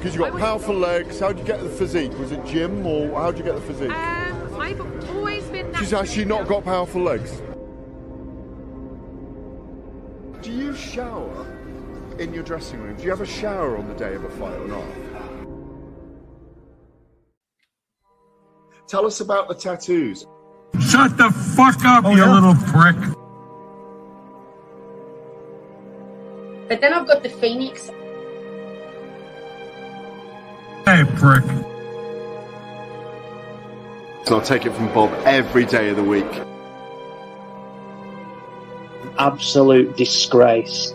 Because you've got powerful legs. How did you get the physique? Was it gym or how did you get the physique? I've always been... She's actually not got powerful legs. Do you shower in your dressing room? Do you have a shower on the day of a fight or not? Tell us about the tattoos. Shut the fuck up, you little prick. But then I've got the Phoenix. Hey, prick. So I'll take it from Bob every day of the week. Absolute disgrace.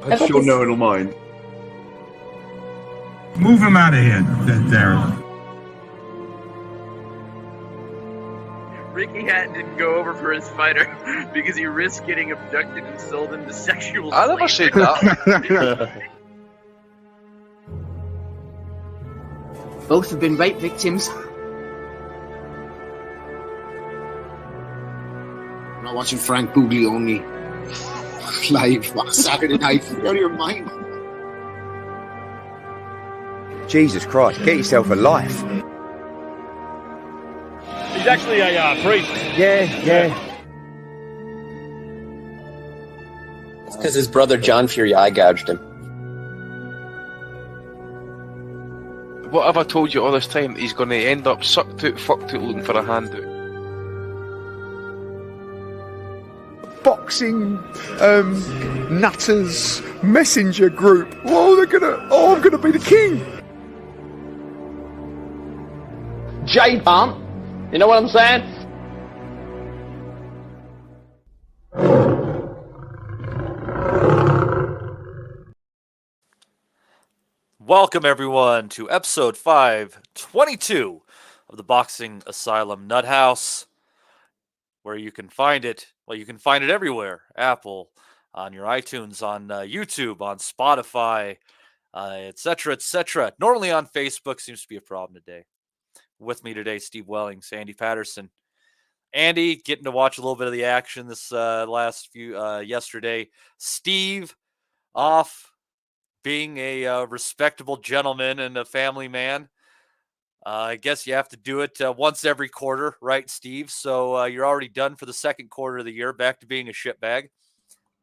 I'm sure no one will mind. Move him out of here, Darren. Ricky Hatton didn't go over for his fighter because he risked getting abducted and sold into sexual I never said that. Both have been rape victims. I'm not watching Frank Buglioni live on Saturday night. You're out of your mind. Jesus Christ, get yourself a life. He's actually a priest. Yeah. It's because his brother John Fury eye gouged him. What have I told you all this time? He's going to end up sucked out, fucked out, looking for a handout. Boxing nutters messenger group. I'm gonna be the king. J-Pump. You know what I'm saying? Welcome, everyone, to episode 522 of the Boxing Asylum Nuthouse, where you can find it. Well, you can find it everywhere. Apple, on your iTunes, on YouTube, on Spotify, etc., etc. Normally on Facebook. Seems to be a problem today. With me today, Steve Wellings, Andy Patterson. Andy, getting to watch a little bit of the action this yesterday. Steve, off being a respectable gentleman and a family man. I guess you have to do it once every quarter, right, Steve? So you're already done for the second quarter of the year, back to being a shitbag.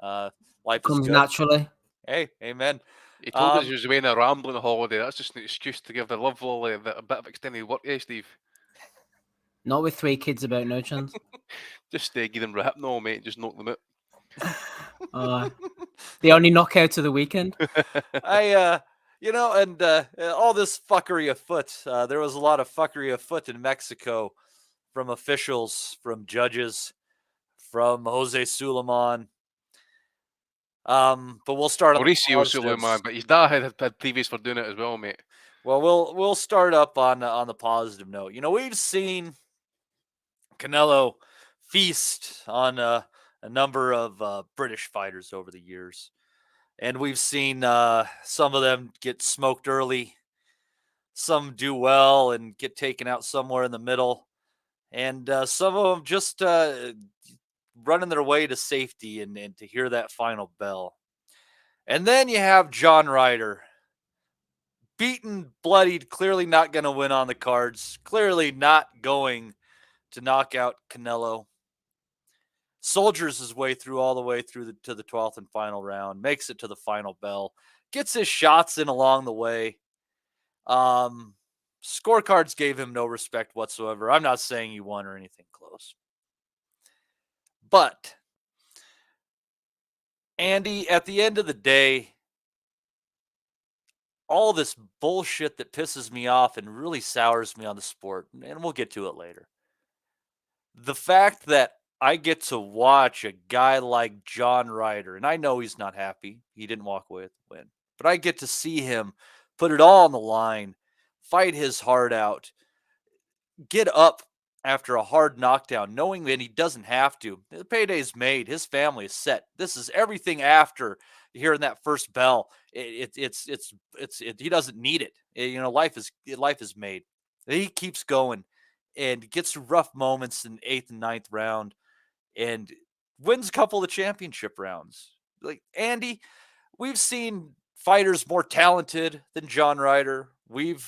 Life comes is good. Naturally. Hey, amen. He told us he was away on a rambling holiday. That's just an excuse to give the love volley a bit of extended work, Steve? Not with 3 kids about, no chance. Just give them rap, no, mate. Just knock them out. The only knockout of the weekend. And all this fuckery afoot. There was a lot of fuckery afoot in Mexico from officials, from judges, from Jose Suleiman. But we'll start on Mauricio Suleiman, but his dad had previous for doing it as well, mate. Well, we'll start up on the positive note. You know, we've seen Canelo feast on a number of British fighters over the years. And we've seen some of them get smoked early, some do well and get taken out somewhere in the middle, and some of them just running their way to safety and to hear that final bell. And then you have John Ryder, beaten, bloodied, clearly not going to win on the cards, clearly not going to knock out Canelo. Soldiers his way through all the way through to the 12th and final round, makes it to the final bell, gets his shots in along the way. Scorecards gave him no respect whatsoever. I'm not saying he won or anything close. But, Andy, at the end of the day, all this bullshit that pisses me off and really sours me on the sport, and we'll get to it later. The fact that I get to watch a guy like John Ryder, and I know he's not happy. He didn't walk away with the win. But I get to see him put it all on the line, fight his heart out, get up after a hard knockdown, knowing that he doesn't have to. The payday's made. His family is set. This is everything after hearing that first bell. He doesn't need it. Life is made. He keeps going and gets rough moments in 8th and 9th round and wins a couple of championship rounds. Like, Andy, we've seen fighters more talented than John Ryder. We've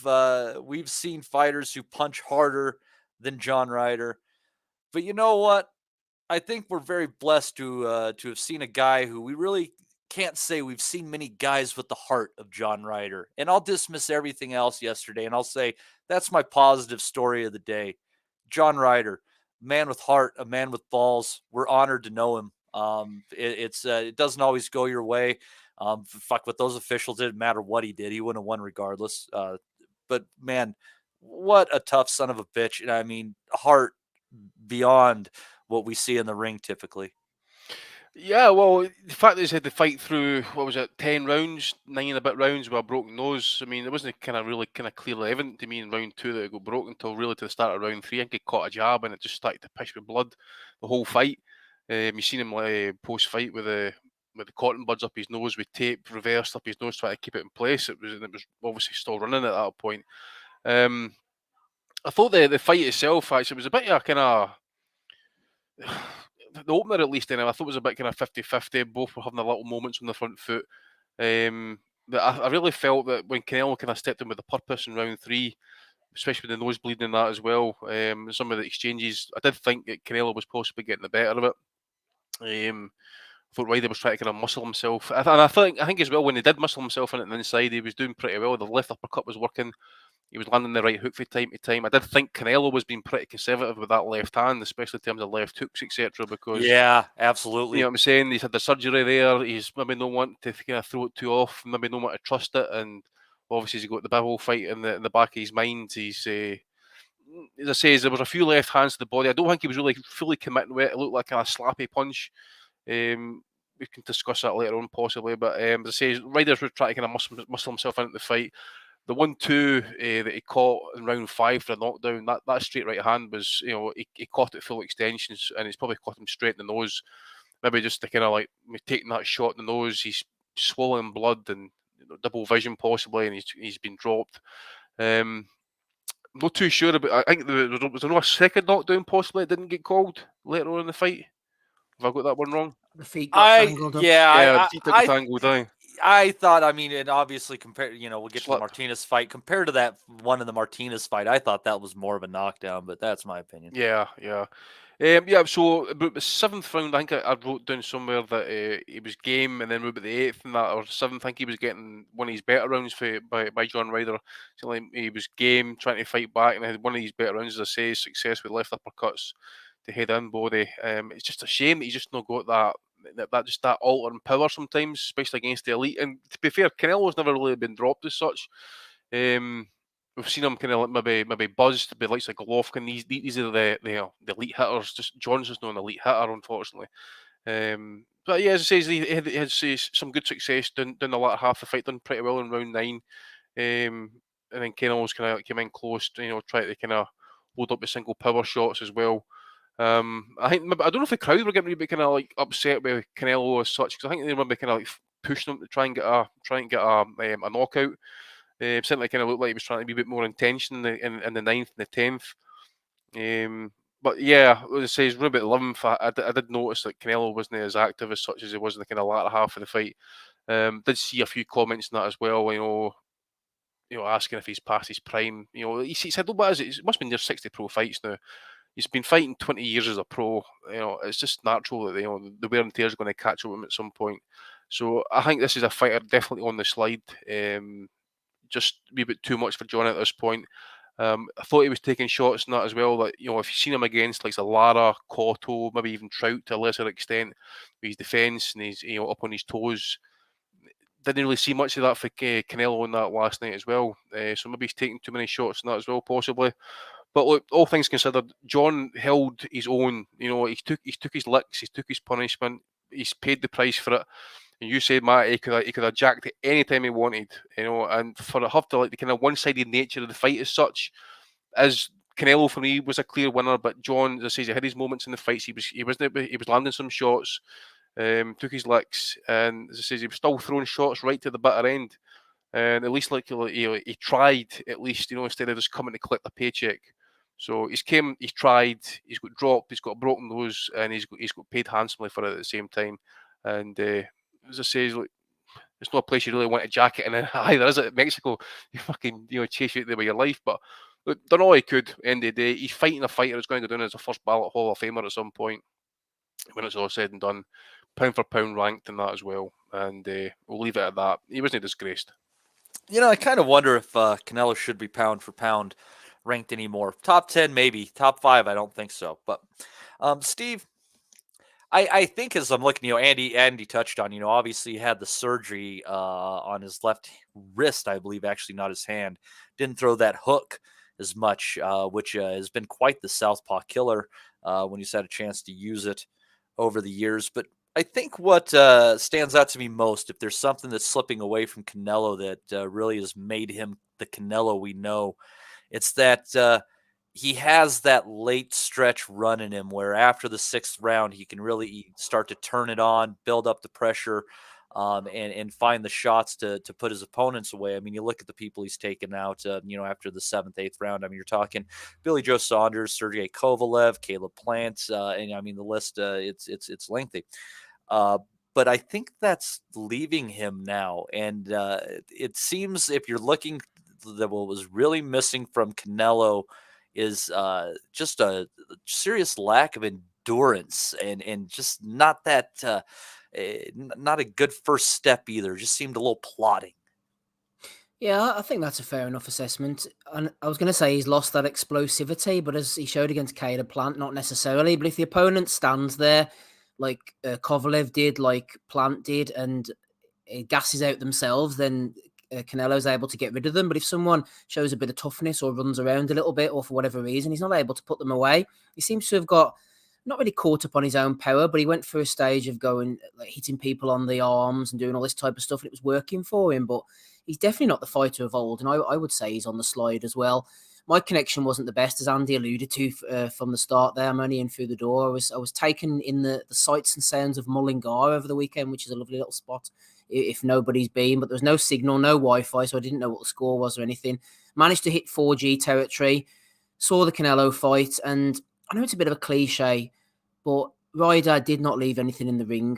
seen fighters who punch harder than John Ryder. But you know what? I think we're very blessed to have seen a guy who we really can't say we've seen many guys with the heart of John Ryder. And I'll dismiss everything else yesterday, and I'll say that's my positive story of the day. John Ryder, man with heart, a man with balls. We're honored to know him. It doesn't always go your way. Fuck what those officials did. Didn't matter what he did. He wouldn't have won regardless. But man, what a tough son of a bitch. And I mean, heart beyond what we see in the ring typically. Yeah, well, the fact that he's had to fight through, 10 rounds, 9 and a bit rounds with a broken nose, I mean, it wasn't really clearly evident to me in round 2 that it got broken until really to the start of round 3. I think he caught a jab and it just started to piss with blood the whole fight. You've seen him post-fight with the cotton buds up his nose with tape reversed up his nose trying to keep it in place. It was obviously still running at that point. I thought the fight itself, actually, was a bit of a kind of... The opener, at least, anyway, I thought it was a bit kind of 50-50. Both were having a little moments on the front foot. But I really felt that when Canelo kind of stepped in with the purpose in round 3, especially with the nose bleeding and that as well, some of the exchanges, I did think that Canelo was possibly getting the better of it. I thought Ryder was trying to kind of muscle himself. And I think as well, when he did muscle himself in it on the inside, he was doing pretty well. The left uppercut was working. He was landing the right hook from time to time. I did think Canelo was being pretty conservative with that left hand, especially in terms of left hooks, etc. Because yeah, absolutely. You know what I'm saying? He's had the surgery there. He's maybe not want to kind of throw it too off. Maybe not want to trust it. And obviously, he's got the Bivol fight in the back of his mind. He's as I say, there was a few left hands to the body. I don't think he was really fully committing with it. It looked like a kind of slappy punch. We can discuss that later on possibly. But as I say, Ryder's trying to kind of muscle himself into the fight. The 1-2 that he caught in round 5 for a knockdown, that straight right hand was, he caught it full extensions and it's probably caught him straight in the nose. Maybe just to kind of like taking that shot in the nose, he's swallowing blood and double vision possibly, and he's been dropped. Not too sure about. I think was there a second knockdown possibly? It didn't get called later on in the fight. Have I got that one wrong? The feet got tangled up. The feet got tangled down. I thought, I mean, and obviously compared, we'll get to the Martinez fight. Compared to that one in the Martinez fight, I thought that was more of a knockdown, but that's my opinion. Yeah. So about the 7th round, I think I wrote down somewhere that he was game, and then about the 8th and that or 7th, I think he was getting one of his better rounds by John Ryder. So like he was game, trying to fight back, and had one of his better rounds, as I say, success with left uppercuts to head and body. It's just a shame that he's just not got that altering power sometimes, especially against the elite. And to be fair, Canelo's never really been dropped as such. We've seen him kind of like maybe buzzed by likes like Golovkin. These are the elite hitters. Just John's just not an elite hitter, unfortunately. But yeah, as I say, he had some good success down the latter half of the fight. Done pretty well in round 9. And then Canelo's kind of came in close, try to kind of hold up the single power shots as well. I don't know if the crowd were getting a bit kind of like upset with Canelo as such, because I think they were kind of like pushing him to try and get a knockout. Certainly kind of looked like he was trying to be a bit more intention in the 9th and the 10th. But yeah, as I say, it's really about 11th. I did notice that Canelo wasn't as active as such as he was in the kind of latter half of the fight. Did see a few comments on that as well. Asking if he's past his prime. He said, "What is it? It must be near 60 pro fights now." He's been fighting 20 years as a pro. It's just natural that the wear and tear is going to catch up with him at some point. So I think this is a fighter definitely on the slide. Just a wee bit too much for John at this point. I thought he was taking shots in that as well. Like, if you've seen him against like Lara, Cotto, maybe even Trout to a lesser extent, with his defence and he's up on his toes. Didn't really see much of that for Canelo in that last night as well. So maybe he's taking too many shots in that as well, possibly. But look, all things considered, John held his own. He took his licks, he took his punishment, he's paid the price for it. And you said, Matt, he could have jacked it any time he wanted, And for it have to like the kind of one-sided nature of the fight as such, as Canelo for me was a clear winner, but John, as I say, he had his moments in the fights. He was landing some shots, took his licks, and as I say, he was still throwing shots right to the bitter end. And at least he tried at least, instead of just coming to collect the paycheck. So he's tried, he's got dropped, he's got a broken nose, and he's got paid handsomely for it at the same time. And as I say, it's not a place you really want a jacket in either, is it? Mexico, you fucking chase you out there with your life. But look, done all he could. End of the day, he's fighting a fighter who's going to go down as a first ballot Hall of Famer at some point when it's all said and done. Pound for pound ranked in that as well, and we'll leave it at that. He wasn't disgraced. I kind of wonder if Canelo should be pound for pound ranked anymore. Top 10, maybe. Top 5, I don't think so. But Steve, I think as I'm looking, Andy touched on, obviously he had the surgery on his left wrist, I believe, actually not his hand. Didn't throw that hook as much, which has been quite the southpaw killer when he's had a chance to use it over the years. But I think what stands out to me most, if there's something that's slipping away from Canelo that really has made him the Canelo we know, it's that he has that late stretch run in him where after the 6th round, he can really start to turn it on, build up the pressure, and find the shots to put his opponents away. I mean, you look at the people he's taken out, after the 7th, 8th round. I mean, you're talking Billy Joe Saunders, Sergey Kovalev, Caleb Plant, and I mean, the list, it's lengthy. But I think that's leaving him now. And it seems if you're looking that what was really missing from Canelo is just a serious lack of endurance and just not that not a good first step either. Just seemed a little plodding. Yeah, I think that's a fair enough assessment. And I was going to say he's lost that explosivity, but as he showed against Caleb Plant, not necessarily. But if the opponent stands there like Kovalev did, like Plant did, and gasses out themselves, then Canelo's able to get rid of them. But if someone shows a bit of toughness or runs around a little bit or for whatever reason, he's not able to put them away. He seems to have got not really caught up on his own power, but he went through a stage of going, like, hitting people on the arms and doing all this type of stuff, and it was working for him. But he's definitely not the fighter of old, and I would say he's on the slide as well. My connection wasn't the best, as Andy alluded to from the start there. I'm only in through the door. I was taken in the sights and sounds of Mullingar over the weekend, which is a lovely little spot if nobody's been, but there was no signal, no Wi-Fi, so I didn't know what the score was or anything. Managed to hit 4G territory, saw the Canelo fight, and I know it's a bit of a cliche, but Ryder did not leave anything in the ring.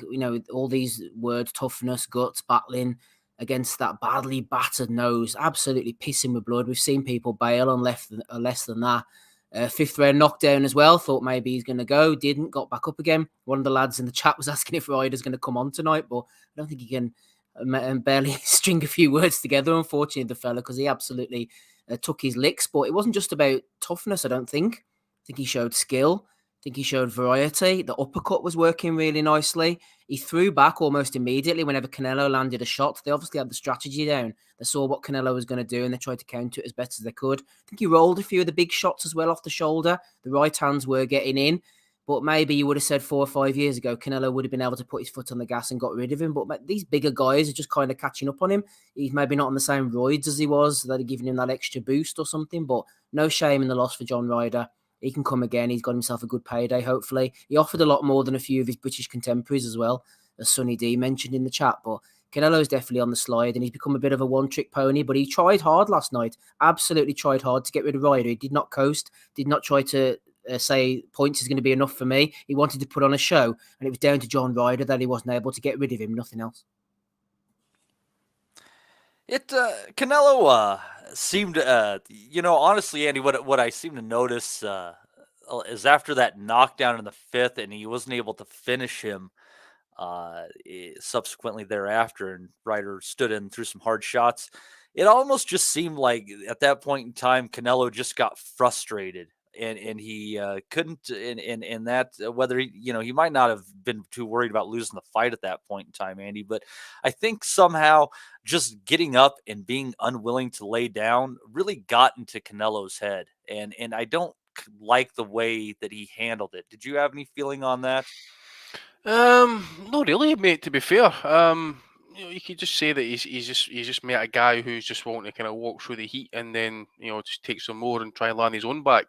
All these words, toughness, guts, battling against that badly battered nose, absolutely pissing with blood. We've seen people bail on less than that. 5th round knockdown as well. Thought maybe he's going to go. Didn't. Got back up again. One of the lads in the chat was asking if Ryder's going to come on tonight, but I don't think he can barely string a few words together, unfortunately, the fella, because he absolutely took his licks. But it wasn't just about toughness, I don't think. I think he showed skill. I think he showed variety. The uppercut was working really nicely. He threw back almost immediately whenever Canelo landed a shot. They obviously had the strategy down. They saw what Canelo was going to do and they tried to counter it as best as they could. I think he rolled a few of the big shots as well off the shoulder. The right hands were getting in. But maybe you would have said 4 or 5 years ago, Canelo would have been able to put his foot on the gas and got rid of him. But these bigger guys are just kind of catching up on him. He's maybe not on the same roids as he was. That are giving him that extra boost or something. But no shame in the loss for John Ryder. He can come again. He's got himself a good payday, hopefully. He offered a lot more than a few of his British contemporaries as well, as Sonny D mentioned in the chat. But Canelo's definitely on the slide and he's become a bit of a one-trick pony. But he tried hard last night. Absolutely tried hard to get rid of Ryder. He did not coast, did not try to say points is going to be enough for me. He wanted to put on a show, and it was down to John Ryder that he wasn't able to get rid of him, nothing else. Canelo seemed, honestly, Andy, what I seem to notice is after that knockdown in the 5th, and he wasn't able to finish him subsequently thereafter, and Ryder stood in through some hard shots. It almost just seemed like at that point in time, Canelo just got frustrated. And he couldn't in that whether he might not have been too worried about losing the fight at that point in time, Andy, but I think somehow just getting up and being unwilling to lay down really got into Canelo's head, and I don't like the way that he handled it. Did you have any feeling on that? Not really, mate. To be fair, you could just say that he's just met a guy who's just wanting to kind of walk through the heat and then just take some more and try and land his own back.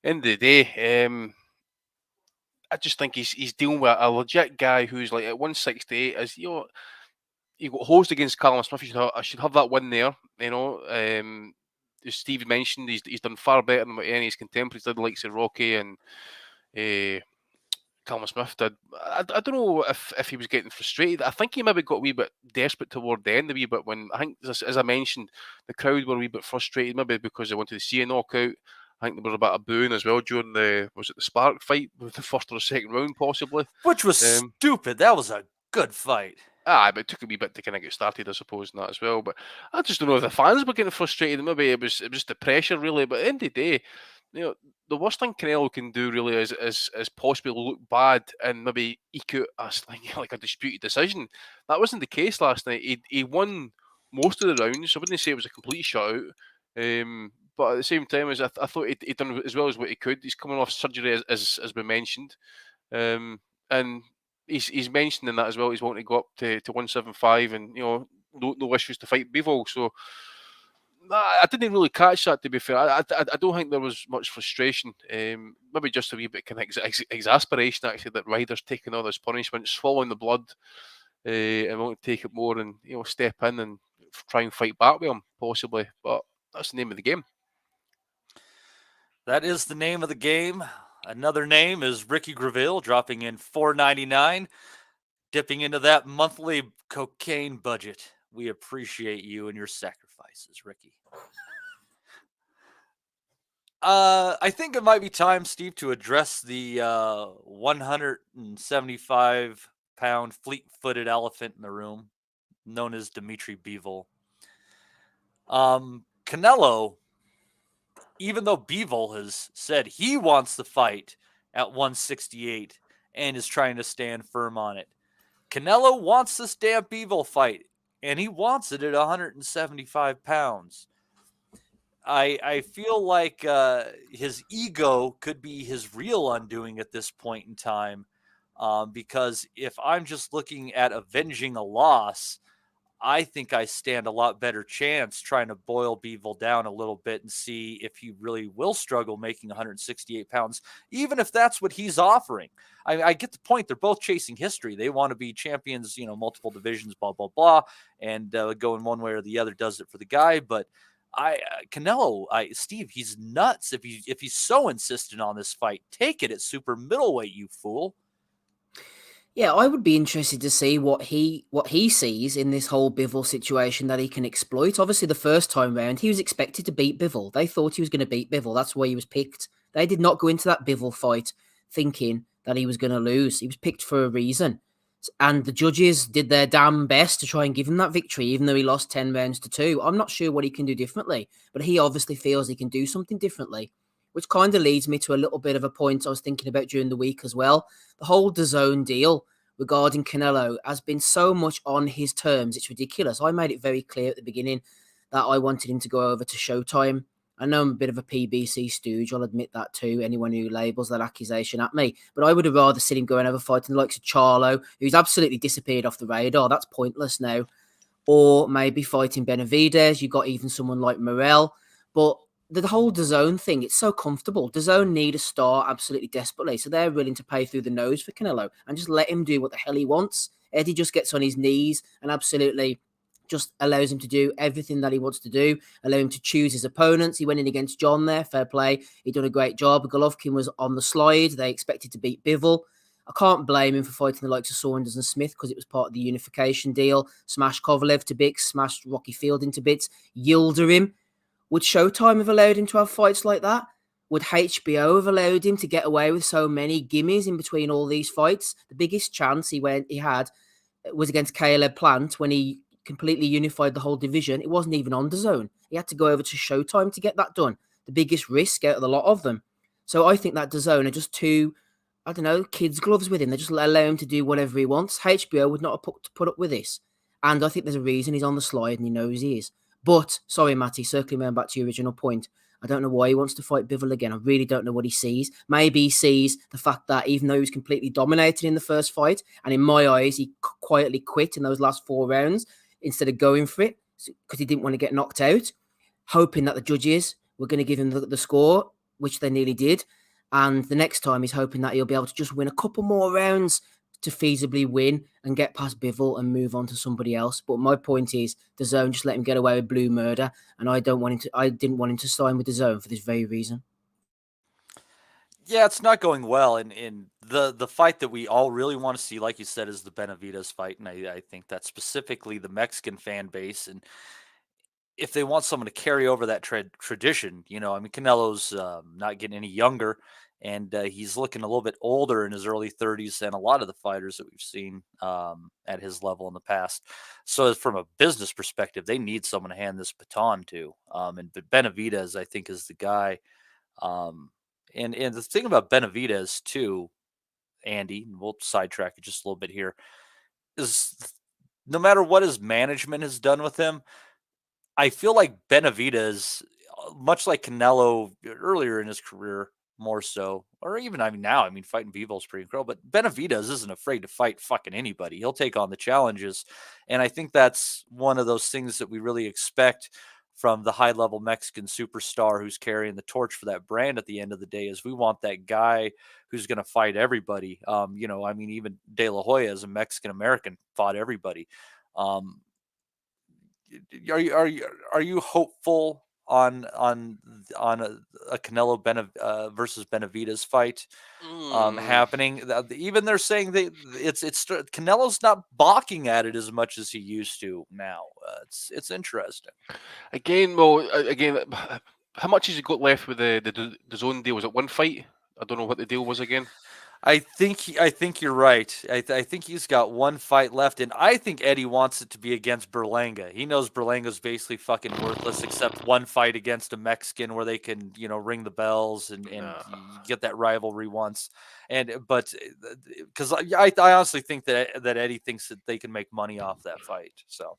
End of the day, I just think he's dealing with a legit guy who's like at 168. As he got hosed against Callum Smith. I should have that win there. As Steve mentioned, he's done far better than what any of his contemporaries did, like Rocky and Callum Smith did. I don't know if he was getting frustrated. I think he maybe got a wee bit desperate toward the end, a wee bit, when I think, as I mentioned, the crowd were a wee bit frustrated, maybe because they wanted to see a knockout. I think there was a bit of booing as well during the Spark fight with the first or second round, possibly. Which was stupid. That was a good fight. But it took a wee bit to kind of get started, I suppose, in that as well. But I just don't know if the fans were getting frustrated. Maybe it was just the pressure, really. But at the end of the day, the worst thing Canelo can do really is possibly look bad and maybe eke out like a disputed decision. That wasn't the case last night. He won most of the rounds. I wouldn't say it was a complete shutout. But at the same time, I thought he'd done as well as what he could. He's coming off surgery, as we mentioned. And he's mentioned in that as well. He's wanting to go up to 175, and no issues to fight Bivol. So I didn't really catch that, to be fair. I don't think there was much frustration. Maybe just a wee bit kind of exasperation, actually, that Ryder's taking all this punishment, swallowing the blood, and wanting to take it more and step in and try and fight back with him, possibly. But that's the name of the game. That is the name of the game. Another name is Ricky Graville, dropping in $4.99, dipping into that monthly cocaine budget. We appreciate you and your sacrifices, Ricky. I think it might be time, Steve, to address the 175-pound fleet-footed elephant in the room, known as Dimitri Bivol. Canelo, even though Bivol has said he wants the fight at 168 and is trying to stand firm on it, Canelo wants this damn Bivol fight, and he wants it at 175 pounds. I feel like his ego could be his real undoing at this point in time, because if I'm just looking at avenging a loss, I think I stand a lot better chance trying to boil Bivol down a little bit and see if he really will struggle making 168 pounds, even if that's what he's offering. I get the point. They're both chasing history. They want to be champions, multiple divisions, blah, blah, blah, and going one way or the other does it for the guy. But Canelo, Steve, he's nuts. If he's so insistent on this fight, take it at super middleweight, you fool. Yeah, I would be interested to see what he sees in this whole Bivol situation that he can exploit. Obviously, the first time round, he was expected to beat Bivol. They thought he was going to beat Bivol. That's why he was picked. They did not go into that Bivol fight thinking that he was going to lose. He was picked for a reason. And the judges did their damn best to try and give him that victory, even though he lost 10 rounds to 2. I'm not sure what he can do differently, but he obviously feels he can do something differently, which kind of leads me to a little bit of a point I was thinking about during the week as well. The whole DAZN deal regarding Canelo has been so much on his terms. It's ridiculous. I made it very clear at the beginning that I wanted him to go over to Showtime. I know I'm a bit of a PBC stooge. I'll admit that to anyone who labels that accusation at me. But I would have rather seen him going over fighting the likes of Charlo, who's absolutely disappeared off the radar. That's pointless now. Or maybe fighting Benavidez. You got even someone like Morel. But the whole DAZN thing, it's so comfortable. DAZN need a star absolutely desperately. So they're willing to pay through the nose for Canelo and just let him do what the hell he wants. Eddie just gets on his knees and absolutely just allows him to do everything that he wants to do, allow him to choose his opponents. He went in against John there, fair play. He done a great job. Golovkin was on the slide. They expected to beat Bivol. I can't blame him for fighting the likes of Saunders and Smith because it was part of the unification deal. Smashed Kovalev to bits, smashed Rocky Fielding to bits, yielded him. Would Showtime have allowed him to have fights like that? Would HBO have allowed him to get away with so many gimmies in between all these fights? The biggest chance he had was against Caleb Plant when he completely unified the whole division. It wasn't even on DAZN. He had to go over to Showtime to get that done. The biggest risk out of the lot of them. So I think that DAZN are just too, kids' gloves with him. They just allow him to do whatever he wants. HBO would not have put up with this. And I think there's a reason he's on the slide and he knows he is. But, sorry, Matty, circling back to your original point, I don't know why he wants to fight Bivol again. I really don't know what he sees. Maybe he sees the fact that even though he was completely dominated in the first fight, and in my eyes, he quietly quit in those last 4 rounds instead of going for it because he didn't want to get knocked out, hoping that the judges were going to give him the score, which they nearly did. And the next time he's hoping that he'll be able to just win a couple more rounds to feasibly win and get past Bivol and move on to somebody else. But my point is, DAZN just let him get away with blue murder, and I didn't want him to sign with DAZN for this very reason. Yeah, it's not going well. In the fight that we all really want to see, like you said, is the Benavidez fight, and I think that's specifically the Mexican fan base. And if they want someone to carry over that tradition, I mean, Canelo's not getting any younger, and he's looking a little bit older in his early 30s than a lot of the fighters that we've seen at his level in the past. So, from a business perspective, they need someone to hand this baton to. And Benavidez, I think, is the guy. And the thing about Benavidez too, Andy, and we'll sidetrack it just a little bit here, is no matter what his management has done with him, I feel like Benavidez, much like Canelo earlier in his career, more so, or even now, fighting Bivol is pretty incredible, but Benavidez isn't afraid to fight fucking anybody. He'll take on the challenges. And I think that's one of those things that we really expect from the high-level Mexican superstar who's carrying the torch for that brand at the end of the day. Is we want that guy who's going to fight everybody. Even De La Hoya as a Mexican-American fought everybody. Are you hopeful on a Canelo versus Benavidez fight happening? Even they're saying it's Canelo's not balking at it as much as he used to now. It's interesting. Again, how much has he got left with the DAZN deal? Was it one fight? I don't know what the deal was again. I think you're right. I think he's got one fight left, and I think Eddie wants it to be against Berlanga. He knows Berlanga's basically fucking worthless, except one fight against a Mexican where they can, ring the bells and get that rivalry once. But because I honestly think that Eddie thinks that they can make money off that fight. So.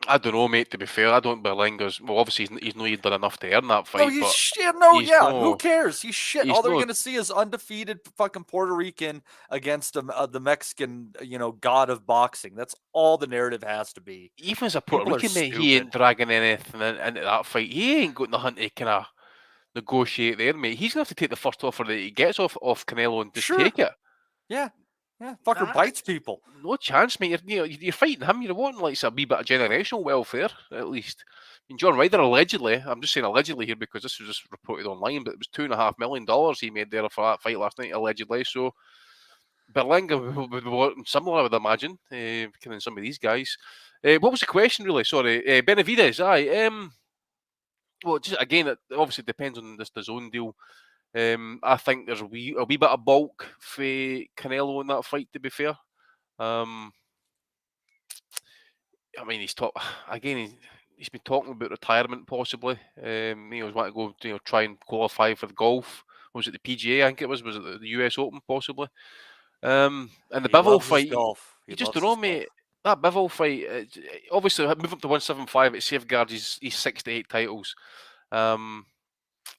I don't know, mate. To be fair, I don't. Berlanga's obviously he's not done enough to earn that fight. No, he's shit. No, yeah. Who cares? He's shit. All they're going to see is undefeated fucking Puerto Rican against the Mexican, god of boxing. That's all the narrative has to be. Even as a Puerto Rican, mate, he ain't dragging anything into that fight. He ain't got nothing to kind of negotiate there, mate. He's going to have to take the first offer that he gets off Canelo and just take it. Yeah. Yeah, fucker bites people. No chance, mate. You're fighting him. You're wanting like a wee bit of generational welfare, at least. I mean, John Ryder allegedly, I'm just saying allegedly here because this was just reported online, but it was $2.5 million he made there for that fight last night, allegedly. So Berlanga would be wanting similar, I would imagine, kind of some of these guys. What was the question, really? Sorry, Benavidez. Well, just again, it obviously depends on this DAZN deal. I think there's a wee bit of bulk for Canelo in that fight, to be fair. He's he's been talking about retirement possibly. He was wanting to go, try and qualify for the golf. Was it the PGA? I think it was. Was it the US Open possibly? And the Bivol fight, you just don't know, mate. That Bivol fight, obviously, move up to 175. It safeguards his 6 to 8 titles. And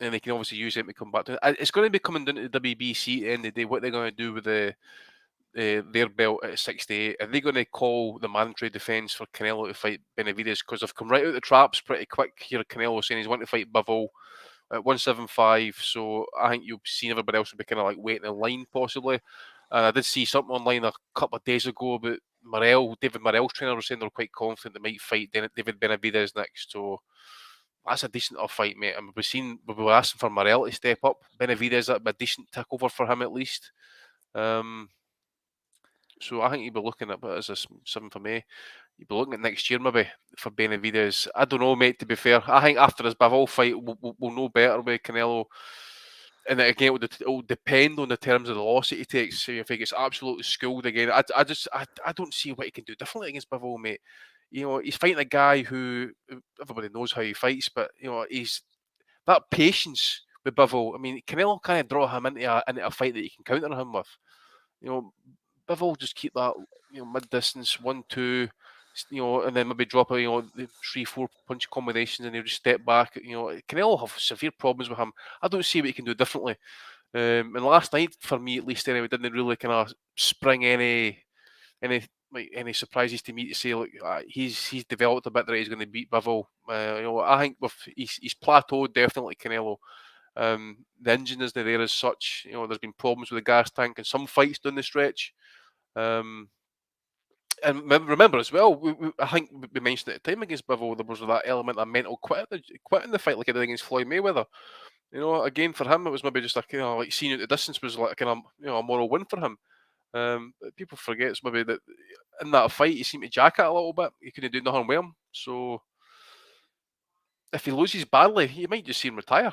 they can obviously use him to come back to it. It's going to be coming down to the WBC at the end of the day. What they're going to do with their belt at 68? Are they going to call the mandatory defence for Canelo to fight Benavidez? Because they've come right out the traps pretty quick here. Canelo saying he's wanting to fight Bivol at 175. So I think you've seen everybody else will be kind of like waiting in line possibly. And I did see something online a couple of days ago about David Morrell's trainer was saying they're quite confident they might fight David Benavidez next. So that's a decent enough fight, mate. And we were asking for Morrell to step up. Benavidez, that'd be a decent takeover for him at least. So I think you'd be looking at it as a 7 for me. You'd be looking at next year maybe for Benavidez. I don't know, mate, to be fair. I think after this Bivol fight, we'll know better with Canelo. And again, it will depend on the terms of the loss that he takes. So if he gets absolutely schooled again, I don't see what he can do differently against Bivol, mate. He's fighting a guy who everybody knows how he fights, but he's that patience with Bivol. I mean, Canelo kind of draw him into a fight that you can counter him with. Bivol just keep that mid distance 1-2, and then maybe drop the 3-4 punch combinations, and he'll just step back. Canelo have severe problems with him. I don't see what he can do differently. And last night, for me at least, anyway, didn't really kind of spring any surprises to me to say, look, he's developed a bit that he's going to beat Bivol. I think he's plateaued definitely, Canelo. The engine isn't there as such. There's been problems with the gas tank in some fights down the stretch. And remember as well, I think we mentioned at the time against Bivol, there was that element of mental quitting the fight like it did against Floyd Mayweather. You know, again for him, it was maybe just like seeing at the distance was like a a moral win for him. But people forget it's maybe that in that fight he seemed to jack it a little bit. He couldn't do nothing with him. So if he loses badly, you might just see him retire.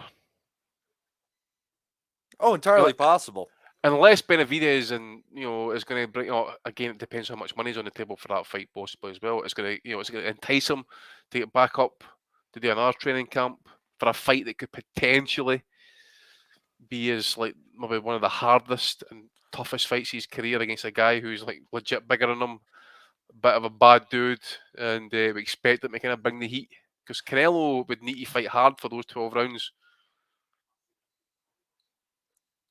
Oh, entirely possible. Unless Benavidez is going to bring. Again, it depends how much money's on the table for that fight, possibly as well. It's going to entice him to get back up to do another training camp for a fight that could potentially be as like maybe one of the hardest and toughest fights of his career against a guy who's like legit bigger than him, a bit of a bad dude, and we expect him to kind of bring the heat because Canelo would need to fight hard for those 12 rounds.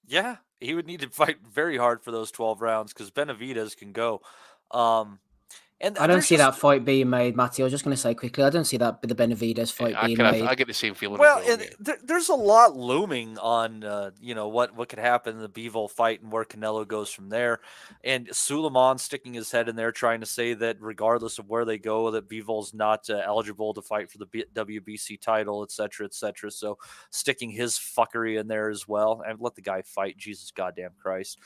Yeah, he would need to fight very hard for those 12 rounds because Benavidez can go. And I don't see that fight being made, Matty. I was just going to say quickly, I don't see that the Benavidez fight being made. I get the same feeling. Well, there's a lot looming on, what could happen in the Bivol fight and where Canelo goes from there. And Suleiman sticking his head in there trying to say that regardless of where they go, that Bivol's not eligible to fight for the WBC title, et cetera, et cetera. So sticking his fuckery in there as well. And let the guy fight, Jesus goddamn Christ.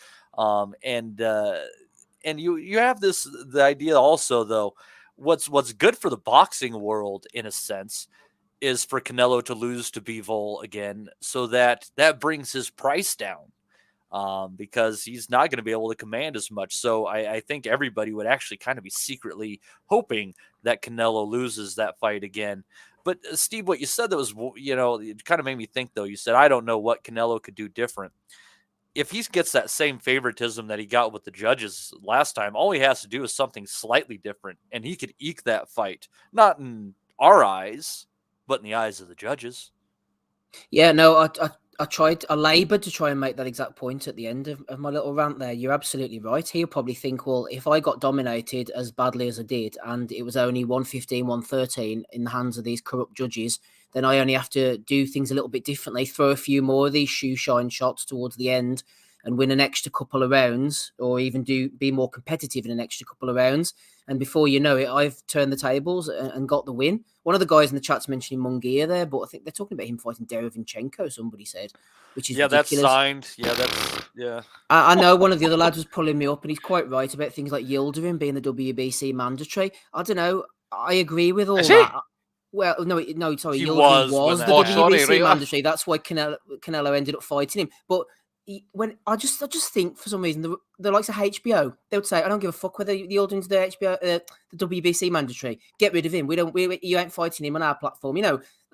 And you have the idea also, though, what's good for the boxing world in a sense is for Canelo to lose to Bivol again, so that brings his price down because he's not going to be able to command as much. So I think everybody would actually kind of be secretly hoping that Canelo loses that fight again. But Steve, what you said that was, it kind of made me think, though. You said, I don't know what Canelo could do different. If he gets that same favoritism that he got with the judges last time, all he has to do is something slightly different, and he could eke that fight. Not in our eyes, but in the eyes of the judges. Yeah, no, I laboured to try and make that exact point at the end of my little rant there. You're absolutely right. He'll probably think, well, if I got dominated as badly as I did, and it was only 115, 113 in the hands of these corrupt judges, then I only have to do things a little bit differently, throw a few more of these shoe shine shots towards the end and win an extra couple of rounds, or even be more competitive in an extra couple of rounds. And before you know it, I've turned the tables and got the win. One of the guys in the chat's mentioning Munguia there, but I think they're talking about him fighting Derevinchenko, somebody said, which is ridiculous. That's signed. Yeah. I know one of the other lads was pulling me up, and he's quite right about things like Yildirim being the WBC mandatory. I don't know. I agree with all that. Well, no, sorry. Yildirim was the WBC mandatory. That's why Canelo ended up fighting him. But when I just think for some reason the likes of HBO, they would say, I don't give a fuck whether Yildirim's the HBO, the WBC mandatory. Get rid of him. You ain't fighting him on our platform.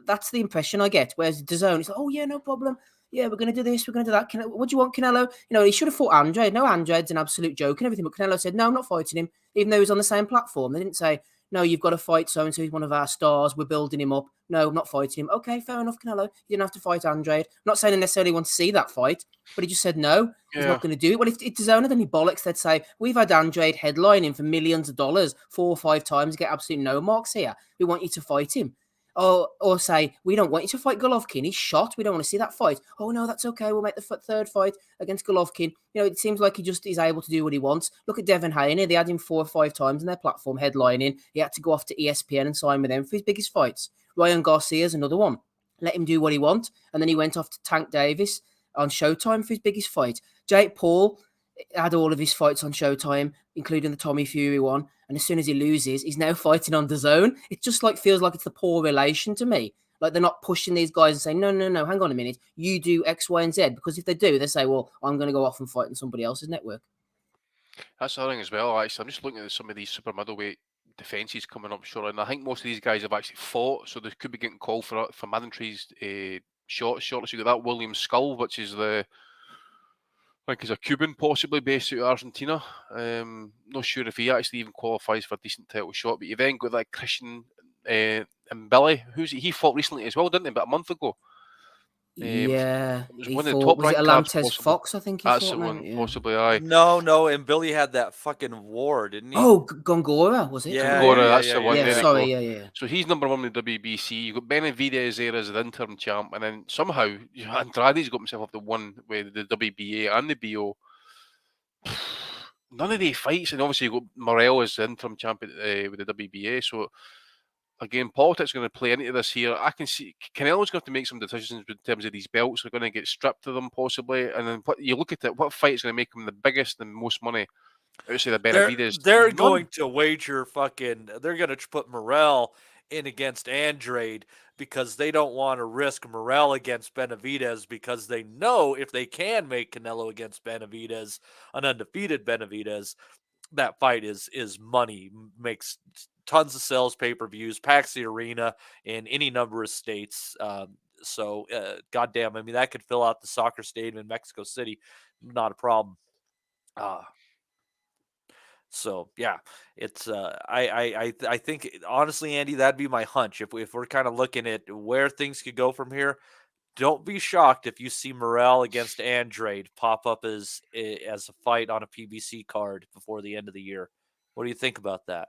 That's the impression I get. Whereas DAZN, it's like, oh yeah, no problem. Yeah, we're going to do this, we're going to do that. What do you want, Canelo? He should have fought Andrade. No, Andrade's an absolute joke and everything. But Canelo said, no, I'm not fighting him, even though he was on the same platform. They didn't say, no, you've got to fight so-and-so. He's one of our stars. We're building him up. No, I'm not fighting him. Okay, fair enough, Canelo. You didn't have to fight Andrade. I'm not saying I necessarily want to see that fight, but he just said no. He's not going to do it. Well, if DAZN had any bollocks, they'd say, we've had Andrade headlining for millions of dollars 4 or 5 times, get absolutely no marks here. We want you to fight him. Or say, we don't want you to fight Golovkin. He's shot. We don't want to see that fight. Oh, no, that's okay. We'll make the third fight against Golovkin. It seems like he just is able to do what he wants. Look at Devin Haney. They had him 4 or 5 times on their platform headlining. He had to go off to ESPN and sign with them for his biggest fights. Ryan Garcia's another one. Let him do what he wants. And then he went off to Tank Davis on Showtime for his biggest fight. Jake Paul had all of his fights on Showtime, including the Tommy Fury one. And as soon as he loses, he's now fighting on DAZN. It just feels like it's the poor relation to me. Like they're not pushing these guys and saying, no, hang on a minute. You do X, Y, and Z. Because if they do, they say, well, I'm going to go off and fight on somebody else's network. That's the thing as well, actually. I'm just looking at some of these super middleweight defences coming up short. And I think most of these guys have actually fought. So they could be getting called for mandatory shots. So you got that William Skull, which is I think he's a Cuban, possibly based out of Argentina. Not sure if he actually even qualifies for a decent title shot. But you then got that Christian Mbili, he fought recently as well, didn't he? About a month ago. Yeah, it was one of the top ranked Alantes Fox, I think he that's fought. The one, yeah. possibly. Aye. No, and Billy had that fucking war, didn't he? Oh, Gongora, was it? Gongora, that's the one. Yeah, sorry, yeah. So he's number 1 in the WBC. You've got Benavidez there as the interim champ, and then somehow Andrade's got himself up to 1 with the WBA and the BO. None of these fights, and obviously you've got Morel as the interim champ with the WBA. So again, politics are going to play into this here. I can see Canelo's going to have to make some decisions in terms of these belts. They're going to get stripped of them possibly, and then you look at it, what fight is going to make them the biggest and most money outside of Benavidez? They're going to wager they're going to put Morrell in against Andrade because they don't want to risk Morrell against Benavidez, because they know if they can make Canelo against Benavidez, an undefeated Benavidez, that fight is money, makes tons of sales, pay-per-views, packs the arena in any number of states. So goddamn, I mean, that could fill out the soccer stadium in Mexico City, not a problem. So yeah, it's I think honestly, Andy, that'd be my hunch. If we're kind of looking at where things could go from here, don't be shocked if you see Morrell against Andrade pop up as a fight on a PBC card before the end of the year. What do you think about that?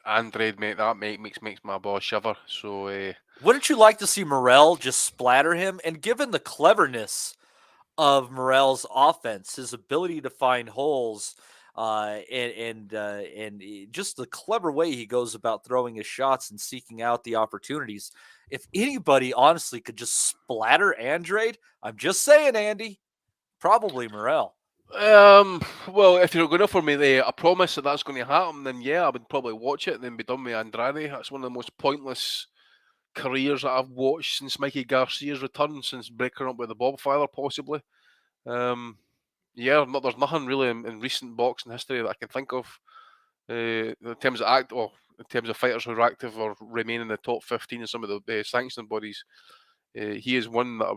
Andrade, mate, that makes my balls shiver. So wouldn't you like to see Morrell just splatter him? And given the cleverness of Morrell's offense, his ability to find holes, and just the clever way he goes about throwing his shots and seeking out the opportunities. If anybody honestly could just splatter Andrade, I'm just saying, Andy, probably Morrell. Well, if you're going to offer me a promise that that's going to happen, then yeah, I would probably watch it and then be done with Andrade. That's one of the most pointless careers that I've watched since Mikey Garcia's return, since breaking up with the Bobfiler, possibly. Yeah, there's nothing really in recent boxing history that I can think of in terms of fighters who are active or remain in the top 15 in some of the sanctioning bodies. He is one that I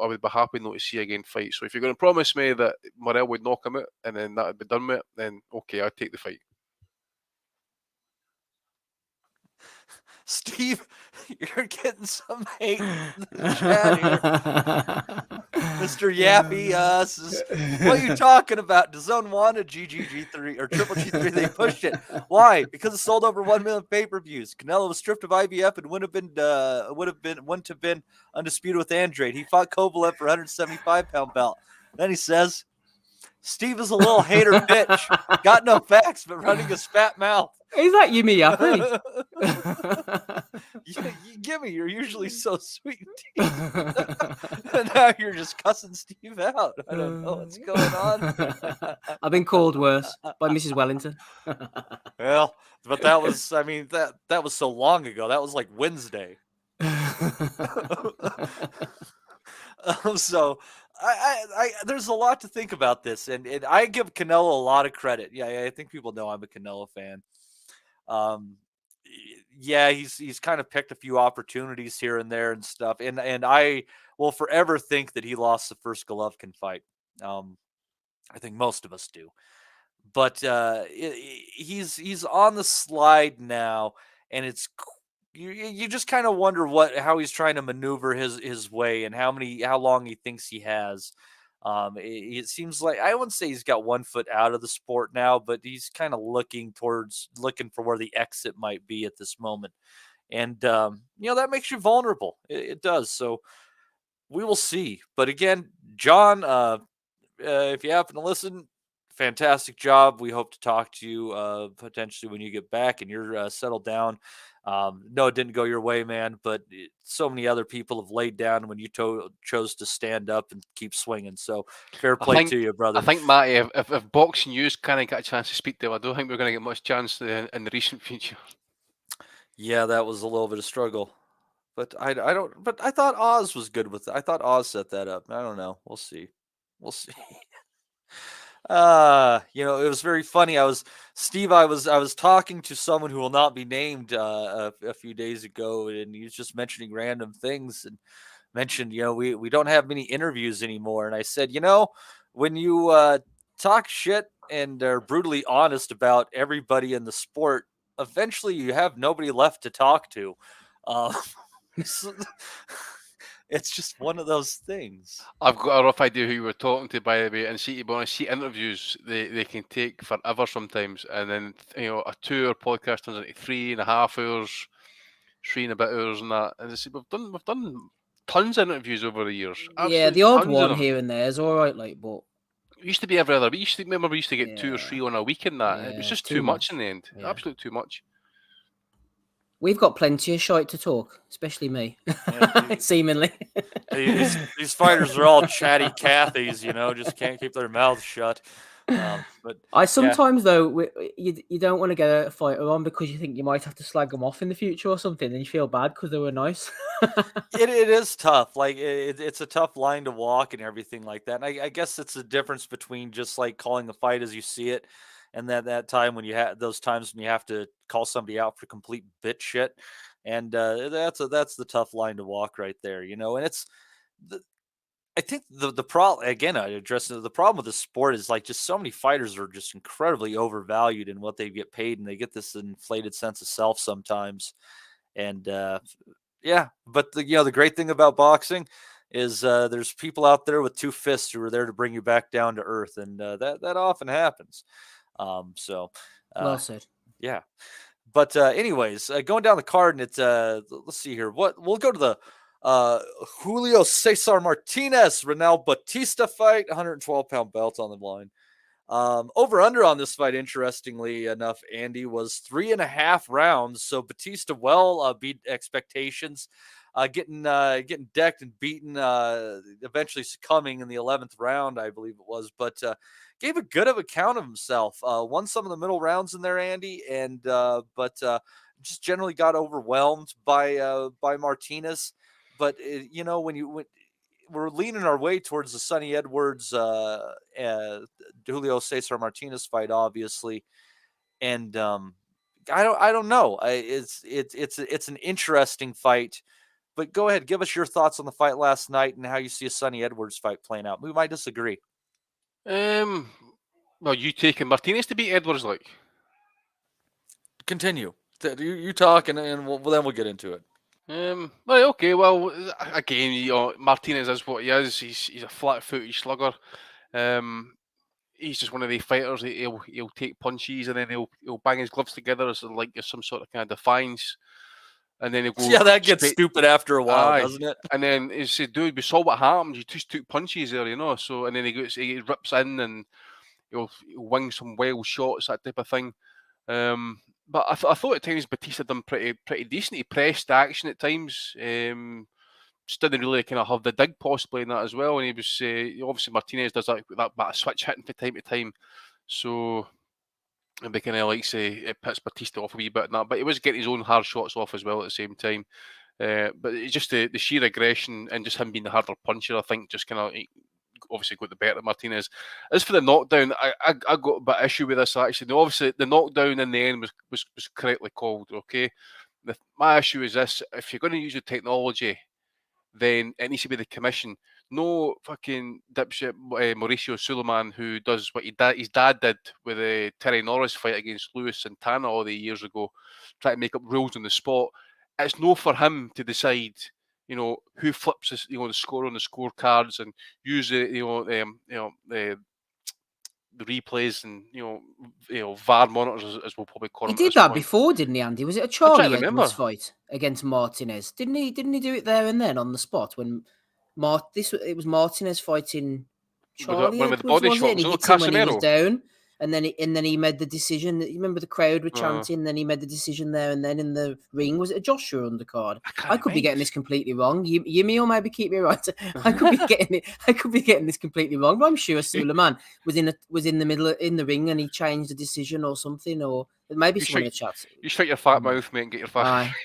would be happy not to see again fight. So if you're going to promise me that Morrell would knock him out and then that would be done with it, then okay, I'd take the fight. Steve, you're getting some hate in the chat here. Mr. Yappy, what are you talking about? DAZN wanted GGG3 or Triple G3. They pushed it. Why? Because it sold over 1 million pay-per-views. Canelo was stripped of IBF and wouldn't have been undisputed with Andrade. He fought Kovalev for 175-pound belt. Then he says, Steve is a little hater bitch. Got no facts, but running his fat mouth. Is that you, me, Yappy? You give me. You're usually so sweet. And now you're just cussing Steve out. I don't know what's going on. I've been called worse by Mrs. Wellington. Well, but that was, I mean, that was so long ago. That was like Wednesday. So I there's a lot to think about this, and I give Canelo a lot of credit. Yeah, I think people know I'm a Canelo fan. Yeah, he's kind of picked a few opportunities here and there and stuff, and I will forever think that he lost the first Golovkin fight. I think most of us do, but he's on the slide now, and it's you just kind of wonder how he's trying to maneuver his way and how long he thinks he has. It seems like, I wouldn't say he's got 1 foot out of the sport now, but he's kind of looking for where the exit might be at this moment. And, that makes you vulnerable. It does. So we will see. But again, John, if you happen to listen, fantastic job. We hope to talk to you potentially when you get back and you're settled down. No, it didn't go your way, man, but so many other people have laid down when you chose to stand up and keep swinging. So fair play to you, brother. I think, Matty, if boxing news can't get a chance to speak to him, I don't think we're going to get much chance in the recent future. Yeah, that was a little bit of struggle, but I thought Oz was good with it. I thought Oz set that up. I don't know. We'll see. It was very funny. I was talking to someone who will not be named a few days ago, and he was just mentioning random things and mentioned, we don't have many interviews anymore. And I said, when you talk shit and are brutally honest about everybody in the sport, eventually you have nobody left to talk to. It's just one of those things. I've got a rough idea who you were talking to, by the way, and see, to be honest, interviews, they can take forever sometimes, and then, a 2-hour podcast turns into 3.5 hours, 3 and a bit hours, and that. And we've done tons of interviews over the years. Yeah, the odd one here and there is all right, but it used to be every other week. We used to get 2 or 3 on a week in that. Yeah, it was just too much in the end. Yeah. Absolutely too much. We've got plenty of shite to talk, especially me. Seemingly. These fighters are all chatty Cathys, just can't keep their mouths shut. But I sometimes though you don't want to get a fighter on because you think you might have to slag them off in the future or something, and you feel bad because they were nice. It is tough. Like it's a tough line to walk and everything like that. And I guess it's the difference between just like calling the fight as you see it, and that time when you have those times when you have to call somebody out for complete bitch shit, and that's the tough line to walk right there, And it's I think the problem again. I address the problem with the sport is like just so many fighters are just incredibly overvalued in what they get paid, and they get this inflated sense of self sometimes. And but the great thing about boxing is there's people out there with two fists who are there to bring you back down to earth, and that often happens. Well said. Yeah. But anyways, going down the card, and it's let's see here. We'll go to the Julio Cesar Martinez, Ronald Batista fight, 112-pound belt on the line. Over under on this fight, interestingly enough, Andy, was 3.5 rounds. So Batista beat expectations, getting decked and beaten, eventually succumbing in the 11th round, I believe it was, but gave a good of account of himself. Won some of the middle rounds in there, Andy, and but just generally got overwhelmed by Martinez. But when we're leaning our way towards the Sonny Edwards, Julio Cesar Martinez fight, obviously, and I don't know. It's an interesting fight, but go ahead, give us your thoughts on the fight last night and how you see a Sonny Edwards fight playing out. We might disagree. Well, you taking Martinez to beat Edwards, like? Continue. You talk, and then we'll get into it. Right, okay, well, again, Martinez is what he is. He's a flat-footed slugger. He's just one of the fighters. He'll take punches and then he'll bang his gloves together as like there's some sort of kind of defiance, and then he'll go. Yeah, that gets stupid after a while, doesn't it? And then he said, "Dude, we saw what happened. You just took punches there, So and then he rips in and he'll wing some wild shots, that type of thing. But I thought at times Batista done pretty decent. He pressed action at times. Just didn't really kind of have the dig possibly in that as well. And he was obviously Martinez does that bit of switch hitting from time to time. So and they kind of like say it puts Batista off a wee bit and that. But he was getting his own hard shots off as well at the same time. But it's just the sheer aggression and just him being the harder puncher, I think, just kind of obviously got the better of Martinez. As for the knockdown, I got a bit of issue with this actually. Now, obviously, the knockdown in the end was correctly called. Okay, my issue is this: if you're going to use the technology, then it needs to be the commission. No fucking dipshit Mauricio Suleiman who does what his dad did with the Terry Norris fight against Luis Santana all the years ago, trying to make up rules on the spot. It's no for him to decide. Who flips the score on the scorecards and use the replays and VAR monitors as we'll probably call them. He did that before, didn't he, Andy? Was it a Charlie Edwards fight against Martinez? Didn't he do it there and then on the spot when it was Martinez fighting Charlie Edwards, was it? And he hit him when he was down. And then he made the decision. You remember the crowd were chanting, and then he made the decision there and then in the ring. Was it a Joshua undercard? I could be getting this completely wrong. Yumi or maybe keep me right. I could be getting this completely wrong. But I'm sure Suleiman was in the middle in the ring and he changed the decision or something, or maybe someone in the chat. You shut your fat mouth, mate, and get your fat.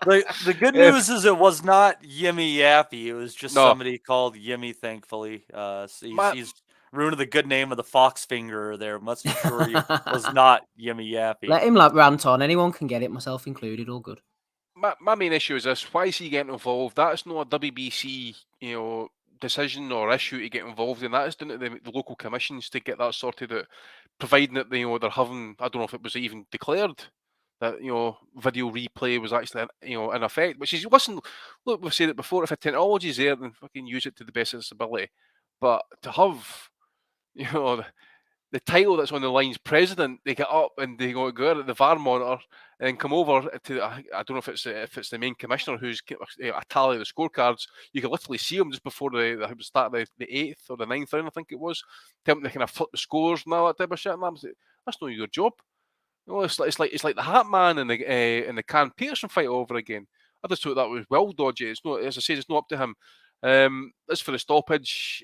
The good news is it was not Yimmy Yappy. It was just somebody called Yimmy, thankfully. He's ruining the good name of the Fox finger there. Must be sure he was not Yimmy Yappy. Let him rant on. Anyone can get it, myself included. All good. My main issue is this: why is he getting involved? That's not a WBC, decision or issue to get involved in. That is down to the local commissions to get that sorted out. Providing that they're having, I don't know if it was even declared that video replay was actually in effect. Which is look, we've said it before. If a technology is there, then fucking use it to the best of its ability. But to have the title that's on the line's president, they get up and they go out at the VAR monitor and then come over to I don't know if it's the main commissioner who's a tally of the scorecards. You can literally see them just before the start of the 8th or the 9th round, I think it was. Tell them they kind of flip the scores and all that type of shit. And that's not your job. It's like the Hat Man and the Can Peterson fight over again. I just thought that was well dodgy. It's not, as I say, it's not up to him. As for the stoppage,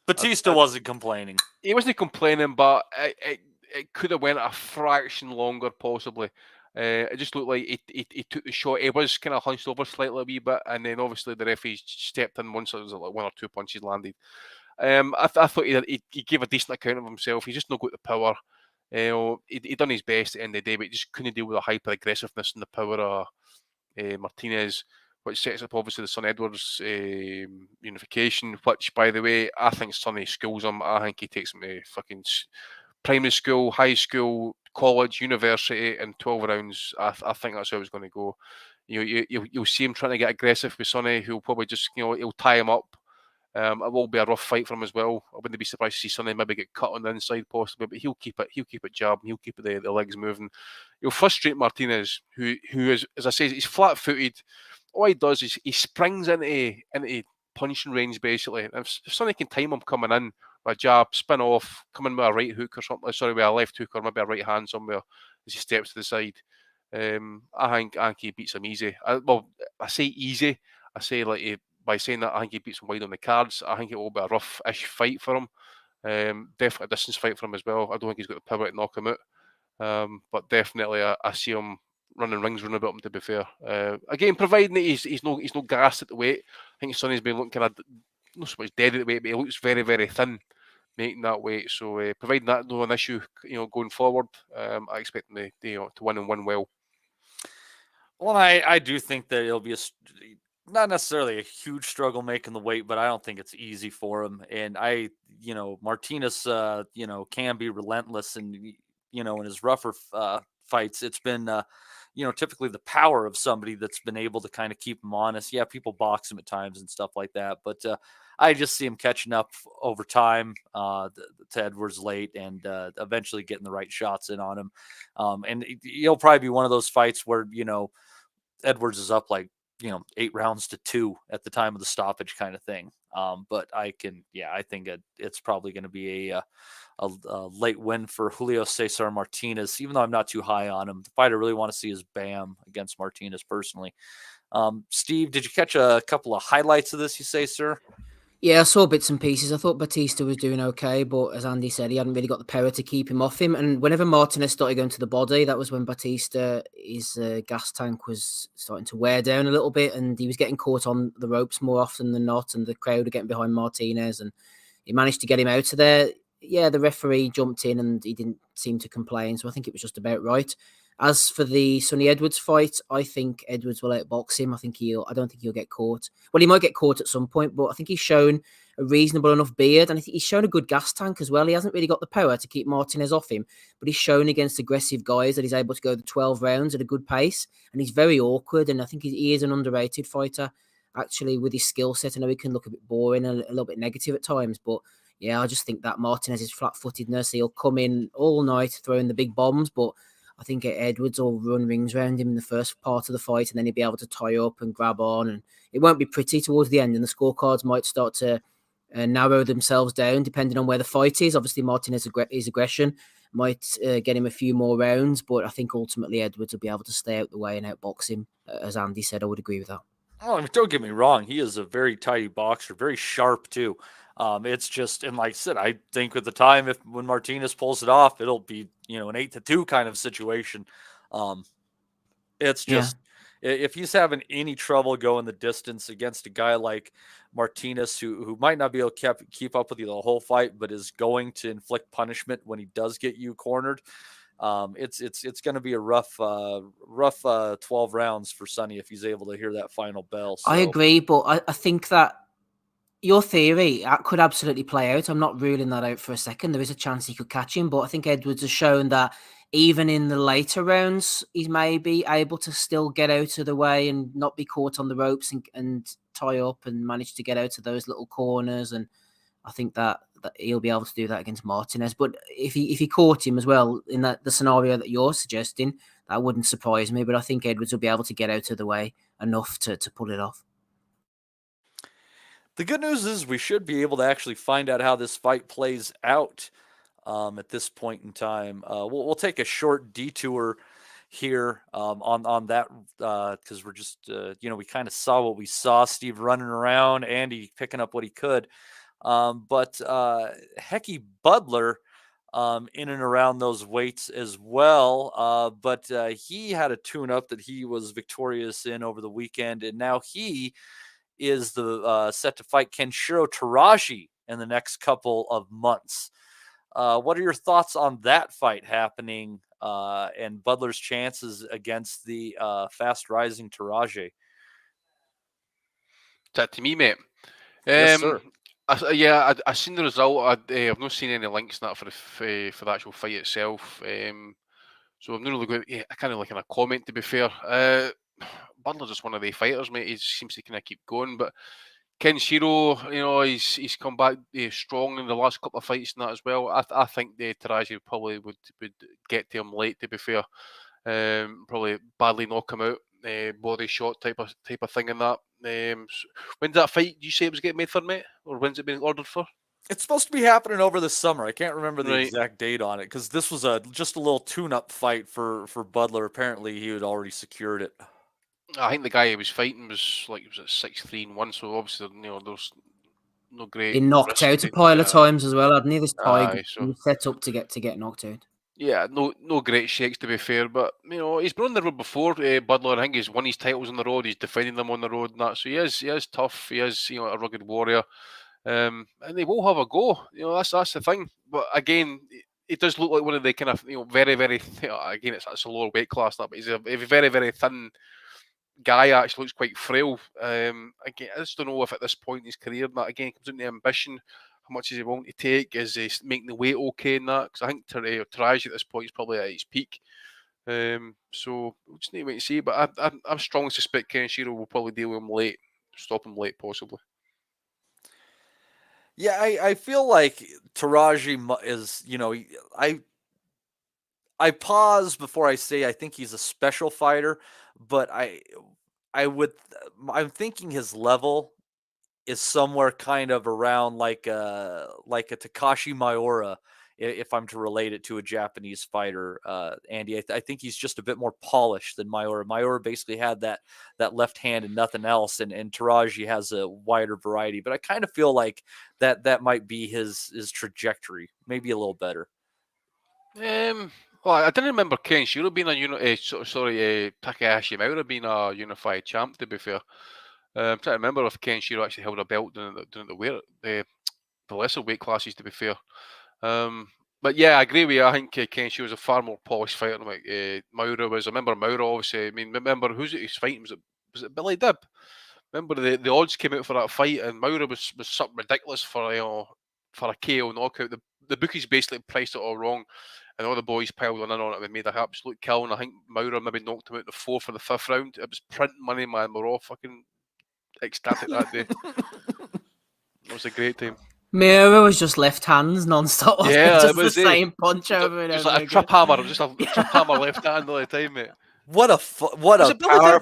Batista wasn't complaining. He wasn't complaining, but it could have went a fraction longer, possibly. It just looked like he took the shot. He was kind of hunched over slightly a wee bit, and then obviously the referee stepped in once it was like 1 or 2 punches landed. I thought he gave a decent account of himself. He's just not got the power. He done his best at the end of the day, but he just couldn't deal with the hyper aggressiveness and the power of Martinez, which sets up obviously the Sonny Edwards unification, which, by the way, I think Sonny schools him. I think he takes him to fucking primary school, high school, college, university in 12 rounds. I think that's how it's going to go. You'll see him trying to get aggressive with Sonny, who'll probably just, he'll tie him up. It will be a rough fight for him as well. I wouldn't be surprised to see Sonny maybe get cut on the inside possibly, but he'll keep it jabbing, he'll keep the legs moving. He'll frustrate Martinez, who is, as I say, he's flat-footed. All he does is he springs into punching range basically. If Sonny can time him coming in with a jab, spin off, come in with a right hook or something, sorry, with a left hook or maybe a right hand somewhere as he steps to the side. I think he beats him easy. I say easy. I say by saying that, I think he beats him wide on the cards. I think it will be a rough-ish fight for him. Definitely a distance fight for him as well. I don't think he's got the power to knock him out. But definitely, I see him running rings round about him, to be fair. Again, providing that he's not gassed at the weight. I think Sonny's been looking kind of not so much dead at the weight, but he looks very, very thin making that weight. So providing that no an issue, going forward, I expect him to win and win well. Well, I do think that it'll be not necessarily a huge struggle making the weight, but I don't think it's easy for him. And Martinez, can be relentless, and in his rougher fights, it's been, typically the power of somebody that's been able to kind of keep him honest. Yeah, people box him at times and stuff like that, but I just see him catching up over time to Edwards late and eventually getting the right shots in on him. And he'll probably be one of those fights where, Edwards is up 8 rounds to 2 at the time of the stoppage kind of thing. But I think it's probably going to be a late win for Julio Cesar Martinez, even though I'm not too high on him. The fight I really want to see is Bam against Martinez personally. Steve, did you catch a couple of highlights of this, you say, sir? Yeah, I saw bits and pieces. I thought Batista was doing okay, but as Andy said, he hadn't really got the power to keep him off him. And whenever Martinez started going to the body, that was when Batista, his gas tank was starting to wear down a little bit, and he was getting caught on the ropes more often than not, and the crowd were getting behind Martinez, and he managed to get him out of there. Yeah, the referee jumped in, and he didn't seem to complain, so I think it was just about right. As for the Sonny Edwards fight, I think Edwards will outbox him. I don't think he'll get caught. Well, he might get caught at some point, but I think he's shown a reasonable enough beard, and I think he's shown a good gas tank as well. He hasn't really got the power to keep Martinez off him, but he's shown against aggressive guys that he's able to go the 12 rounds at a good pace, and he's very awkward, and I think he is an underrated fighter, actually, with his skill set. I know he can look a bit boring and a little bit negative at times, but yeah, I just think that Martinez's flat-footedness, he'll come in all night throwing the big bombs, but I think Edwards will run rings around him in the first part of the fight, and then he'll be able to tie up and grab on, and it won't be pretty towards the end, and the scorecards might start to narrow themselves down depending on where the fight is. Obviously, Martinez's aggression might get him a few more rounds, but I think ultimately Edwards will be able to stay out the way and outbox him. As Andy said, I would agree with that. Oh, don't get me wrong. He is a very tidy boxer, very sharp too. It's just, and like I said, I think at the time, when Martinez pulls it off, it'll be, an 8-2 kind of situation. It's just, if he's having any trouble going the distance against a guy like Martinez, who might not be able to keep up with you the whole fight, but is going to inflict punishment when he does get you cornered, it's going to be a rough 12 rounds for Sonny if he's able to hear that final bell. So. I agree, but I think that your theory could absolutely play out. I'm not ruling that out for a second. There is a chance he could catch him, but I think Edwards has shown that even in the later rounds, he's maybe able to still get out of the way and not be caught on the ropes and tie up and manage to get out of those little corners. And I think that he'll be able to do that against Martinez. But if he caught him as well in the scenario that you're suggesting, that wouldn't surprise me. But I think Edwards will be able to get out of the way enough to pull it off. The good news is we should be able to actually find out how this fight plays out at this point in time. We'll take a short detour here on that because we're just we kind of saw what we saw. Steve running around, Andy picking up what he could, but Hecky Butler in and around those weights as well. But he had a tune-up that he was victorious in over the weekend, and now he is the set to fight Kenshiro Taraji in the next couple of months. What are your thoughts on that fight happening and Butler's chances against the fast-rising Taraji? That to me, mate. Yes, sir. I seen the result. I've not seen any links in that for the actual fight itself. So I'm not really going. I kind of like in a comment. To be fair, Butler's just one of the fighters, mate. He seems to kind of keep going, but Kenshiro, he's come back strong in the last couple of fights and that as well. I think the Taraji probably would get to him late. To be fair, probably badly knock him out, body shot type of thing in that. When's that fight? Did you say it was getting made for, mate, or when's it being ordered for? It's supposed to be happening over the summer. I can't remember the exact date on it because this was just a little tune-up fight for Butler. Apparently, he had already secured it. I think the guy he was fighting was at 6-3-1, so obviously there's no great. He knocked out a pile of times as well, hadn't he? This Tiger so, was set up to get knocked out. Yeah, no great shakes to be fair, but he's been on the road before. Butler, I think he's won his titles on the road. He's defending them on the road and that, so he is tough. He is a rugged warrior, and they will have a go. That's the thing. But again, he does look like one of the kind of very very. Again, it's a lower weight class, but he's a very very thin guy. Actually looks quite frail. Again, I just don't know if at this point in his career, that again comes into ambition. How much is he willing to take? Is he making the weight okay in that? Because I think Taraji at this point is probably at his peak. So we'll just need to wait and see. But I strongly suspect Kenshiro will probably deal with him late, stop him late possibly. Yeah, I feel like Taraji is, I pause before I say I think he's a special fighter, but I'm thinking his level is somewhere kind of around like a Takashi Miura, if I'm to relate it to a Japanese fighter, Andy. I think he's just a bit more polished than Miura. Miura basically had that left hand and nothing else, and Taraji has a wider variety. But I kind of feel like that might be his trajectory, maybe a little better. Well, I didn't remember Kenshiro being Takahashi Miura being a unified champ. To be fair. I'm trying to remember if Kenshiro actually held a belt doing the lesser weight classes, to be fair. But yeah, I agree with you. I think Kenshiro was a far more polished fighter than Miura was. I remember Miura, obviously. I mean, remember who's it he's fighting? Was it Billy Dibb? Remember the odds came out for that fight, and Miura was something ridiculous for a KO knockout. The bookies basically priced it all wrong, and all the boys piled in on it and made an absolute kill. And I think Miura maybe knocked him out in the 4th or the 5th round. It was print money, man. We're all fucking ecstatic that day. It was a great time. Miura was just left hands non-stop. Yeah, just the same punch over and over. Just like a trip hammer. It was just a trip hammer left hand all the time, mate. What a power.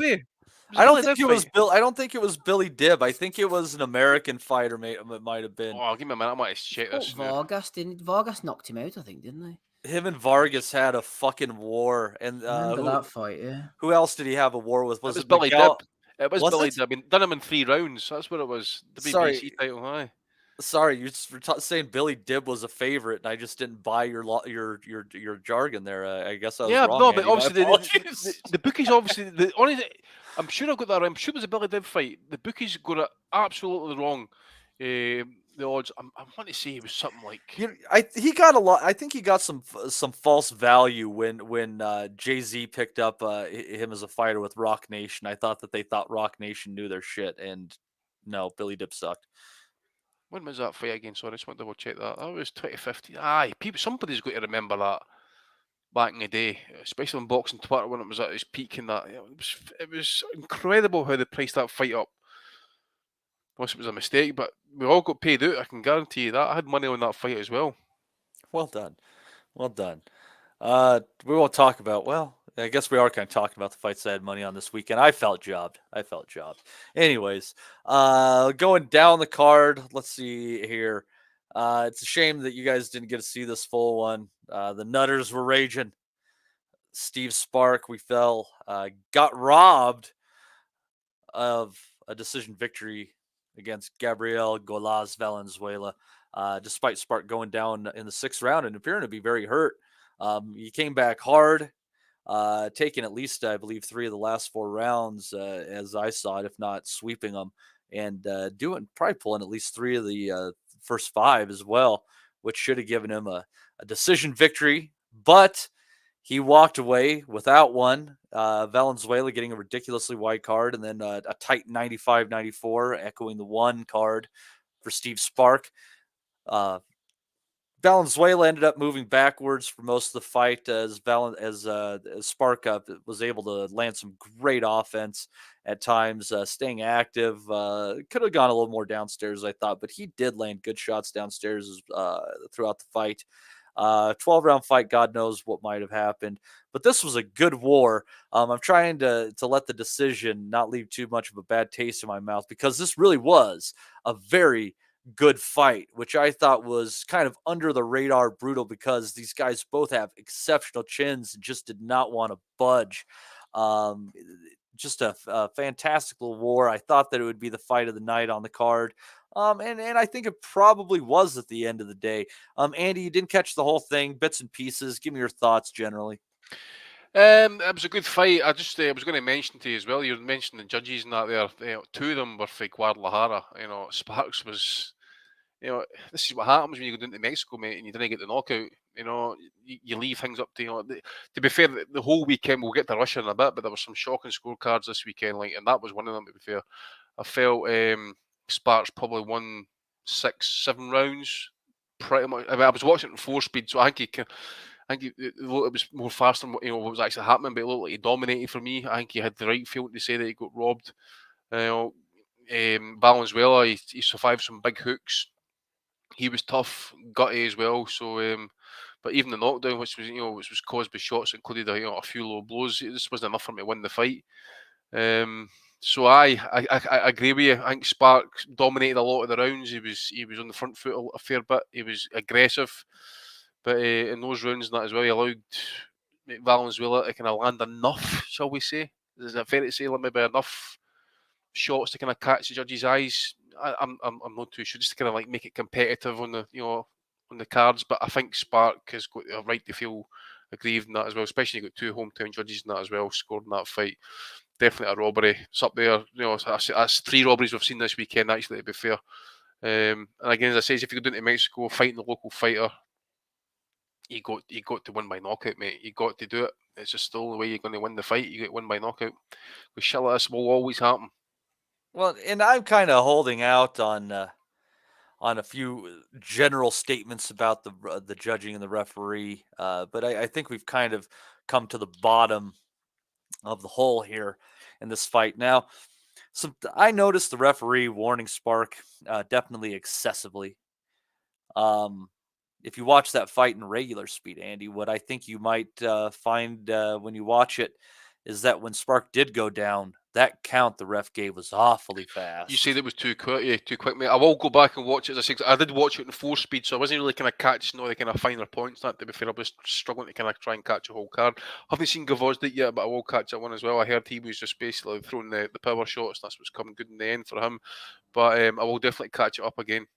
I don't think it was Bill. I don't think it was Billy Dibb. I think it was an American fighter, mate. It might have been. Oh, give me a minute. I might check this. Vargas knocked him out, I think, didn't they? Him and Vargas had a fucking war, and that fight, yeah. Who else did he have a war with? Was it Billy Dibb? It was Billy Dibb. I mean, done him in 3 rounds. That's what it was. The BBC title, aye. Sorry, you're saying Billy Dibb was a favorite, and I just didn't buy your jargon there. I guess I was wrong. No, but obviously the bookies obviously I'm sure I got that right. I'm sure it was a Billy Dibb fight. The bookies got it absolutely wrong. The odds. I want to say it was something like he got a lot. I think he got some false value when Jay-Z picked up him as a fighter with Rock Nation. I thought that they thought Rock Nation knew their shit, and no, Billy Dibb sucked. When was that fight again? Sorry, I just want to double check that. That was 2015. Aye, somebody's got to remember that back in the day, especially on boxing Twitter when it was at its peak and that. It was incredible how they priced that fight up. Unless it was a mistake, but we all got paid out. I can guarantee you that. I had money on that fight as well. Well done. Well done. We won't talk about, I guess we are kind of talking about the fights I had money on this weekend. I felt jobbed. Anyways, going down the card, let's see here. It's a shame that you guys didn't get to see this full one. The Nutters were raging. Steve Spark, we fell, got robbed of a decision victory against Gabriel Golaz Valenzuela, despite Spark going down in the 6th round and appearing to be very hurt. He came back hard, taking at least, I believe, 3 of the last 4 rounds, as I saw it, if not sweeping them, and probably pulling at least 3 of the first 5 as well, which should have given him a decision victory, but he walked away without one. Valenzuela getting a ridiculously wide card, and then a tight 95-94, echoing the 1 card for Steve Spark. Valenzuela ended up moving backwards for most of the fight as Spark was able to land some great offense at times, staying active. Could have gone a little more downstairs, I thought, but he did land good shots downstairs throughout the fight. 12-round fight, God knows what might have happened, but this was a good war. I'm trying to let the decision not leave too much of a bad taste in my mouth, because this really was a very good fight, which I thought was kind of under the radar brutal, because these guys both have exceptional chins and just did not want to budge. Just a fantastic little war. I thought that it would be the fight of the night on the card. And I think it probably was at the end of the day. Andy, you didn't catch the whole thing, bits and pieces. Give me your thoughts generally. It was a good fight. I just was going to mention to you as well. You mentioned the judges and that there. 2 of them were for Guadalajara. Sparks was. This is what happens when you go down to Mexico, mate, and you didn't get the knockout. You leave things up to to be fair, the whole weekend, we'll get to Russia in a bit, but there were some shocking scorecards this weekend, and that was one of them. To be fair, I felt Sparks probably won 6-7 rounds, pretty much. I was watching it in 4 speed, so I think it was more faster than what was actually happening, but it looked like he dominated for me. I think he had the right feeling to say that he got robbed. Valenzuela, he survived some big hooks. He was tough, gutty as well. So, but even the knockdown, which was caused by shots, included a few low blows. This wasn't enough for me to win the fight. So I agree with you. I think Spark dominated a lot of the rounds. He was on the front foot a fair bit. He was aggressive, but in those rounds and that as well, he allowed Valenzuela to kind of land enough, shall we say? Is it fair to say maybe enough shots to kind of catch the judge's eyes? I'm not too sure, just to kind of make it competitive on the on the cards. But I think Spark has got a right to feel aggrieved in that as well, especially you got 2 hometown judges in that as well scored in that fight. Definitely a robbery. It's up there. That's 3 robberies we've seen this weekend, actually, to be fair. And again, as I say, if you go down to Mexico fighting the local fighter, you got to win by knockout, mate. You got to do it. It's just the only way you're going to win the fight. You get to win by knockout. Because shit like this will always happen. Well, and I'm kind of holding out on a few general statements about the judging and the referee, but I think we've kind of come to the bottom of the hole here in this fight. Now, I noticed the referee warning Spark definitely excessively. If you watch that fight in regular speed, Andy, what I think you might find when you watch it is that when Spark did go down, that count the ref gave was awfully fast. You said it was too quick, mate. I will go back and watch it. As I said, I did watch it in 4 speed, so I wasn't really kind of catching all the kind of finer points. That, to be fair, I was struggling to kind of try and catch a whole card. I haven't seen Gavozdik yet, but I will catch that one as well. I heard he was just basically throwing the power shots. That's what's coming good in the end for him. But I will definitely catch it up again.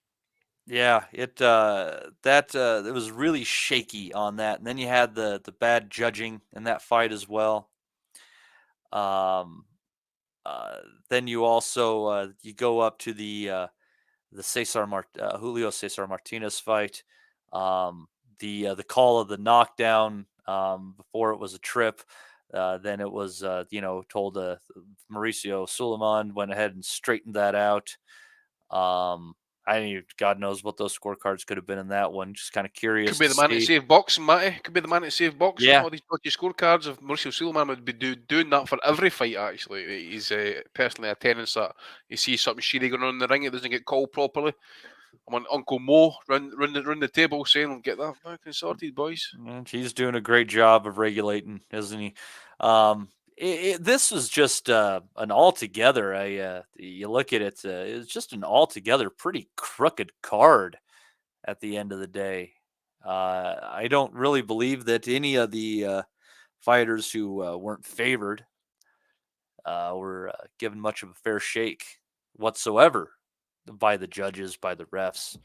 Yeah, it was really shaky on that, and then you had the bad judging in that fight as well. Then you also you go up to the Julio Cesar Martinez fight. The call of the knockdown before it was a trip. Then it was told Mauricio Suleiman went ahead and straightened that out. God knows what those scorecards could have been in that one. Just kind of curious. Could be the man to save boxing, Matty. Could be the man to save boxing. Yeah. All these dodgy scorecards of Mauricio Suleiman would be doing that for every fight, actually. He's personally a tenants that he sees something shady going on in the ring, it doesn't get called properly. I'm on Uncle Mo run the table saying, get that fucking sorted, boys. And he's doing a great job of regulating, isn't he? This was just an altogether. You look at it, it's just an altogether pretty crooked card. at the end of the day. I don't really believe that any of the fighters who weren't favored were given much of a fair shake whatsoever by the judges, by the refs.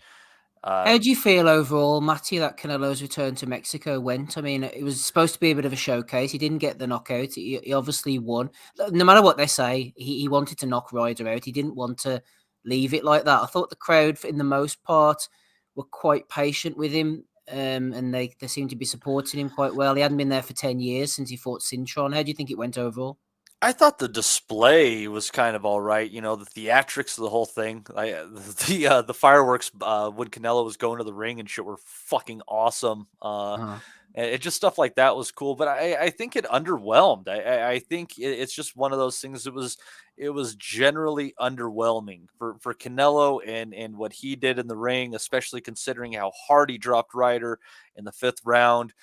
How do you feel overall, Matty, that Canelo's return to Mexico went? I mean, it was supposed to be a bit of a showcase. He didn't get the knockout. He obviously won. No matter what they say, he wanted to knock Ryder out. He didn't want to leave it like that. I thought the crowd, in the most part, were quite patient with him, and they seemed to be supporting him quite well. He hadn't been there for 10 years since he fought Cintron. How do you think it went overall? I thought the display was kind of all right. You know, the theatrics of the whole thing. The fireworks when Canelo was going to the ring and shit were fucking awesome. And it just stuff like that was cool. But I think it underwhelmed. I think it's just one of those things. It was generally underwhelming for Canelo and what he did in the ring, especially considering how hard he dropped Ryder in the 5th round.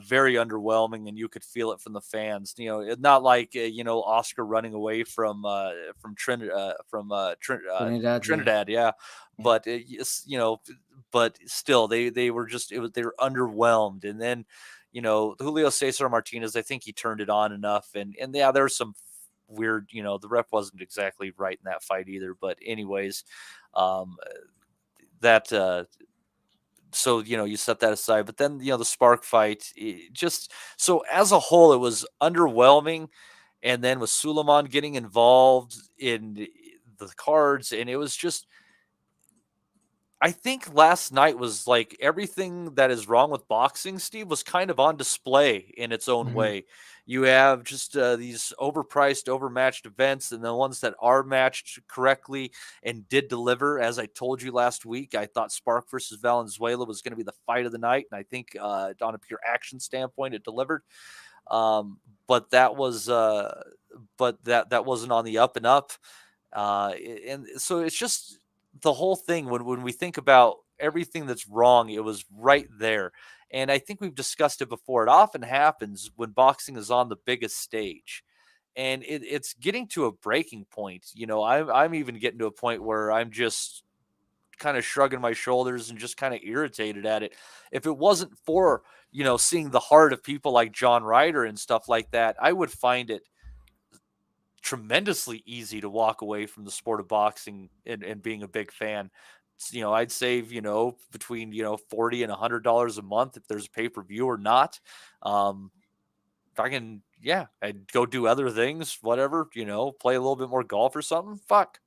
Very underwhelming, and you could feel it from the fans. You know, not like Oscar running away from Trinidad, yeah. But but still, they were underwhelmed. And then, Julio Cesar Martinez, I think he turned it on enough, and yeah, there was some weird, the ref wasn't exactly right in that fight either. But anyways, so, you set that aside, but then, the Spark fight, so as a whole, it was underwhelming. And then with Suleiman getting involved in the cards, and it was just, I think last night was like everything that is wrong with boxing, Steve, was kind of on display in its own way. You have just these overpriced, overmatched events, and the ones that are matched correctly and did deliver. As I told you last week, I thought Spark versus Valenzuela was going to be the fight of the night, and I think on a pure action standpoint, it delivered. But that was, that wasn't on the up and up, and so it's just the whole thing. When we think about everything that's wrong, it was right there. And I think we've discussed it before. It often happens when boxing is on the biggest stage, and it's getting to a breaking point. I'm even getting to a point where I'm just kind of shrugging my shoulders and just kind of irritated at it. If it wasn't for, seeing the heart of people like John Ryder and stuff like that, I would find it tremendously easy to walk away from the sport of boxing and being a big fan. I'd save, between, $40 and $100 a month if there's a pay-per-view or not. If I can, I'd go do other things, whatever, play a little bit more golf or something. Fuck.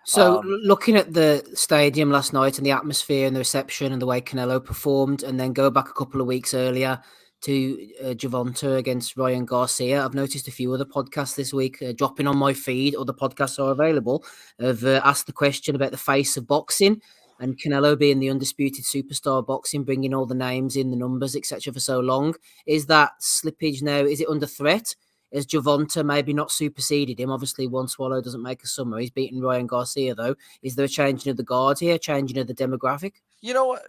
So looking at the stadium last night and the atmosphere and the reception and the way Canelo performed, and then go back a couple of weeks earlier to Gervonta against Ryan Garcia, I've noticed a few other podcasts this week dropping on my feed. Other podcasts are available. Have asked the question about the face of boxing and Canelo being the undisputed superstar of boxing, bringing all the names in, the numbers, etc. for so long. Is that slippage now? Is it under threat? Is Gervonta maybe not superseded him? Obviously, one swallow doesn't make a summer. He's beaten Ryan Garcia, though. Is there a changing of the guard here, changing of the demographic?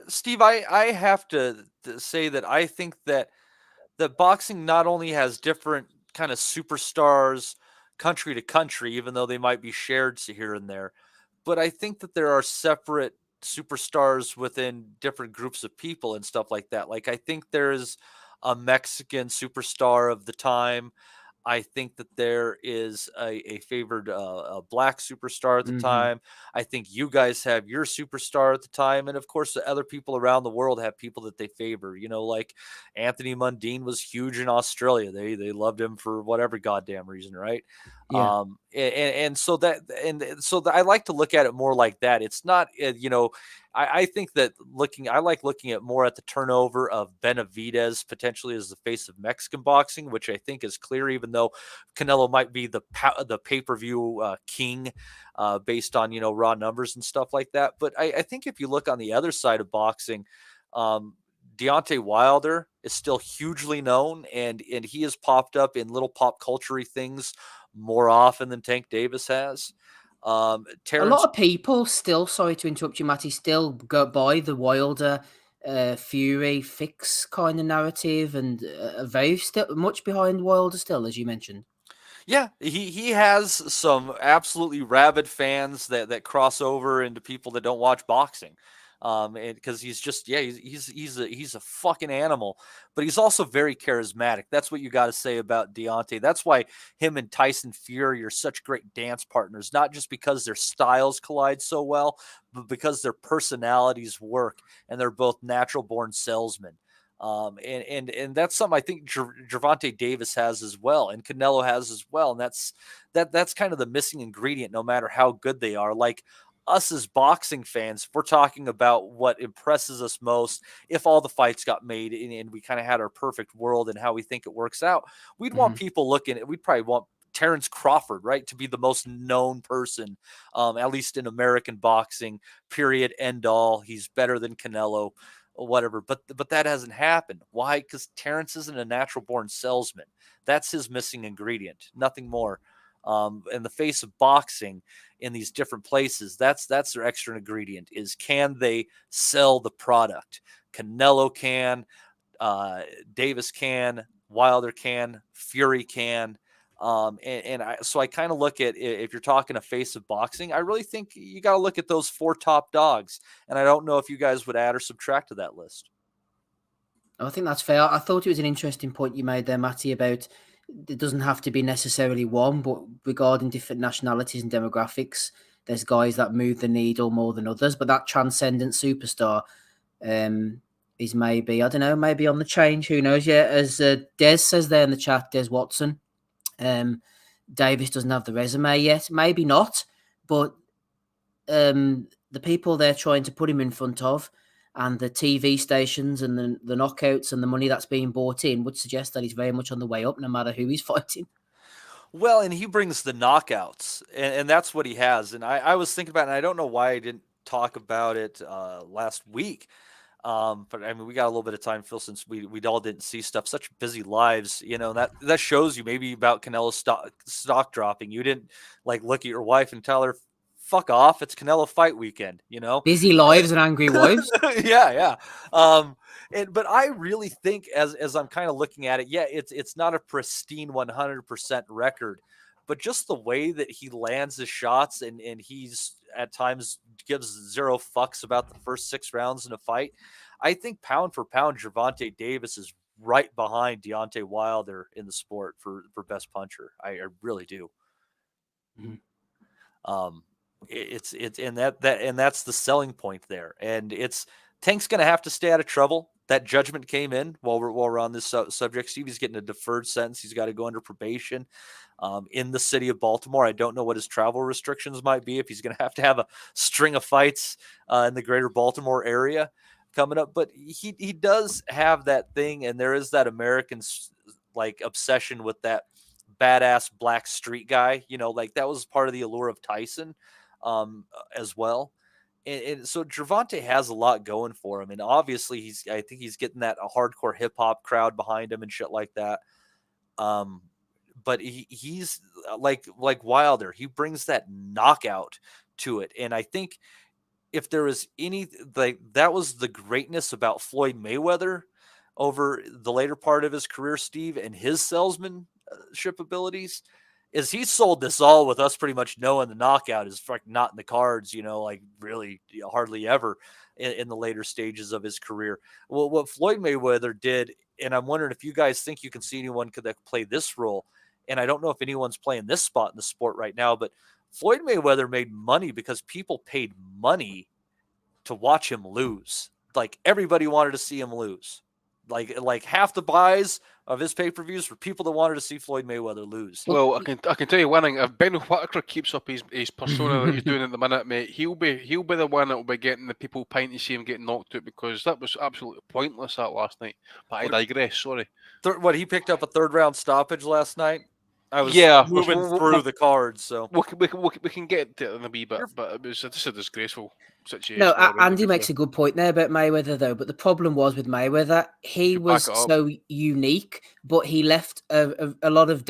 Steve, I have to say that I think that boxing not only has different kind of superstars country to country, even though they might be shared here and there, but I think that there are separate superstars within different groups of people and stuff like that. Like, I think there's a Mexican superstar of the time. I think that there is a favored a black superstar at the time. I think you guys have your superstar at the time. And of course, the other people around the world have people that they favor. Like Anthony Mundine was huge in Australia. They loved him for whatever goddamn reason, right? Yeah. So I like to look at it more like that. It's not, I think that I like looking at more at the turnover of Benavidez potentially as the face of Mexican boxing, which I think is clear, even though Canelo might be the pay-per-view king based on, raw numbers and stuff like that. But I think if you look on the other side of boxing, Deontay Wilder is still hugely known, and he has popped up in little pop culture-y things more often than Tank Davis has. A lot of people still, sorry to interrupt you, Matty, still go by the Wilder Fury fix kind of narrative, and very much behind Wilder still, as you mentioned. Yeah, he has some absolutely rabid fans that cross over into people that don't watch boxing. And because he's just, he's a fucking animal, but he's also very charismatic. That's what you got to say about Deontay. That's why him and Tyson Fury are such great dance partners, not just because their styles collide so well, but because their personalities work and they're both natural born salesmen. And that's something I think Gervonta Davis has as well, and Canelo has as well. And that's kind of the missing ingredient, no matter how good they are. Like, us as boxing fans, if we're talking about what impresses us most, if all the fights got made and we kind of had our perfect world and how we think it works out, we'd want people looking at, we'd probably want Terrence Crawford, right, to be the most known person, at least in American boxing, period, end all. He's better than Canelo, or whatever. But that hasn't happened. Why? Because Terrence isn't a natural born salesman. That's his missing ingredient, nothing more. In the face of boxing in these different places, that's their extra ingredient, is can they sell the product? Canelo can, Davis can, Wilder can, Fury can. So I kind of look at, if you're talking a face of boxing, I really think you got to look at those 4 top dogs. And I don't know if you guys would add or subtract to that list. I think that's fair. I thought it was an interesting point you made there, Matty, about it doesn't have to be necessarily one, but regarding different nationalities and demographics, there's guys that move the needle more than others. But that transcendent superstar is maybe, I don't know, maybe on the change. Who knows? Yeah, as Des says there in the chat, Des Watson, Davis doesn't have the resume yet. Maybe not, but the people they're trying to put him in front of, and the TV stations and the knockouts and the money that's being bought in would suggest that he's very much on the way up, no matter who he's fighting. Well, and he brings the knockouts, and that's what he has. And I was thinking about it, and I don't know why I didn't talk about it last week. But I mean, we got a little bit of time, Phil, since we all didn't see stuff. Such busy lives, that shows you maybe about Canelo's stock dropping. You didn't look at your wife and tell her, fuck off, it's Canelo fight weekend, Busy lives and angry wives. yeah. But I really think as I'm kind of looking at it, it's not a pristine 100% record, but just the way that he lands his shots and he's at times gives 0 fucks about the first 6 rounds in a fight. I think pound for pound, Gervonta Davis is right behind Deontay Wilder in the sport for best puncher. I really do. It's and that's the selling point there. And Tank's going to have to stay out of trouble. That judgment came in while we're on this subject. Steve, he's getting a deferred sentence. He's got to go under probation in the city of Baltimore. I don't know what his travel restrictions might be, if he's going to have a string of fights in the greater Baltimore area coming up. But he does have that thing, and there is that American obsession with that badass black street guy. That was part of the allure of Tyson as well. And so Gervonta has a lot going for him. And obviously I think he's getting that hardcore hip hop crowd behind him and shit like that. But he's like Wilder, he brings that knockout to it. And I think if there was that was the greatness about Floyd Mayweather over the later part of his career, Steve, and his salesmanship abilities, is he sold this all with us pretty much knowing the knockout is not in the cards, really hardly ever in the later stages of his career. Well, what Floyd Mayweather did, and I'm wondering if you guys think you can see anyone that play this role, and I don't know if anyone's playing this spot in the sport right now, but Floyd Mayweather made money because people paid money to watch him lose. Everybody wanted to see him lose. Like half the buys of his pay-per-views for people that wanted to see Floyd Mayweather lose. Well, I can tell you one thing: if Ben Whittaker keeps up his persona that he's doing at the minute, mate, he'll be the one that will be getting the people paying to see him get knocked out, because that was absolutely pointless that last night. But I digress. Sorry. He picked up a 3rd round stoppage last night. I was moving through the cards, so we can get to it in a wee bit, but it was just a disgraceful situation. No, Andy makes a good point there about Mayweather, though. But the problem was with Mayweather, he was so unique, but he left a lot of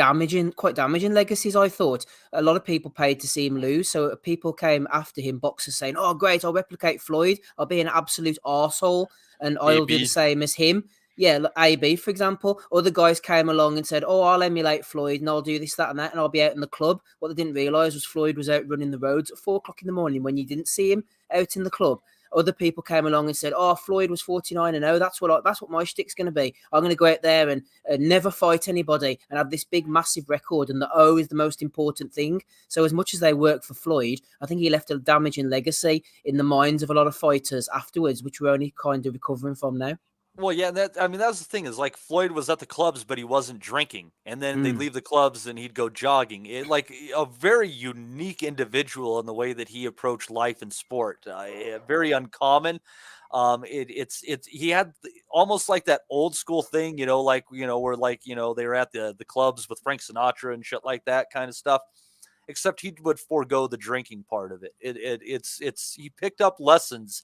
quite damaging legacies. I thought a lot of people paid to see him lose, so people came after him, boxers saying, "Oh, great, I'll replicate Floyd. I'll be an absolute arsehole, and I'll do the same as him." Yeah, AB, for example. Other guys came along and said, "Oh, I'll emulate Floyd and I'll do this, that, and that, and I'll be out in the club." What they didn't realise was Floyd was out running the roads at 4 o'clock in the morning when you didn't see him out in the club. other people came along and said, "Oh, Floyd was 49-0. That's what my shtick's going to be. I'm going to go out there and never fight anybody and have this big, massive record. And the O is the most important thing." So as much as they work for Floyd, I think he left a damaging legacy in the minds of a lot of fighters afterwards, which we're only kind of recovering from now. Well, yeah, that was the thing is like Floyd was at the clubs, but he wasn't drinking, and then they'd leave the clubs and he'd go jogging. Like a very unique individual in the way that he approached life and sport. Very uncommon. He had almost like that old school thing, where they were at the clubs with Frank Sinatra and shit like that kind of stuff. Except he would forego the drinking part of it. He picked up lessons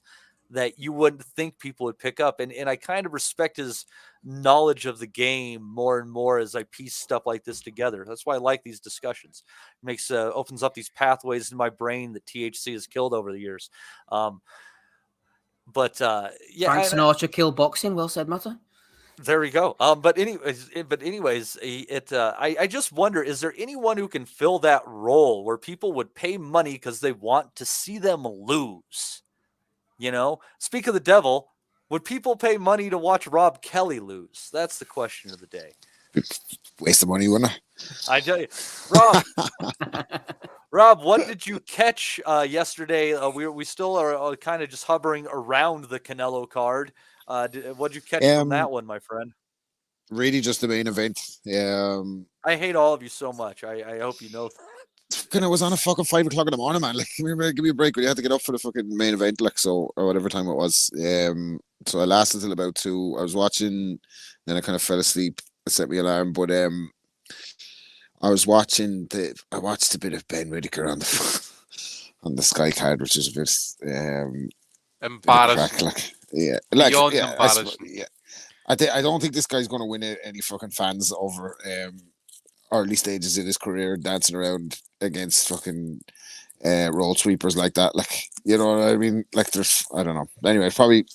that you wouldn't think people would pick up. And I kind of respect his knowledge of the game more and more as I piece stuff like this together. That's why I like these discussions. It opens up these pathways in my brain that THC has killed over the years. Yeah. Frank Sinatra killed boxing. Well said, Matter. There we go. But anyways, I just wonder, is there anyone who can fill that role where people would pay money because they want to see them lose? Speak of the devil, would people pay money to watch Rob Kelly lose? That's the question of the day. Waste of money, wouldn't it? I tell you, Rob. Rob, what did you catch yesterday? We still are kind of just hovering around the Canelo card. What did you catch from that one, my friend? Really, just the main event. I hate all of you so much. I hope you know that. I was on a fucking 5 o'clock in the morning, man. Like, give me a break. We had to get up for the fucking main event, or whatever time it was. So I lasted till about 2. I was watching, then I kind of fell asleep. I set my alarm, but I watched a bit of Ben Whittaker on the Sky card, which is a bit embarrassing. Yeah, I don't think this guy's going to win any fucking fans over early stages in his career, dancing around against fucking road sweepers like that. Like, you know what I mean? Like, there's, I don't know. Anyway, probably,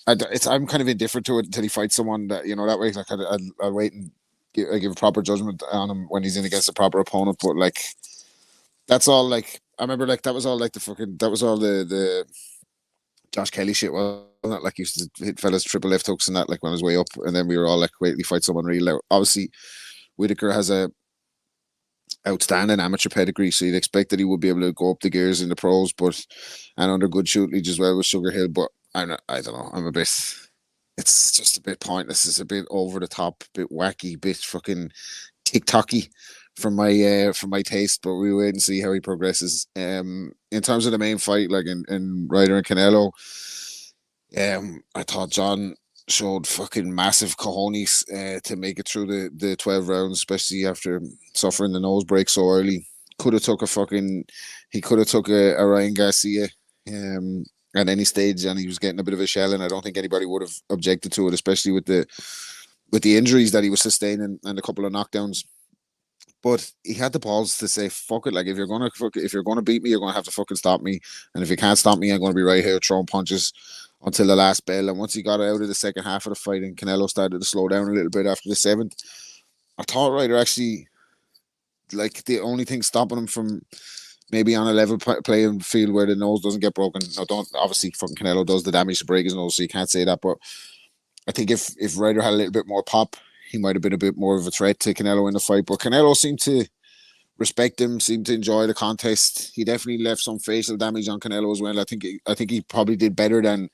I'm kind of indifferent to it until he fights someone that, that way. Like, I'll wait and give a proper judgment on him when he's in against a proper opponent. But like, that's all. Like, I remember, like, that was all the Josh Kelly shit, wasn't it? Like, he used to hit fellas triple left hooks and that, like, when I was way up, and then we were all like, wait till he fights someone real loud. Obviously, Whittaker has a outstanding amateur pedigree, so you'd expect that he would be able to go up the gears in the pros, and under good shooting as well with Sugar Hill. But I don't know. It's just a bit pointless. It's a bit over the top, a bit wacky, bit fucking TikToky from my taste. But we wait and see how he progresses. In terms of the main fight, like in Ryder and Canelo, I thought John showed fucking massive cojones to make it through the 12 rounds, especially after suffering the nose break so early. Could have took a Ryan Garcia at any stage, and he was getting a bit of a shell, and I don't think anybody would have objected to it, especially with the injuries that he was sustaining and a couple of knockdowns. But he had the balls to say, fuck it, like, if you're gonna beat me, you're gonna have to fucking stop me, and if you can't stop me, I'm gonna be right here throwing punches until the last bell. And once he got out of the second half of the fight and Canelo started to slow down a little bit after the 7th, I thought Ryder actually, like, the only thing stopping him from maybe on a level playing field where the nose doesn't get broken. Obviously fucking Canelo does the damage to break his nose, so you can't say that, but I think if Ryder had a little bit more pop, he might have been a bit more of a threat to Canelo in the fight. But Canelo seemed to respect him, seemed to enjoy the contest. He definitely left some facial damage on Canelo as well. I think he probably did better than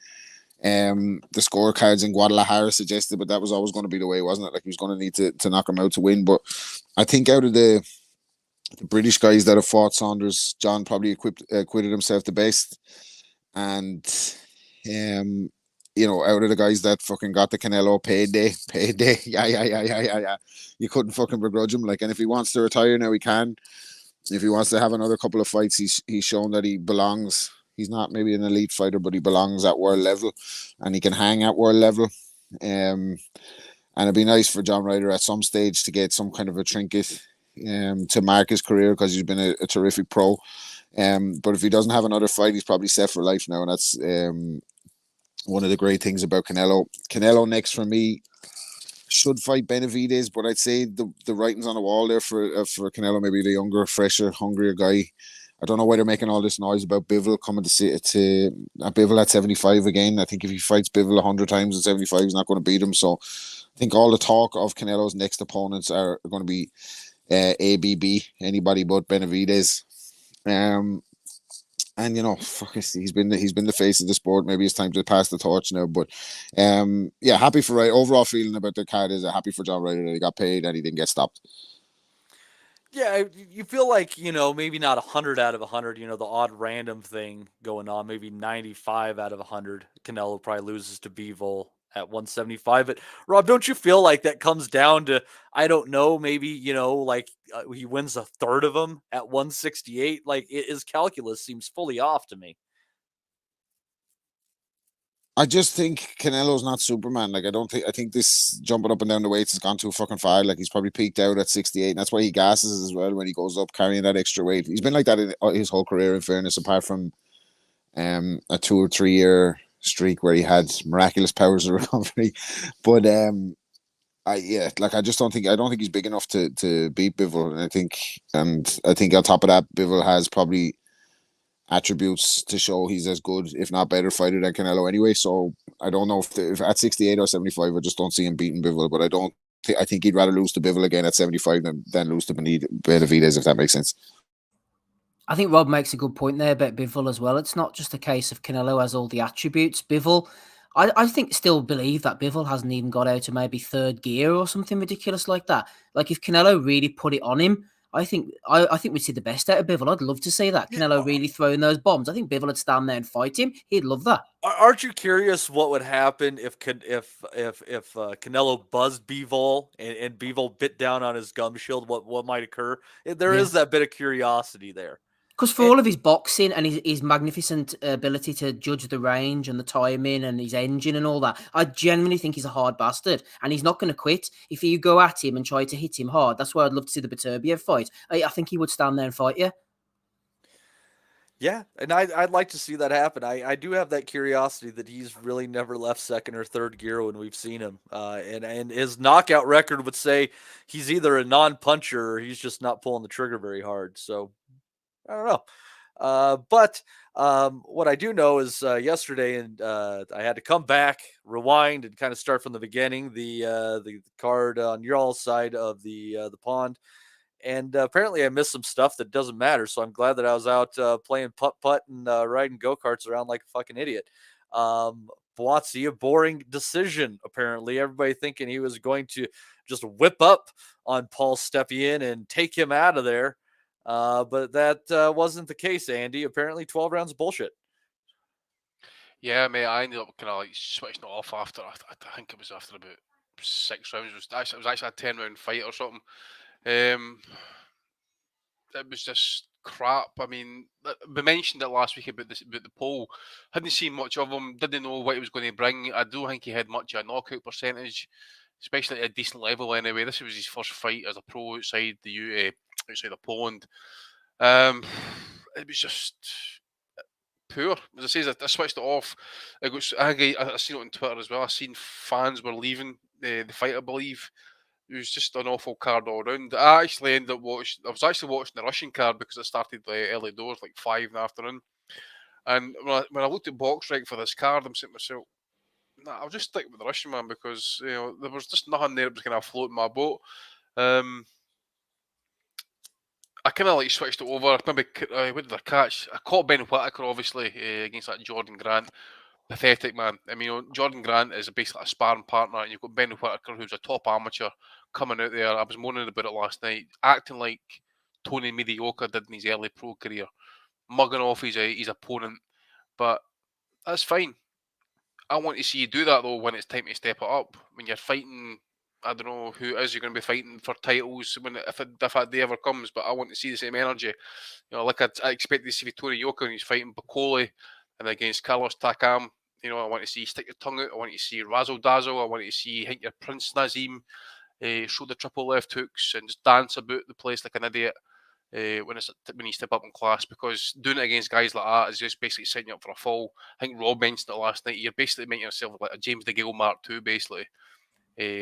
the scorecards in Guadalajara suggested, but that was always going to be the way, wasn't it? Like, he was going to need to knock him out to win. But I think out of the British guys that have fought Saunders, John probably acquitted himself the best. And out of the guys that fucking got the Canelo payday. Yeah. You couldn't fucking begrudge him. Like, and if he wants to retire now, he can. If he wants to have another couple of fights, he's shown that he belongs. He's not maybe an elite fighter, but he belongs at world level, and he can hang at world level. And it'd be nice for John Ryder at some stage to get some kind of a trinket to mark his career, because he's been a terrific pro. But if he doesn't have another fight, he's probably set for life now, and that's one of the great things about Canelo. Canelo next for me should fight Benavidez, but I'd say the writing's on the wall there for Canelo, maybe the younger, fresher, hungrier guy. I don't know why they're making all this noise about Bivol coming to see Bivol at 75 again. I think if he fights Bivol 100 times at 75, he's not going to beat him. So I think all the talk of Canelo's next opponents are going to be ABB, anybody but Benavidez. And fuck it, he's been the face of the sport. Maybe it's time to pass the torch now. But yeah, happy for Ryder. Overall feeling about the card is happy for John Ryder that he got paid and he didn't get stopped. Yeah, you feel like, maybe not 100 out of 100, the odd random thing going on, maybe 95 out of 100. Canelo probably loses to Bivol at 175. But Rob, don't you feel like that comes down to, I don't know, maybe, he wins a third of them at 168? Like, his calculus seems fully off to me. I just think Canelo's not Superman. Like, I think this jumping up and down the weights has gone too fucking far. Like, he's probably peaked out at 68, and that's why he gasses as well when he goes up carrying that extra weight. He's been like that in his whole career, in fairness, apart from a 2 or 3 year streak where he had miraculous powers of recovery. But I don't think he's big enough to beat Bivol. And I think on top of that, Bivol has probably attributes to show he's as good, if not better, fighter than Canelo anyway. So I don't know if at 68 or 75, I just don't see him beating Bivol. But I think he'd rather lose to Bivol again at 75 than lose to Benavidez, if that makes sense. I think Rob makes a good point there about Bivol as well. It's not just a case of Canelo has all the attributes. Bivol, I still believe that Bivol hasn't even got out to maybe third gear or something ridiculous like that. Like, if Canelo really put it on him, I think we'd see the best out of Bivol. I'd love to see that. Canelo really throwing those bombs. I think Bivol would stand there and fight him. He'd love that. Aren't you curious what would happen if Canelo buzzed Bivol and Bivol bit down on his gum shield? What might occur? There is that bit of curiosity there. Because for all of his boxing and his magnificent ability to judge the range and the timing and his engine and all that, I genuinely think he's a hard bastard. And he's not going to quit. If you go at him and try to hit him hard, that's why I'd love to see the Beterbiev fight. I think he would stand there and fight you. Yeah, and I'd like to see that happen. I do have that curiosity that he's really never left second or third gear when we've seen him. And his knockout record would say he's either a non-puncher or he's just not pulling the trigger very hard. So I don't know. But what I do know is yesterday, and I had to come back, rewind, and kind of start from the beginning, the card on your all side of the pond. And apparently I missed some stuff that doesn't matter. So I'm glad that I was out playing putt-putt and riding go-karts around like a fucking idiot. Buatsi, a boring decision, apparently. Everybody thinking he was going to just whip up on Paul Stepien and take him out of there. But that wasn't the case, Andy. Apparently 12 rounds of bullshit. Yeah, mate, I ended up kind of like switching it off after, I think it was after about 6 rounds. It was actually a 10-round fight or something. It was just crap. I mean, we mentioned it last week about the poll. Hadn't seen much of him. Didn't know what he was going to bring. I don't think he had much of a knockout percentage, especially at a decent level. Anyway, this was his first fight as a pro outside of Poland. It was just poor. As I say, I switched it off. I seen it on Twitter as well. I seen fans were leaving the fight, I believe. It was just an awful card all round. I actually ended up watching the Russian card because it started early doors, like 5 in the afternoon. And when I looked at BoxRec for this card, I'm saying to myself, nah, I'll just stick with the Russian man because there was just nothing there that was kind of floating my boat. I kind of like switched it over. Maybe what did I catch? I caught Ben Whittaker obviously against that Jordan Grant. Pathetic, man. I mean, Jordan Grant is basically a sparring partner, and you've got Ben Whittaker, who's a top amateur, coming out there. I was moaning about it last night, acting like Tony Mediocre did in his early pro career, mugging off his opponent. But that's fine. I want to see you do that though when it's time to step it up. When you're fighting, I don't know who it is you're going to be fighting for titles if that day ever comes. But I want to see the same energy. Like I expect to see Tony Yoka when he's fighting Bacoli and against Carlos Takam. I want to see you stick your tongue out. I want to see razzle dazzle. I want to see you hit your Prince Nazim, show the triple left hooks and just dance about the place like an idiot when you step up in class. Because doing it against guys like that is just basically setting you up for a fall. I think Rob mentioned it last night. You're basically making yourself like a James DeGale Mark II, basically.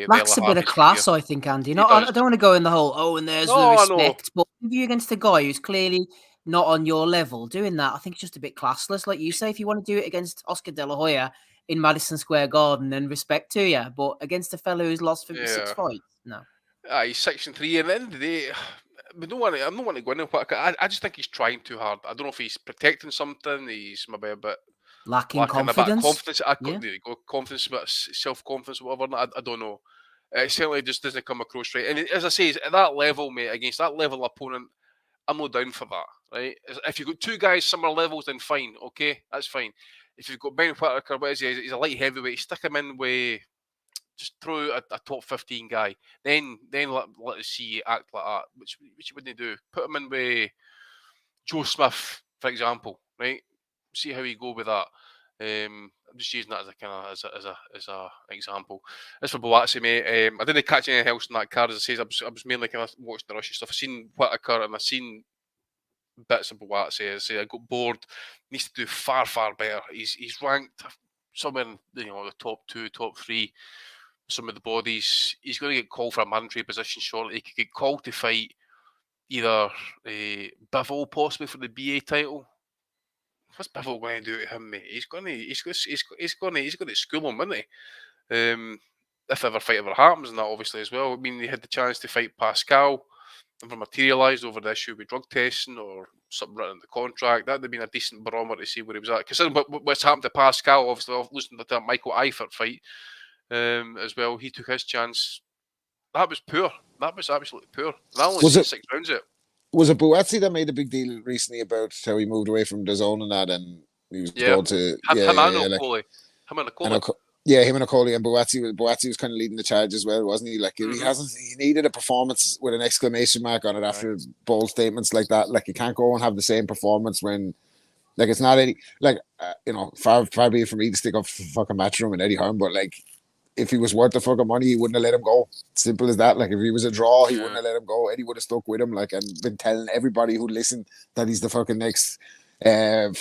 Lacks a bit of class, I think, Andy. I don't want to go in the whole, and there's the respect. But if you're against a guy who's clearly not on your level doing that, I think it's just a bit classless. Like you say, if you want to do it against Oscar De La Hoya in Madison Square Garden, then respect to you. But against a fellow who's lost 56 fights, no. He's 6-3, and at the end of the day, I'm not want to go in. I just think he's trying too hard. I don't know if he's protecting something. He's maybe a bit lacking confidence. A bit of confidence. There you go, confidence, but self-confidence, whatever. I don't know. It certainly just doesn't come across right. And as I say, at that level, mate, against that level opponent, I'm not down for that, right? If you've got two guys similar levels, then fine, okay, that's fine. If you've got Ben Whittaker, what is he? He's a light heavyweight. Stick him in with, just throw a top 15 guy. Then let us see you act like that, which you wouldn't do. Put him in with Joe Smith, for example, right? See how you go with that. I'm just using that as a kind of as a example. As for Boatsi, mate, I didn't catch anything else in that card. As I say, I was mainly kind of watching the Russian stuff. I've seen Whittaker and I've seen bits of Boatsi. As I say, I got bored. Needs to do far better. He's ranked somewhere in the top 2, top 3. Some of the bodies. He's going to get called for a mandatory position shortly. He could get called to fight either Bivol possibly for the BA title. What's Bivol going to do to him, mate? He's going to school him, isn't he? If ever fight ever happens, and that obviously as well. I mean, he had the chance to fight Pascal, never materialised over the issue with drug testing or something written in the contract. That would have been a decent barometer to see where he was at. Considering what's happened to Pascal, obviously losing to that Michael Eifert fight as well, he took his chance. That was poor. That was absolutely poor. That only was 6 rounds it. Was it Boatsi that made a big deal recently about how he moved away from DAZN and that, and he was going to him and Okoli. Him and Okoli, and Boatsi was kind of leading the charge as well, wasn't he? Like he needed a performance with an exclamation mark on it after bold statements like that. Like you can't go and have the same performance when, like, it's not any far be it from me to stick up fucking Matchroom and Eddie Hearn, but like, if he was worth the fucking money, he wouldn't have let him go. Simple as that. Like, if he was a draw, he wouldn't have let him go. Eddie would have stuck with him, like, and been telling everybody who'd listen that he's the fucking next, the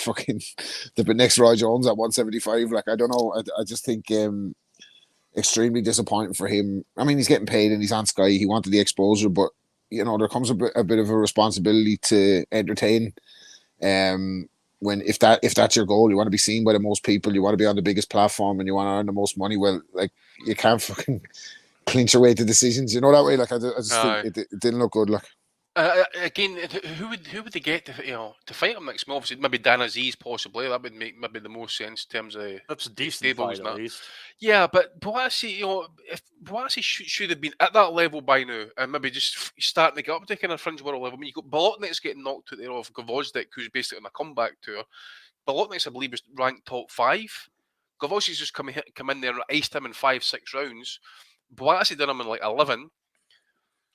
next Roy Jones at 175. Like, I don't know. I just think extremely disappointing for him. I mean, he's getting paid and he's on Sky. He wanted the exposure, but there comes a bit of a responsibility to entertain. If that's your goal, you want to be seen by the most people, you want to be on the biggest platform, and you want to earn the most money. Well, like, you can't fucking clinch your way to decisions, that way. Like, I just think it didn't look good. Like, again, who would they get to fight him next? Obviously, maybe Dan Aziz possibly. That would make maybe the most sense in terms of that's a decent fight at least. Yeah, but Boatsi, if Boatsi should have been at that level by now, and maybe just starting to get up to kind of fringe world level. I mean, you got Bolotnik's getting knocked out there off Gvozdyk, who's basically on a comeback tour. Bolotnik's, I believe, was ranked top 5. Gvozdy's just come in there and iced him in 5-6 rounds. Boatsi done him in like 11.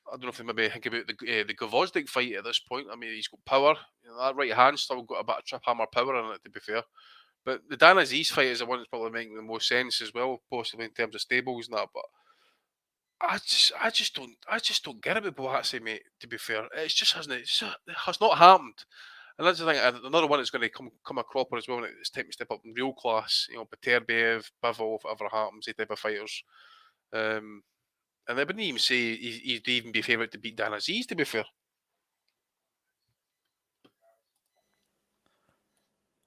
I don't know if they maybe think about the Gvozdyk fight at this point. I mean, he's got power. That right hand still got a bit of trip hammer power in it, to be fair. But the Dan Aziz fight is the one that's probably making the most sense as well, possibly in terms of stables and that. But I just don't get it with Boatsi, mate. To be fair, it has not happened. And that's the thing. Another one that's going to come a cropper as well. And it's time to step up in real class. Peterbev, Bivol, if it ever happens, these type of fighters. And I wouldn't even say he'd even be favourite to beat Dan Aziz, to be fair.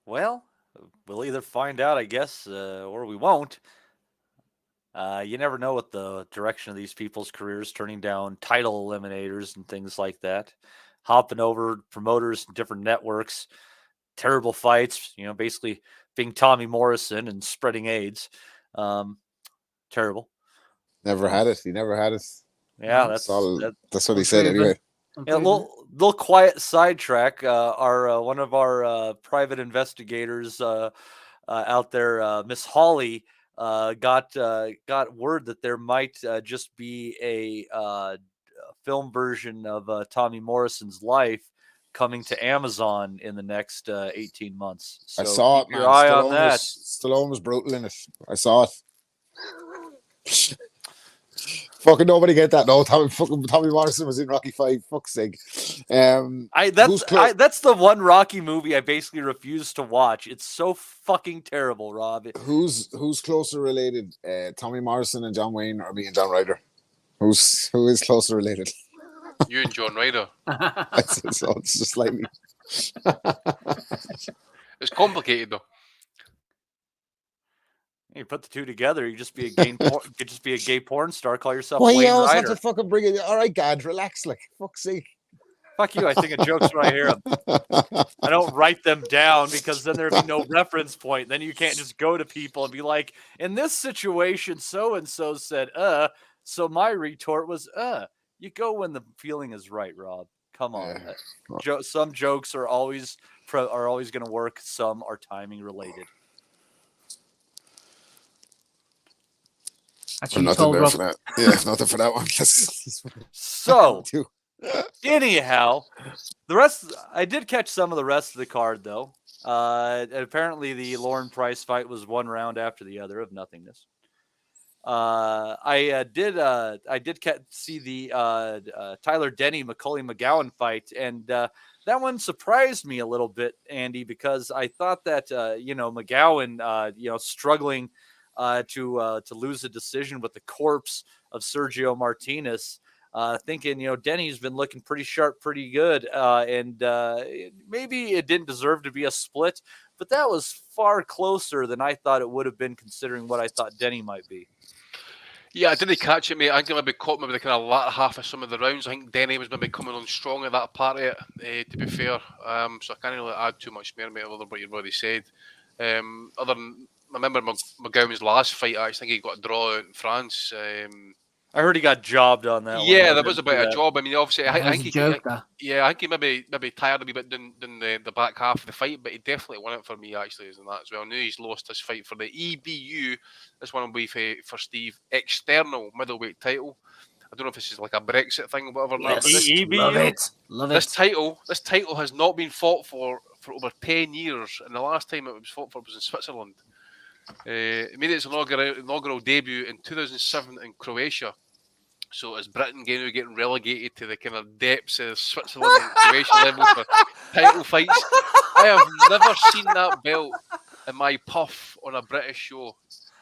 Well, we'll either find out, I guess, or we won't. You never know what the direction of these people's careers, turning down title eliminators and things like that, hopping over promoters and different networks, terrible fights, basically being Tommy Morrison and spreading AIDS. Terrible. Never had it. He never had it. Yeah, that's what he said anyway. Yeah, a little quiet sidetrack. One of our private investigators out there, Miss Hawley, got word that there might just be a film version of Tommy Morrison's life coming to Amazon in the next 18 months. So I saw it, man. Your eye on that. Stallone was brutal in it. I saw it. Fucking nobody get that. No, Tommy Morrison was in Rocky 5. Fuck's sake. That's the one Rocky movie I basically refuse to watch. It's so fucking terrible, Rob. Who's closer related? Tommy Morrison and John Wayne, or me and John Ryder? Who is closer related? You and John Ryder. So it's just slightly. It's complicated though. You put the two together, you just be a gay porn, you could just be a gay porn star. Call yourself Why Wayne you always have Ryder. to fucking bring it? All right, Gad, relax. Like, fuck's sake. Fuck you! I think of jokes when I hear them. I don't write them down because then there'd be no reference point. Then you can't just go to people and be like, "In this situation, so and so said, so my retort was, You go when the feeling is right, Rob. Come on. Some jokes are always going to work. Some are timing related. Actually, nothing there for that. Yeah, nothing for that one. So, anyhow, the rest. I did catch some of the rest of the card though. Apparently, the Lauren Price fight was one round after the other of nothingness. I did see the Tyler Denny Macaulay McGowan fight, and that one surprised me a little bit, Andy, because I thought that McGowan struggling to lose a decision with the corpse of Sergio Martinez. Thinking, Denny's been looking pretty sharp, pretty good, and maybe it didn't deserve to be a split, but that was far closer than I thought it would have been, considering what I thought Denny might be. Yeah, I didn't catch it, mate. I think I maybe caught maybe the kind of latter half of some of the rounds. I think Denny was maybe coming on strong at that part of it, to be fair. So I can't really add too much more, mate, other than what you've already said. Other than, I remember McGowan's last fight, I think he got a draw out in France. I heard he got jobbed on that. Yeah, there was a bit of a job. I mean, obviously, I think he maybe tired a wee bit doing the back half of the fight, but he definitely won it for me, actually, isn't that as well? I knew he's lost this fight for the EBU. This one will be for Steve, external middleweight title. I don't know if this is like a Brexit thing or whatever. Yes, EBU. Love it. This title has not been fought for over 10 years, and the last time it was fought for was in Switzerland. It made its inaugural debut in 2007 in Croatia. So is Britain getting relegated to the kind of depths of Switzerland and Croatia level for title fights? I have never seen that belt in my puff on a British show.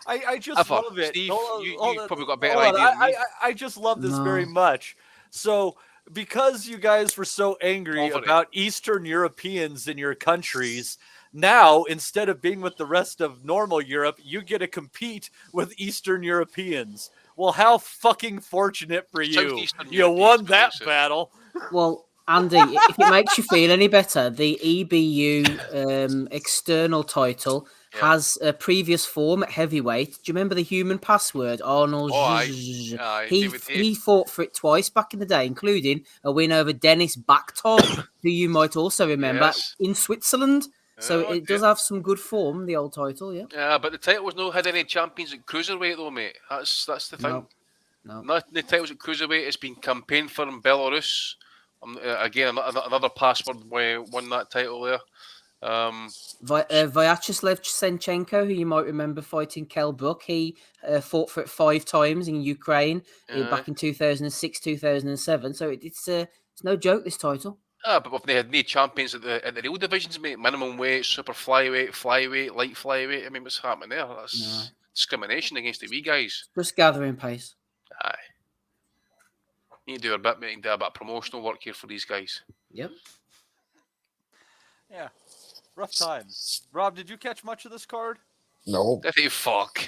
I just love it. Steve, you've probably got a better idea than me. I just love this very much. So, because you guys were so angry about Eastern Europeans in your countries, now, instead of being with the rest of normal Europe, you get to compete with Eastern Europeans. Well, how fucking fortunate for you. You won that battle. Well, Andy, if it makes you feel any better, the EBU external title has a previous form at heavyweight. Do you remember the human password? Arnold. He fought for it twice back in the day, including a win over Dennis Backtog, who you might also remember, in Switzerland. So it does have some good form, the old title, yeah. Yeah, but the title was not had any champions at cruiserweight though, mate. That's the thing. No. Not the titles at cruiserweight. It's been campaigned for in Belarus. Again, another password won that title there. Vyacheslav Senchenko, who you might remember fighting Kell Brook, he fought for it 5 times in Ukraine back in 2006, 2007. So it's no joke, this title. But if they had no champions at the real divisions, mate, minimum weight, super flyweight, light flyweight, I mean, what's happening there? That's discrimination against the wee guys. Just gathering pace. Aye. You need to do a bit, mate, do a bit of promotional work here for these guys. Yep. Yeah. Rough times. Rob, did you catch much of this card? No. Did he fuck?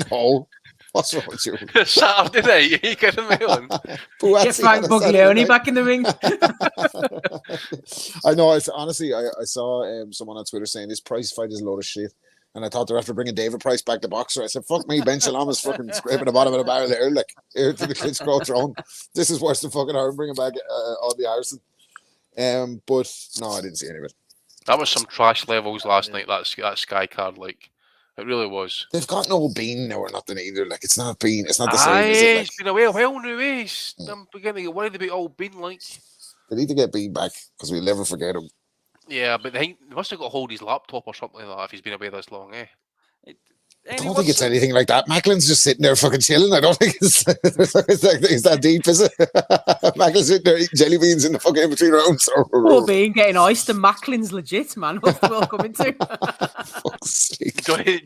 No. What's wrong with you? Saturday night, you kidding me on? Get Frank Buglioni back in the ring. I know. Honestly, I saw someone on Twitter saying this Price fight is a load of shit. And I thought they're after bringing David Price back to boxer. I said, fuck me, Ben Shalom is fucking scraping the bottom of the barrel there. Like, here to the Klitschko throne. This is worse than fucking Aaron bringing back Audley Harrison. But no, I didn't see any of it. That was some trash levels last night, that Sky card, like. It really was. They've got no Bean now or nothing either. Like, it's not Bean. It's not the same. Is it? Like, it's been a while now, I'm beginning to get worried about old Bean, like. They need to get Bean back because we'll never forget him. Yeah, but they must have got hold of his laptop or something like that if he's been away this long, eh? I don't think it's anything like that. Macklin's just sitting there fucking chilling. I don't think it's that deep, is it? Macklin's sitting there eating jelly beans in the fucking in-between rounds. Poor Bean getting iced and Macklin's legit, man. What's the world coming to?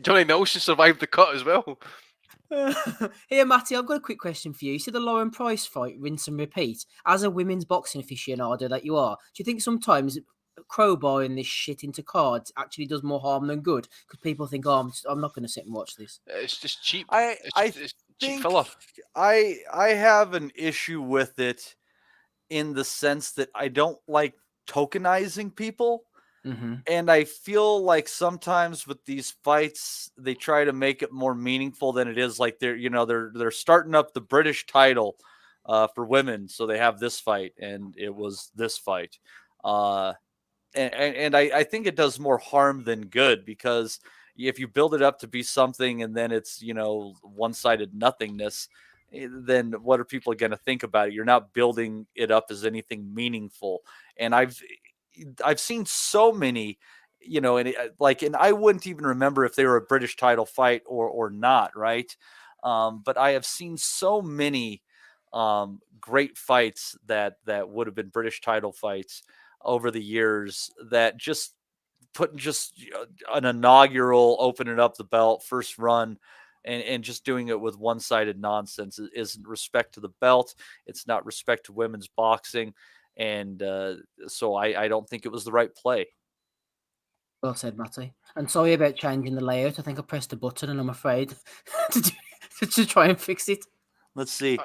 Johnny Nelson survived the cut as well. Here, Matty, I've got a quick question for you. You said the Lauren Price fight, rinse and repeat. As a women's boxing aficionado that you are, do you think sometimes crowbarring this shit into cards actually does more harm than good? Because people think, oh, I'm not going to sit and watch this. It's just cheap. I It's cheap filler. I have an issue with it in the sense that I don't like tokenizing people. And I feel like sometimes with these fights, they try to make it more meaningful than it is. Like they're starting up the British title for women, so they have this fight, and it was this fight. And I think it does more harm than good, because if you build it up to be something and then it's one-sided nothingness, then what are people going to think about it? You're not building it up as anything meaningful. And I've seen so many, and I wouldn't even remember if they were a British title fight or not, right? But I have seen so many great fights that would have been British title fights over the years, that just putting an inaugural, opening up the belt, first run, and just doing it with one-sided nonsense isn't respect to the belt. It's not respect to women's boxing. And so I don't think it was the right play. Well said, Matty. And sorry about changing the layout. I think I pressed a button and I'm afraid to try and fix it. Let's see.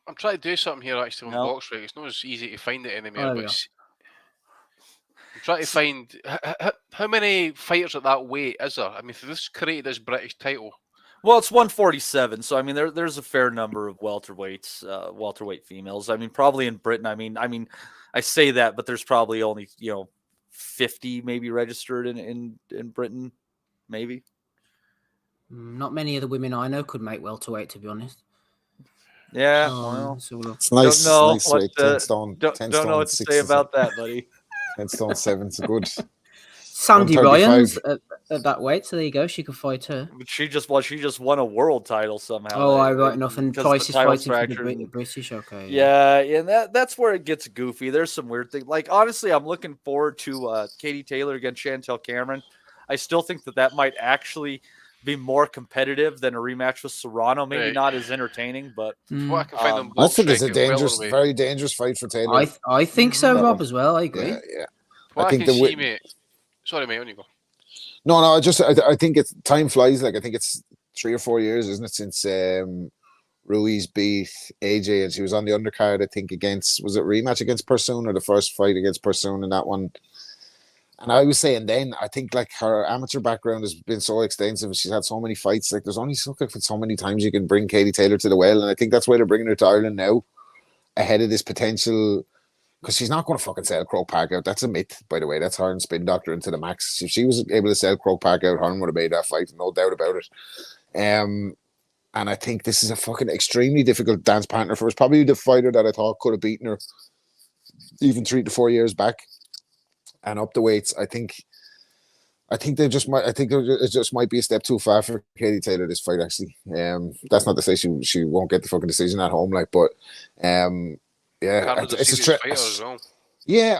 I'm trying to do something here actually on Boxrec. It's not as easy to find it anymore. But I'm trying to find how many fighters at that weight is there? I mean, if this created this British title. Well, it's 147, so I mean, there's a fair number of welterweights, welterweight females. I mean, probably in Britain. I mean, I say that, but there's probably only 50 maybe registered in Britain, maybe. Not many of the women I know could make welterweight, to be honest. Yeah, well, it's nice. Don't know nice weight, 10 stone. Don't know what to say about that, buddy. 10 stone 7's good. Sandy Ryan's at that weight, so there you go. She could fight her. But she just won a world title somehow. Oh, right enough. And Price is fighting for the British. Okay. Yeah, and that's where it gets goofy. There's some weird things. Like, honestly, I'm looking forward to Katie Taylor against Chantel Cameron. I still think that might actually be more competitive than a rematch with Serrano. Maybe not as entertaining, but I think it's a very dangerous fight for Taylor. I think so, Rob, as well. I agree. Yeah. I think mate. Sorry, mate. On you go. No. I think it's time flies. Like, I think it's 3 or 4 years, isn't it, since Ruiz beat AJ, and she was on the undercard. I think was it rematch against Pursoon, or the first fight against Pursoon in that one. And I was saying then, I think like her amateur background has been so extensive, and she's had so many fights. Like, there's only so many times you can bring Katie Taylor to the well, and I think that's why they're bringing her to Ireland now, ahead of this potential. Because she's not going to fucking sell Croke Park out. That's a myth, by the way. That's her and Spin Doctor into the max. If she was able to sell Croke Park out, Hearn would have made that fight, no doubt about it. And I think this is a fucking extremely difficult dance partner for us. Probably the fighter that I thought could have beaten her even 3 to 4 years back. And up the weights, I think it just might be a step too far for Katie Taylor, this fight, actually. That's not to say she won't get the fucking decision at home, like, but yeah, it's a trip. Yeah,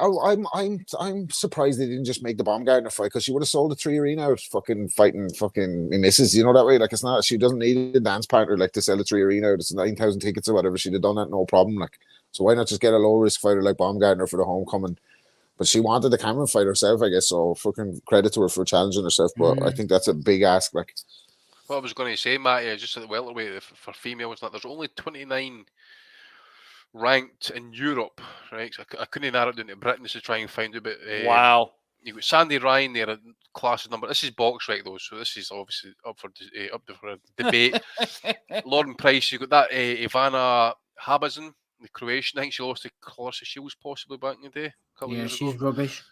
I'm surprised they didn't just make the Baumgartner fight, because she would have sold the 3 Arena out fucking fighting fucking misses, that way. Like, it's not, she doesn't need a dance partner like to sell the 3 Arena out. It's 9,000 tickets or whatever. She'd have done that no problem. Like, so why not just get a low risk fighter like Baumgartner for the homecoming? But she wanted the Cameron fight herself, I guess. So fucking credit to her for challenging herself. But I think that's a big ask. Like, what I was going to say, Matt, just at the welterweight for females, there's only 29 ranked in Europe, right? So I couldn't narrow it down to Britain just to try and find a bit. Wow. You've got Sandy Ryan there, a class number. This is Boxrec though, so this is obviously up for debate. Lauren Price, you've got that Ivana Habazin, the Croatian. I think she lost to Clarissa Shields possibly back in the day. She's rubbish.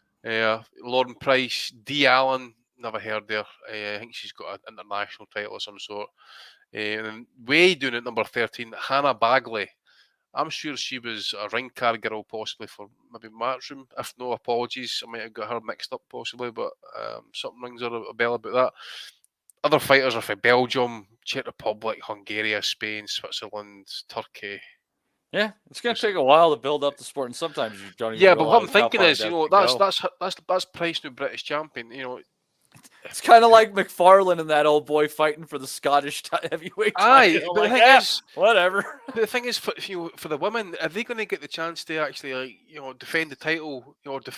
Lauren Price, Dee Allen, never heard there. I think she's got an international title of some sort. And then way doing it, number 13, Hannah Bagley. I'm sure she was a ring card girl possibly for maybe Matchroom. If no, apologies. I might have got her mixed up possibly, but something rings a bell about that. Other fighters are from Belgium, Czech Republic, Hungary, Spain, Switzerland, Turkey. Yeah, it's going to take a while to build up the sport, and sometimes you don't even. Yeah, but what I'm thinking is, that's Price, new British champion. It's kind of like McFarlane and that old boy fighting for the Scottish heavyweight title. But Like, the thing is, whatever. the thing is, for for the women, are they going to get the chance to actually defend the title, or do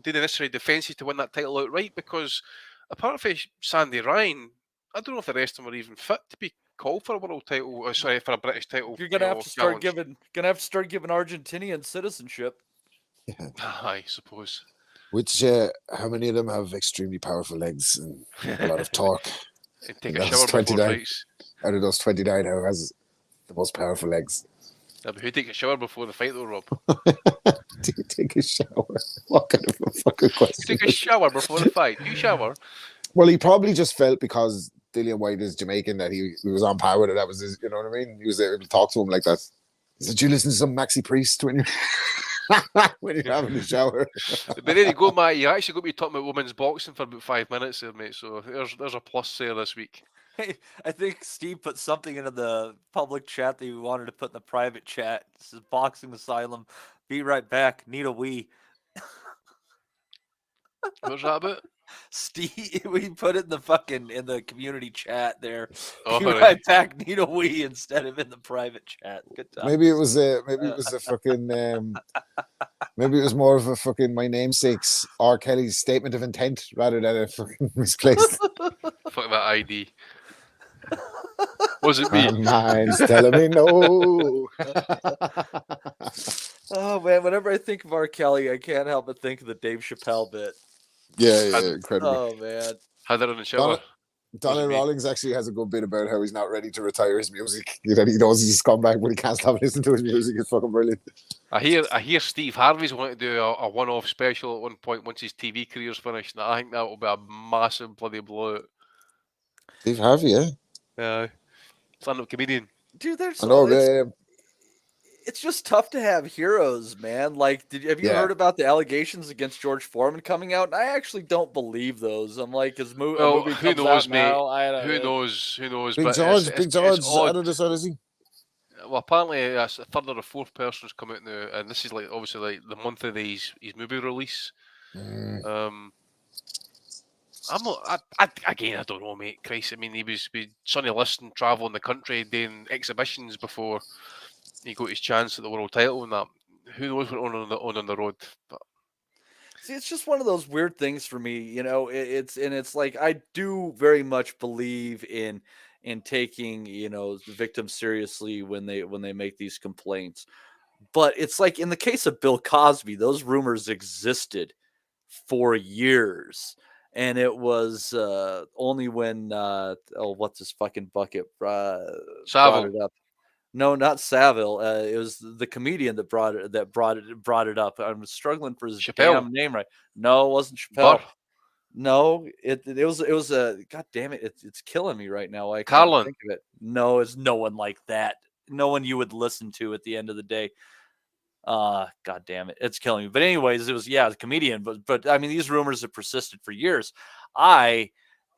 the necessary defences to win that title outright? Because apart from Sandy Ryan, I don't know if the rest of them are even fit to be called for a world title. Or, sorry, for a British title. You're gonna have to start giving Argentinian citizenship. I suppose. Which, how many of them have extremely powerful legs and a lot of torque? And take a shower before fights. Out of those 29, who has the most powerful legs? Yeah, but who take a shower before the fight, though, Rob? Do you take a shower? What kind of a fucking question? Take a shower before the fight. You shower? Well, he probably just felt because Dillian White is Jamaican that he was on par with it. That was his, you know what I mean? He was able to talk to him like that. He said, "Do you listen to some Maxi Priest when you're when you're having a shower?" But there you go, Matt. You actually got to be talking about women's boxing for about 5 minutes there, mate. So there's a plus there this week. Hey, I think Steve put something into the public chat that he wanted to put in the private chat. This is Boxing Asylum. Be right back. Need a wee. What's that about? Steve, we put it in the community chat there. Oh, Be right back. Need a wee instead of in the private chat. Good time. Maybe it was a fucking maybe it was more of a fucking my namesake's R. Kelly's statement of intent rather than a fucking misplaced. Fuck that ID. Was it me? My mind's telling me no. Oh man, whenever I think of R. Kelly, I can't help but think of the Dave Chappelle bit. Yeah, incredible. Oh man. Had it in the shower. Donald Rawlings actually has a good bit about how he's not ready to retire his music. You know, he knows he's come back, but he can't stop listening to his music. It's fucking brilliant. I hear Steve Harvey's wanting to do a one-off special at one point once his TV career's finished. And I think that will be a massive bloody blowout. Steve Harvey, yeah. Yeah. Stand-up comedian. Dude, there's I know, it's just tough to have heroes, man. Like, have you heard about the allegations against George Foreman coming out? And I actually don't believe those. I'm like, his movie comes who knows, out mate? now. Who knows? Who knows? Big but George, it's out of this, is he? Well, apparently, a third or a fourth person's come out now, and this is like obviously like the month of his movie release. I'm not. Again, I don't know, mate. Christ, I mean, he was with Sonny Liston traveling the country doing exhibitions before he got his chance at the world title and that. Who knows what went on the road? But see, it's just one of those weird things for me, you know. It's like I do very much believe in taking, you know, the victims seriously when they make these complaints. But it's like in the case of Bill Cosby, those rumors existed for years. And it was only when what's his fucking bucket brought it up. No, not Saville. It was the comedian that brought it up. I'm struggling for his damn name right. No, it wasn't Chappelle. No, it was a god damn it. It's killing me right now. I can't think of it. No, it's no one like that. No one you would listen to at the end of the day. God damn it, it's killing me. But anyways, it was the comedian. But I mean, these rumors have persisted for years. I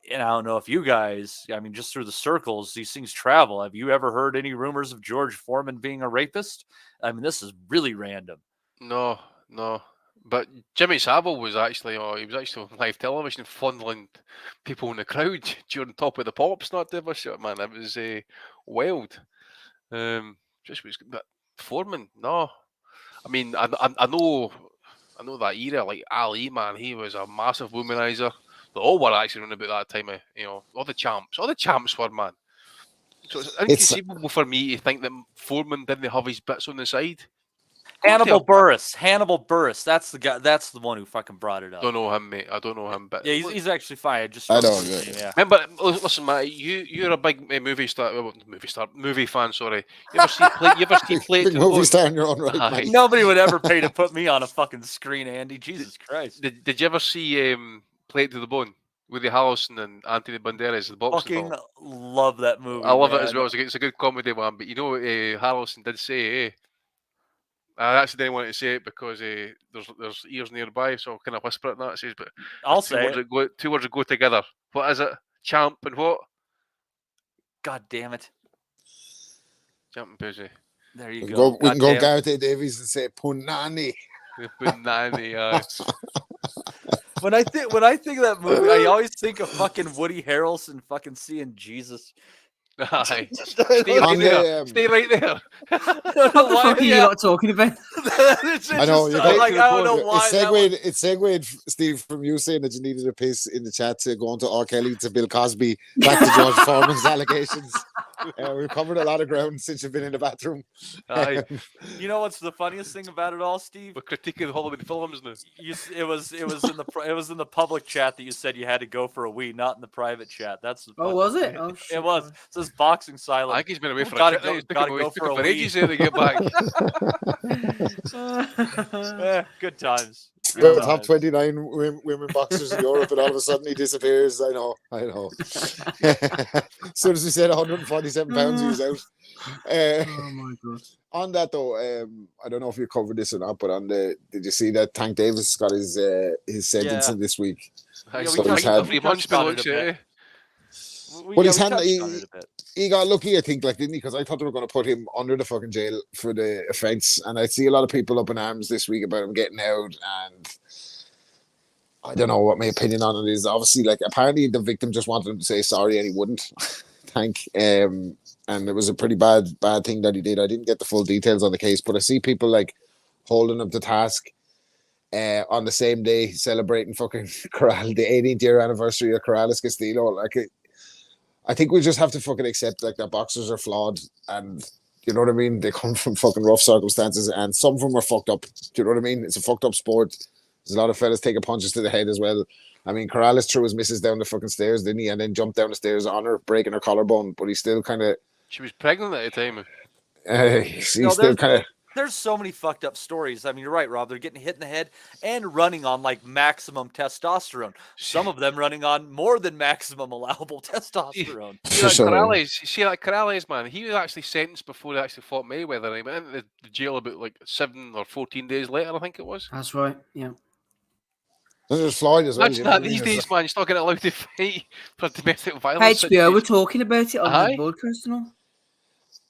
don't know if you guys, I mean, just through the circles, these things travel. Have you ever heard any rumors of George Foreman being a rapist? I mean, this is really random. No. But Jimmy Savile was actually, he was actually on live television fondling people in the crowd during Top of the Pops. Not to ever shit, man. It was wild. But Foreman, no. I mean, I know that era, like Ali, man, he was a massive womanizer. They all were actually around about that time, all the champs were, man. So it's inconceivable for me to think that Foreman didn't have his bits on the side. Hannibal Buress. That's the guy. That's the one who fucking brought it up. Don't know him, mate. I don't know him, but yeah, he's actually fine. I don't. Yeah. Remember, listen, Matt. You're a big movie fan. Sorry. You ever see Play Big movie star in your own right. Nobody would ever pay to put me on a fucking screen, Andy. Jesus Christ. Did you ever see Play It to the Bone? Woody Harrelson and Anthony Banderas, the boxing film. Love that movie. I love it as well. It's a good comedy one. But you know, Harrelson did say, I actually didn't want to say it because there's ears nearby, so I'll kind of whisper it and that. It says, but I'll say two words that go together. What is it? Champ and what? God damn it. Champ and pussy. There you go. We can go Gareth A. Davies and say Punani. Punani, When I think of that movie, I always think of fucking Woody Harrelson fucking seeing Jesus. Aye. Stay right there. Stay right there. What the fuck are you lot talking about? I know. You I don't know why. It segued, Steve, from you saying that you needed a piss in the chat to go on to R. Kelly to Bill Cosby, back to George Foreman's allegations. We've covered a lot of ground since you've been in the bathroom. Aye. You know what's the funniest thing about it all, Steve? We're critiquing Hollywood films now. It was in the public chat that you said you had to go for a wee, not in the private chat. That's was it? Oh, shit. It was. It says boxing silence. I think he's been away for gotta a go for a wee. ages there to get back. Good times. The top 29 women boxers in Europe, and all of a sudden he disappears. I know. As soon as we said 147 pounds, he was out. Oh my god! On that though, I don't know if you covered this or not, but did you see that Tank Davis got his sentencing this week? So he's had 3 months he got lucky, I think, didn't he? Because I thought they were going to put him under the fucking jail for the offence, and I see a lot of people up in arms this week about him getting out, and I don't know what my opinion on it is. Obviously, apparently the victim just wanted him to say sorry, and he wouldn't. Tank, and it was a pretty bad thing that he did. I didn't get the full details on the case, but I see people holding him to task on the same day, celebrating fucking Corral, the 18th year anniversary of Corrales Castillo. I think we just have to fucking accept that boxers are flawed, and you know what I mean? They come from fucking rough circumstances, and some of them are fucked up. Do you know what I mean? It's a fucked up sport. There's a lot of fellas taking punches to the head as well. I mean, Corrales threw his missus down the fucking stairs, didn't he? And then jumped down the stairs on her, breaking her collarbone, but he still kind of... She was pregnant at the time. There's so many fucked up stories. I mean, you're right, Rob. They're getting hit in the head and running on maximum testosterone. Some of them running on more than maximum allowable testosterone. See that Corrales, man, he was actually sentenced before he actually fought Mayweather. He went into the jail about 7 or 14 days later, I think it was. That's right, yeah. There's Floyd as well. Imagine that these days, man. You're still getting allowed to fight for domestic violence. HBO were talking about it on the broadcast and all.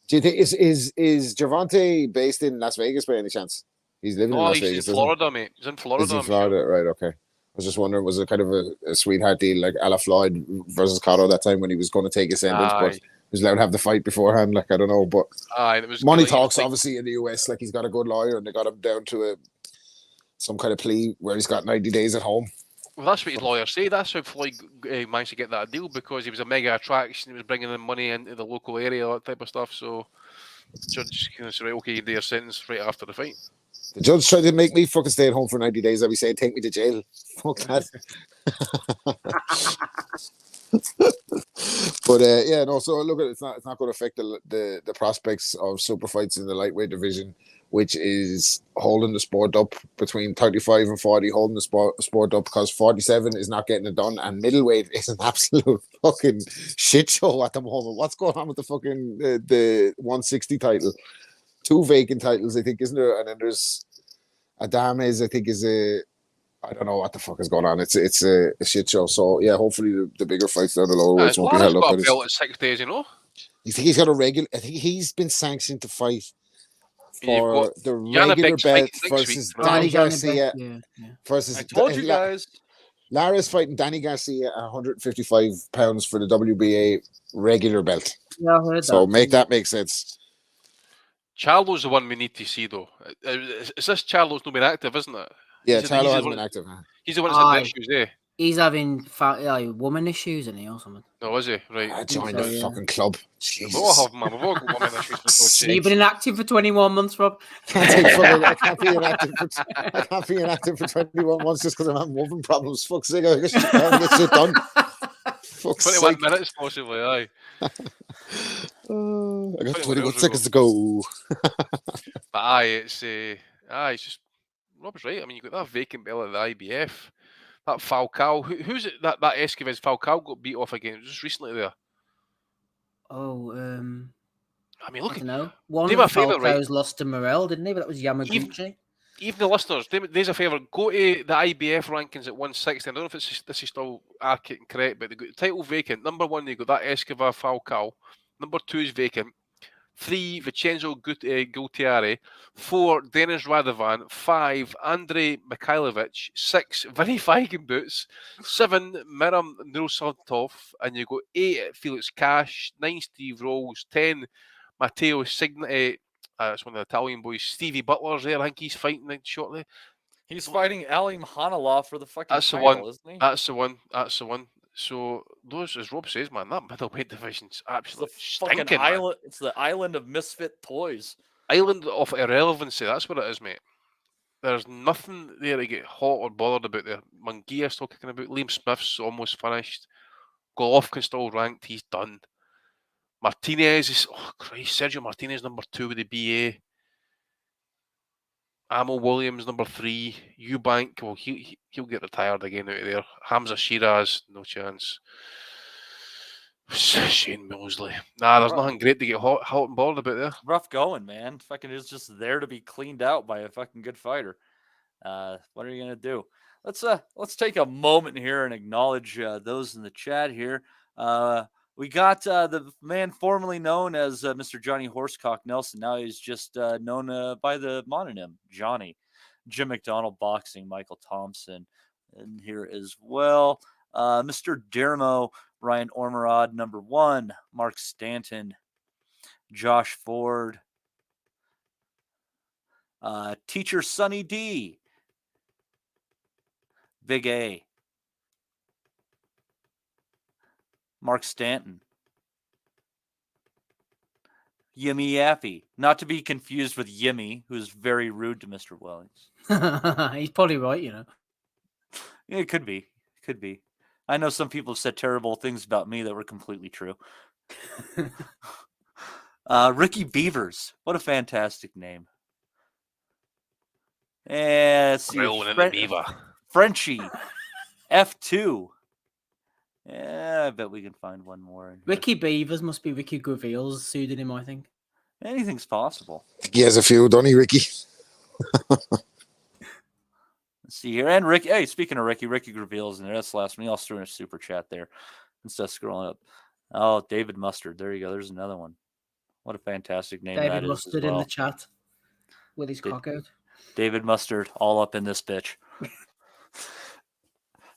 Do you think is Gervonta based in Las Vegas by any chance? He's living in Las Vegas. He's in Florida, mate. He's in Florida. He's in Florida, right? Okay. I was just wondering, was it kind of a sweetheart deal like a la Floyd versus Cotto that time when he was going to take his sentence, but he was allowed to have the fight beforehand? I don't know, but it was money talks obviously in the US. He's got a good lawyer, and they got him down to some kind of plea where he's got 90 days at home. Well, that's what his lawyers say. That's how Floyd managed to get that deal, because he was a mega attraction. He was bringing in money into the local area, all that type of stuff. So the judge kind of said, right, okay, their sentence right after the fight. The judge tried to make me fucking stay at home for 90 days. I'd be saying, take me to jail. Fuck that. But so look at it. It's not going to affect the prospects of super fights in the lightweight division, which is holding the sport up between 35 and 40, holding the sport up because 47 is not getting it done, and middleweight is an absolute fucking shit show at the moment. What's going on with the fucking the 160 title? 2 vacant titles, I think, isn't there? And then there's Adames, I think, I don't know what the fuck is going on. It's a shit show. So yeah, hopefully the bigger fights down the lower weights won't be held up. Belt at 6 days, you know. You think he's got a regular? I think he's been sanctioned to fight for the regular belt versus Danny Garcia. Versus I told you guys. Lara's fighting Danny Garcia at 155 pounds for the WBA regular belt. Yeah, I heard that. So that make sense. Charlo's the one we need to see, though. Is this Charlo's not been active, isn't it? Yeah, Charlo hasn't been active. He's the one that's had the issues, eh? He's having woman issues, isn't he, or something? No, is he? Right. I joined the fucking club. We've all have, man. We've all got woman issues. You've been inactive for 21 months, Rob. I can't be inactive for 21 months just because I'm having woman problems. Fuck's sake, I get shit done. 21 minutes, possibly, aye. I got 21 seconds to go. But it's just Rob's right. I mean, you got that vacant belt at the IBF. That Falcao, who's it? That Esquives Falcao got beat off again just recently there. Oh, I mean, look. I don't know. One of Falcao's lost to Morel, didn't he? But that was Yamaguchi. Even the listeners, there's a favour. Go to the IBF rankings at 160. I don't know if this is still accurate and correct, but they got the title vacant. Number 1, they got that Esquives Falcao. Number 2 is vacant. 3, Vincenzo Gualtieri. 4, Denis Radovan. 5, Andrei Mikhailovich. 6, Vinny Feigenboots. 7, Miram Nursultov. And you go 8, Felix Cash. 9, Steve Rolls. 10, Matteo Signetti. That's one of the Italian boys. Stevie Butler's there. I think he's fighting shortly. He's fighting Ali Mkhanalov for the fucking That's the title, one. isn't he? That's the one. That's the one. So those, as Rob says, man, that middleweight division's absolutely Fucking stinking, man. island. It's the island of misfit toys. Island of irrelevancy. That's what it is, mate. There's nothing there to get hot or bothered about there. Munguia still kicking about. Liam Smith's almost finished. Golovkin's still ranked. He's done. Martinez is, oh Christ, Sergio Martinez number 2 with the BA. Amo Williams number 3. Eubank, well, he'll get retired again out of there. Hamza Shiraz, no chance. Shane Mosley. Nah, there's nothing great to get hot and bothered about there. Rough going, man. Fucking is just there to be cleaned out by a fucking good fighter. What are you gonna do? Let's take a moment here and acknowledge those in the chat here. We got the man formerly known as Mr. Johnny Horsecock Nelson. Now he's just known by the mononym Johnny. Jim McDonald Boxing, Michael Thompson, in here as well. Mr. Dermo, Ryan Ormerod, number 1. Mark Stanton, Josh Ford, Teacher Sonny D, Big A, Mark Stanton, Yimmy Yaffy, not to be confused with Yimmy, who's very rude to Mr. Wellings. He's probably right, you know. Yeah, it could be. Could be. I know some people have said terrible things about me that were completely true. Ricky Beavers. What a fantastic name. Let's see. Frenchie. F2. Yeah, I bet we can find one more. Ricky Beavers must be Ricky Gravil's pseudonym, I think. Anything's possible. He has a few, don't he, Ricky? Let's see here. And Ricky, hey, speaking of Ricky Gravil's in there. That's the last one. He also threw in a super chat there. Instead of scrolling up. Oh, David Mustard. There you go. There's another one. What a fantastic name David that is. Mustard in the chat with his cock out. David Mustard all up in this bitch.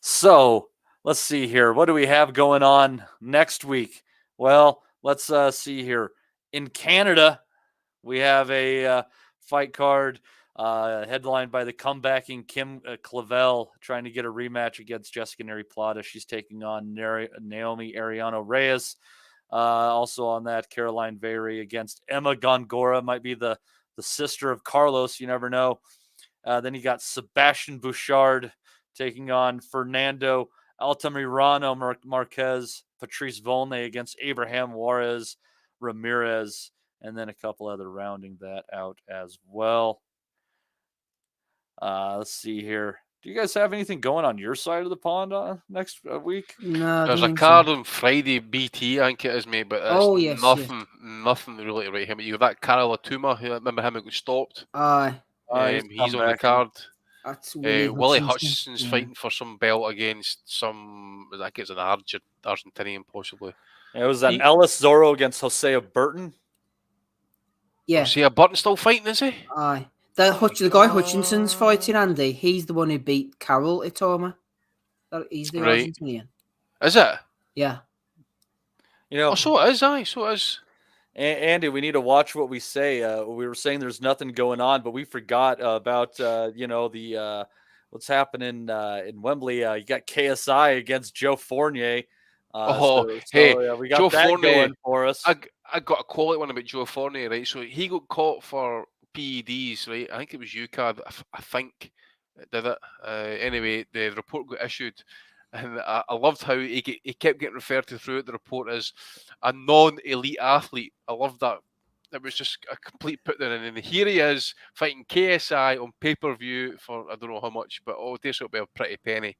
So, let's see here. What do we have going on next week? Well, let's see here. In Canada, we have a fight card headlined by the comebacking Kim Clavel trying to get a rematch against Jessica Neri Plata. She's taking on Naomi Ariano Reyes. Also on that, Caroline Veyre against Emma Gongora. Might be the sister of Carlos. You never know. Then you got Sebastian Bouchard taking on Fernando Altamirano Marquez. Patrice Volney against Abraham Juarez Ramirez. And then a couple other rounding that out as well. Let's see here. Do you guys have anything going on your side of the pond next week? No, there's a card on Friday, BT, I think it is, mate, but it's nothing really to write him. You got that Karol Atuma, who I remember him, who got stopped. Aye. He's on the card. That's Willie Hutchinson's fighting for some belt against some, I think it's an Argentinian, possibly. It was an Ellis Zorro against Hosea Burton. Yeah. Hosea Burton still fighting, is he? Aye. The guy Hutchinson's fighting, Andy, he's the one who beat Karol Itoma. He's the Argentinian. Is it? Yeah. You know, so it is, aye. So it is. Andy, we need to watch what we say. We were saying there's nothing going on, but we forgot about the what's happening in Wembley. You got KSI against Joe Fournier. We got Joe that Fournier going for us. I got a quality one about Joe Fournier, right? So he got caught for PEDs, right? I think it was UCAD. I think did it. Anyway, the report got issued. And I loved how he kept getting referred to throughout the report as a non-elite athlete. I loved that. It was just a complete put down. And here he is fighting KSI on pay-per-view for I don't know how much, but this will be a pretty penny.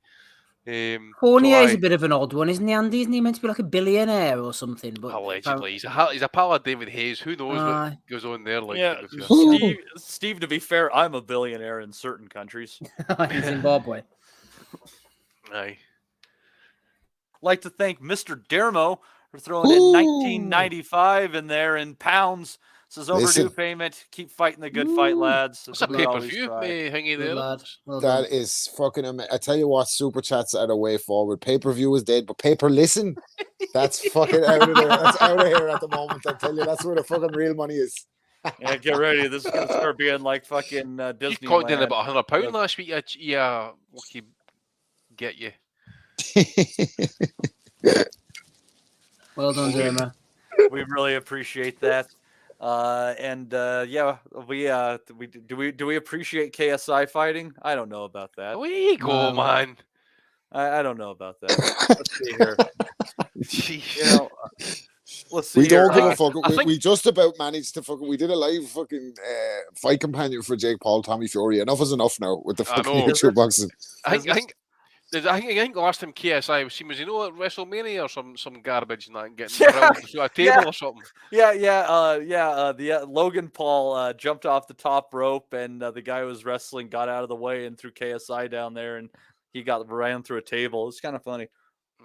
Fournier is a bit of an odd one, isn't he, Andy? Isn't he meant to be like a billionaire or something? But allegedly. He's a pal of David Hayes. Who knows what goes on there? Steve, to be fair, I'm a billionaire in certain countries. In Zimbabwe. Aye. Like to thank Mr. Dermo We're throwing in 1995 in there in pounds. Says overdue Listen. payment. Keep fighting the good fight, lads. That's a pay-per-view, Hingy there. Well That done. is fucking amazing. I tell you what, super chats are the way forward. Pay-per-view is dead, but pay-per-listen, that's fucking out of there. That's out of here at the moment. I tell you, that's where the fucking real money is. Yeah, get ready. This is gonna start being like fucking Disney. You caught in about £100 last week. Yeah, lucky get you. Well done, Derma. We really appreciate that. Yeah, we do we appreciate KSI fighting? I don't know about that. Where you go, man? I don't know about that. Let's see here. You know, let's see. We don't here. give a fuck. We just about managed to fucking. We did a live fucking fight companion for Jake Paul, Tommy Fury. Enough is enough now with the fucking YouTube boxing. I think the last time KSI was seen was, at WrestleMania or some garbage and that, getting around through a table or something. The Logan Paul jumped off the top rope and the guy who was wrestling got out of the way and threw KSI down there and he ran through a table. It's kind of funny.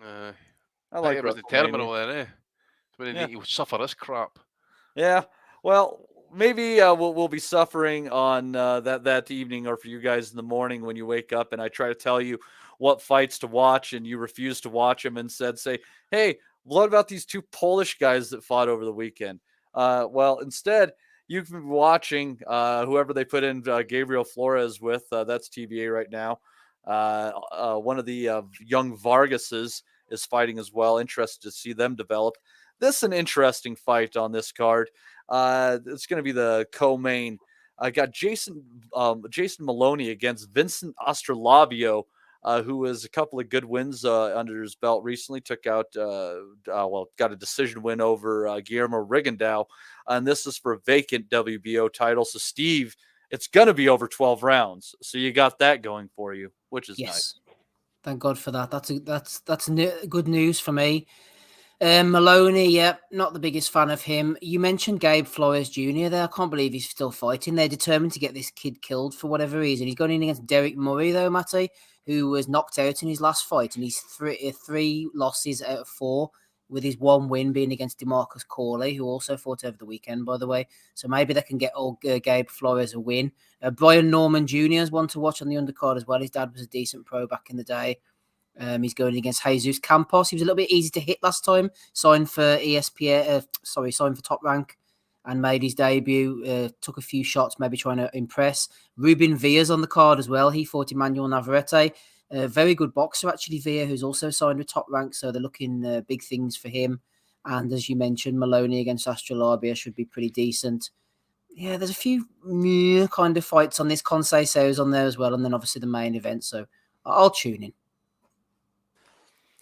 I like it was the terminal then, eh? When you suffer this crap. Yeah. Well, maybe we'll be suffering on that evening, or for you guys in the morning when you wake up and I try to tell you what fights to watch and you refuse to watch them and say, hey, what about these two Polish guys that fought over the weekend? Well, instead, you've been watching whoever they put in Gabriel Flores with. That's TVA right now. One of the young Vargases is fighting as well. Interested to see them develop. This is an interesting fight on this card. It's going to be the co-main. I got Jason Maloney against Vincent Astrolabio, who has a couple of good wins under his belt recently. Took out, got a decision win over Guillermo Rigondeaux. And this is for a vacant WBO title. So, Steve, it's going to be over 12 rounds. So you got that going for you, which is nice. Thank God for that. That's good news for me. Maloney, not the biggest fan of him. You mentioned Gabe Flores Jr. there. I can't believe he's still fighting. They're determined to get this kid killed for whatever reason. He's going in against Derek Murray, though, Matty, who was knocked out in his last fight, and he's three losses out of 4, with his one win being against DeMarcus Corley, who also fought over the weekend, by the way. So maybe they can get Gabe Flores a win. Brian Norman Jr. is one to watch on the undercard as well. His dad was a decent pro back in the day. He's going against Jesus Campos. He was a little bit easy to hit last time. Signed for signed for Top Rank and made his debut. Took a few shots, maybe trying to impress. Ruben Villa's on the card as well. He fought Emmanuel Navarrete. Very good boxer, actually, Villa, who's also signed with Top Rank. So they're looking big things for him. And as you mentioned, Maloney against Astrolabia should be pretty decent. Yeah, there's a few kind of fights on this. Conceição's on there as well. And then obviously the main event. So I'll tune in.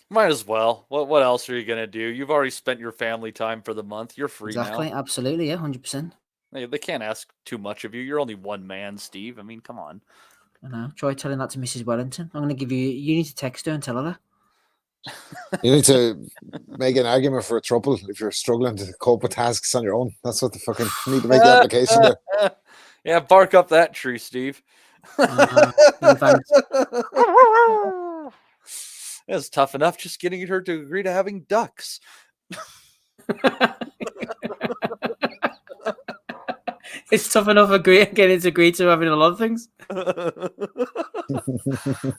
Might as well. What else are you going to do? You've already spent your family time for the month. You're free now. Exactly. Absolutely. Yeah, 100%. They can't ask too much of you. You're only one man, Steve. I mean, come on. I know. Try telling that to Mrs. Wellington. I'm going to give you... You need to text her and tell her that. You need to make an argument for a trouble if you're struggling to cope with tasks on your own. That's what the fucking... You need to make the application there. Yeah, bark up that tree, Steve. It's tough enough just getting her to agree to having ducks. It's tough enough getting to agree to having a lot of things.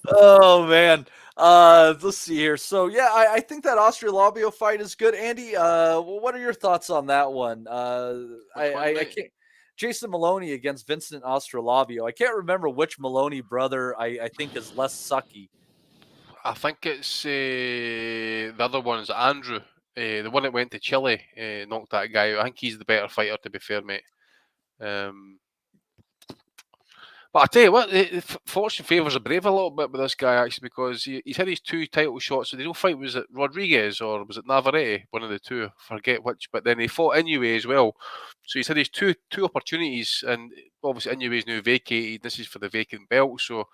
Oh man, let's see here. So yeah, I think that Austria-Labio fight is good. Andy, what are your thoughts on that one? I can't. Jason Maloney against Vincent Austria-Labio. I can't remember which Maloney brother I think is less sucky. I think it's the other one is Andrew, the one that went to Chile, knocked that guy out. I think he's the better fighter, to be fair, mate. But I tell you what, fortune favours a brave a little bit with this guy, actually, because he's had his 2 title shots. So the real fight, was it Rodriguez or was it Navarrete? One of the two, I forget which. But then he fought Inoue as well. So he's had his two opportunities, and obviously Inoue is now vacated. This is for the vacant belt, so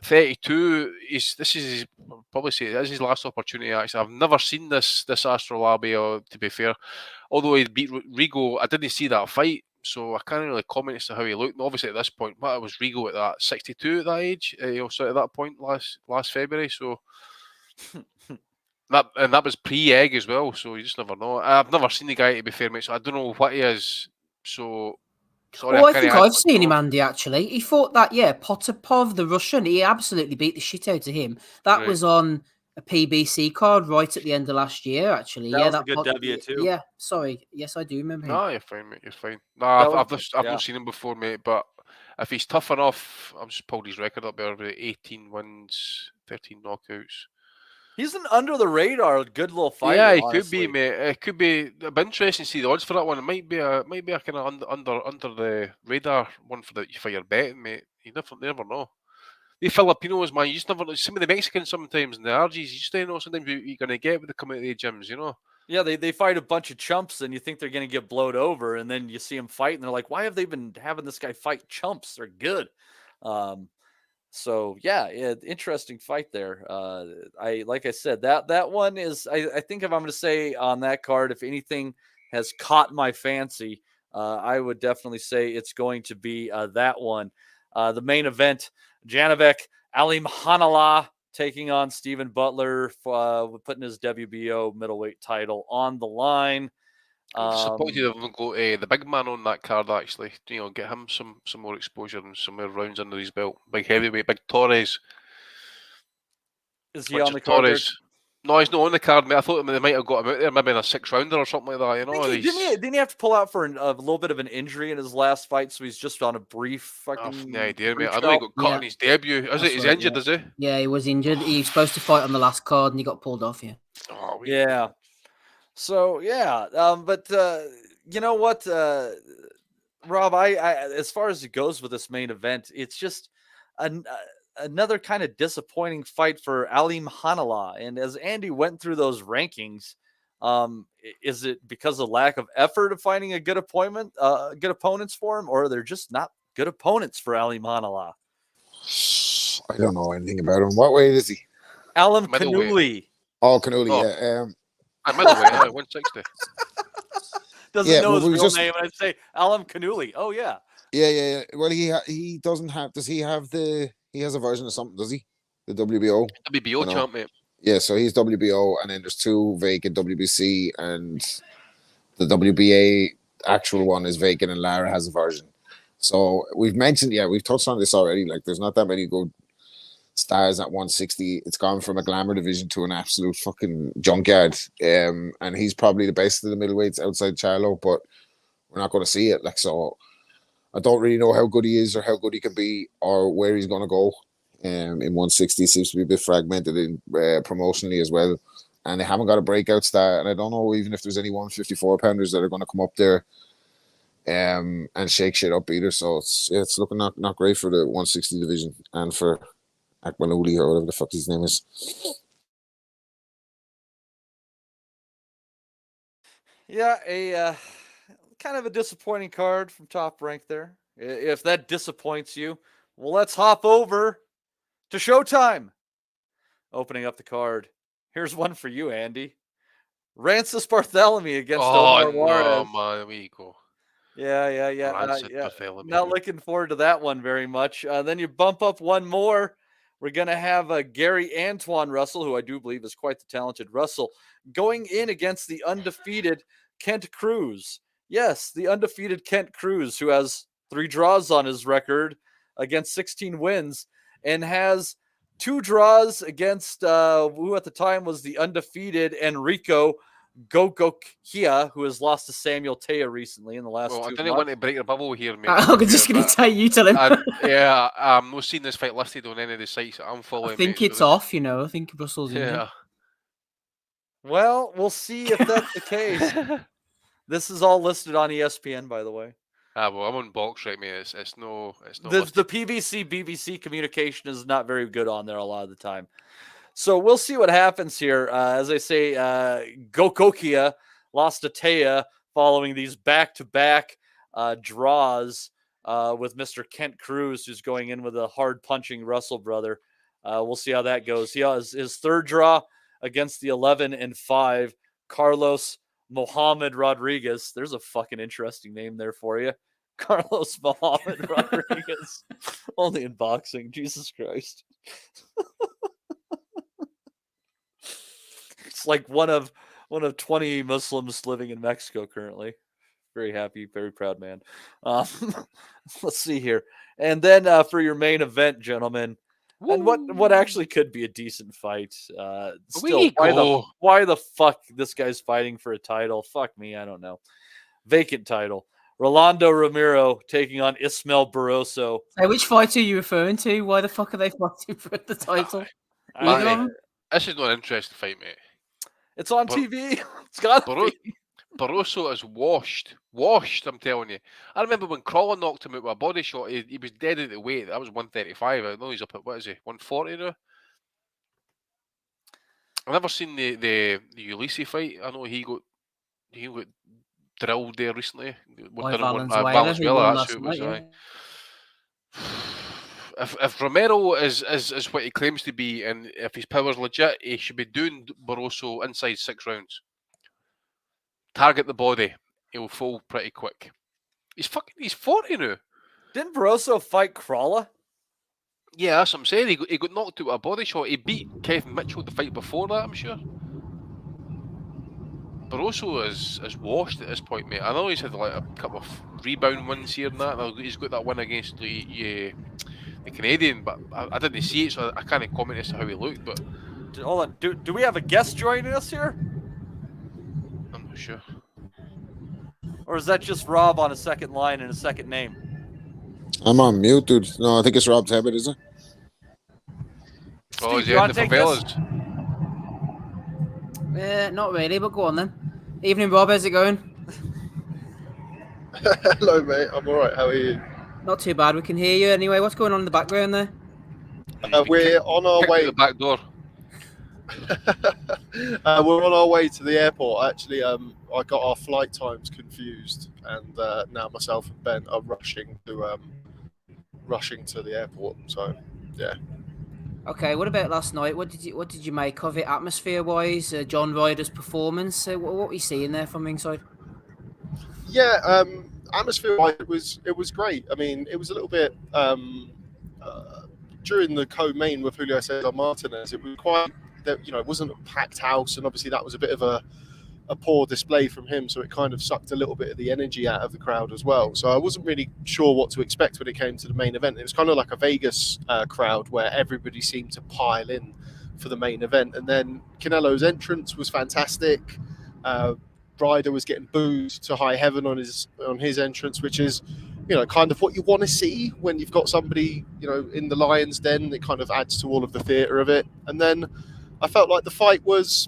32. This is his last opportunity. Actually, I've never seen this Astrolabio, to be fair. Although he beat Rigo, I didn't see that fight, so I can't really comment as to how he looked. And obviously, at this point, what was Rigo at that 62 at that age? So at that point last February. So That was pre-egg as well, so you just never know. I've never seen the guy, to be fair, mate, so I don't know what he is. So sorry, Oh, I can't think add I've much seen him, more. Andy, actually. He fought that, Potapov, the Russian. He absolutely beat the shit out of him. That Right. was on a PBC card right at the end of last year, actually. That was a good W, too. Yeah, sorry. Yes, I do remember him. No, you're fine, mate. You're fine. No, I've yeah. not seen him before, mate. But if he's tough enough, I've just pulled his record up there with 18 wins, 13 knockouts. He's an under the radar, good little fighter. Yeah, he honestly. could be, mate. It could be. It'd be interesting to see the odds for that one. It might be a kind of under the radar one for your betting, mate. You never know. The Filipinos, man, you just never know. Some of the Mexicans sometimes and the Argies, you just don't know sometimes you're going to get when they come out of the gyms, you know? Yeah, they fight a bunch of chumps and you think they're going to get blowed over, and then you see them fight and they're like, why have they been having this guy fight chumps? They're good. So yeah, interesting fight there. Like I said, that one is, I think if I'm going to say on that card, if anything has caught my fancy, I would definitely say it's going to be that one. The main event, Janovic Alimkhanuly taking on Stephen Butler, putting his WBO middleweight title on the line. I'm disappointed they haven't got the big man on that card, actually. You know, get him some more exposure and some more rounds under his belt. Big heavyweight, big Torres. Is he on the card? Torres. No, he's not on the card, mate. I thought they might have got him out there, maybe in a 6-rounder or something like that. You know, didn't he have to pull out for a little bit of an injury in his last fight, so he's just on a brief fucking. No idea, mate. I know he got cut in his debut. He's injured, is he? Yeah, he was injured. He was supposed to fight on the last card, and he got pulled off. Yeah. Oh, yeah. So yeah, but you know what, Rob? I as far as it goes with this main event, it's just another kind of disappointing fight for Alimkhanuly. And as Andy went through those rankings, is it because of lack of effort of finding a good good opponents for him, or are there just not good opponents for Alimkhanuly? I don't know anything about him. What weight is he? Alimkhanuly. Oh, Cannuli, yeah. Middleweight, 160. Doesn't know his real name, and I'd say Alimkhanuly. Oh yeah. Yeah. Well, he doesn't have. Does he have the? He has a version of something, does he? The WBO. WBO champ, mate. Yeah, so he's WBO, and then there's 2 vacant WBC, and the WBA actual one is vacant, and Lara has a version. So we've touched on this already. Like, there's not that many good stars at 160. It's gone from a glamour division to an absolute fucking junkyard. And he's probably the best of the middleweights outside Charlo, but we're not going to see it. Like, so I don't really know how good he is or how good he can be or where he's going to go. In 160, seems to be a bit fragmented in promotionally as well. And they haven't got a breakout star. And I don't know even if there's any 154 pounders that are going to come up there and shake shit up either. So it's looking not great for the 160 division and for Akmaluli or whatever the fuck his name is. Yeah, a kind of a disappointing card from Top Rank there. If that disappoints you, well, let's hop over to Showtime. Opening up the card. Here's one for you, Andy. Rancis Barthélemy against Omar Juarez. Oh, my amigo. Yeah. Not looking forward to that one very much. Then you bump up one more. We're going to have Gary Antoine Russell, who I do believe is quite the talented Russell, going in against the undefeated Kent Cruz. Yes, the undefeated Kent Cruz, who has 3 draws on his record against 16 wins and has 2 draws against who at the time was the undefeated Enrico Gogokia, who has lost to Samuel Taya recently in the last 2 months. I didn't want to break the bubble here, mate. I'm just going to tell you to him. I'm not seeing this fight listed on any of the sites that I'm following. I think it's off, you know. I think Russell's in there. Well, we'll see if that's the case. This is all listed on ESPN, by the way. Well, I'm on box right, mate. It's no. The PBC BBC communication is not very good on there a lot of the time. So we'll see what happens here. As I say, Gogokia lost to Taya following these back-to-back draws with Mr. Kent Cruz, who's going in with a hard-punching Russell brother. We'll see how that goes. He has his 3rd draw against the 11-5 Carlos Mohamed Rodriguez. There's a fucking interesting name there for you. Carlos Mohamed Rodriguez. Only in boxing. Jesus Christ. It's like one of 20 Muslims living in Mexico currently. Very happy, very proud man. Let's see here. And then for your main event, gentlemen, and what actually could be a decent fight. Still, why the fuck this guy's fighting for a title? Fuck me, I don't know. Vacant title. Rolando Romero taking on Ismael Barroso. Hey, which fight are you referring to? Why the fuck are they fighting for the title? This is not an interesting fight, mate. It's on TV. It's got to be. Barroso is washed, I'm telling you. I remember when Crawler knocked him out with a body shot, he was dead at the weight. That was 135. I know he's up at, what is he, 140 now? I've never seen the Ulysses fight. I know he got drilled there recently. Valenzuela, that's who it was. Yeah. If Romero is what he claims to be, and if his power's legit, he should be doing Barroso inside 6 rounds. Target the body, he'll fall pretty quick. He's 40 now. Didn't Barroso fight Crawler? Yeah, that's what I'm saying. He got knocked out with a body shot. He beat Kevin Mitchell the fight before that, I'm sure. Barroso is washed at this point, mate. I know he's had like a couple of rebound wins here and that. He's got that win against the Canadian, but I didn't see it, so I can't comment as to how he looked. But hold on, do we have a guest joining us here? I'm not sure. Or is that just Rob on a second line and a second name? I'm on mute, dude. No, I think it's Rob's habit, is it? Oh, is he in the favelas? Not really, but go on then. Evening, Rob. How's it going? Hello, mate. I'm all right. How are you? Not too bad. We can hear you anyway. What's going on in the background there? We're on our way. The back door. We're on our way to the airport. Actually, I got our flight times confused, and now myself and Ben are rushing to the airport. So, yeah. Okay. What about last night? What did you make of it, atmosphere-wise? John Ryder's performance. What were you seeing there from ringside? Yeah. Atmosphere-wise, it was great. I mean, it was a little bit during the co-main with Julio Cesar Martinez. It was quite. It wasn't a packed house, and obviously that was a bit of a poor display from him, so it kind of sucked a little bit of the energy out of the crowd as well. So I wasn't really sure what to expect when it came to the main event. It was kind of like a Vegas crowd where everybody seemed to pile in for the main event. And then Canelo's entrance was fantastic. Ryder was getting booed to high heaven on his entrance, which is, kind of what you want to see when you've got somebody, in the lion's den. It kind of adds to all of the theatre of it. And then I felt like the fight was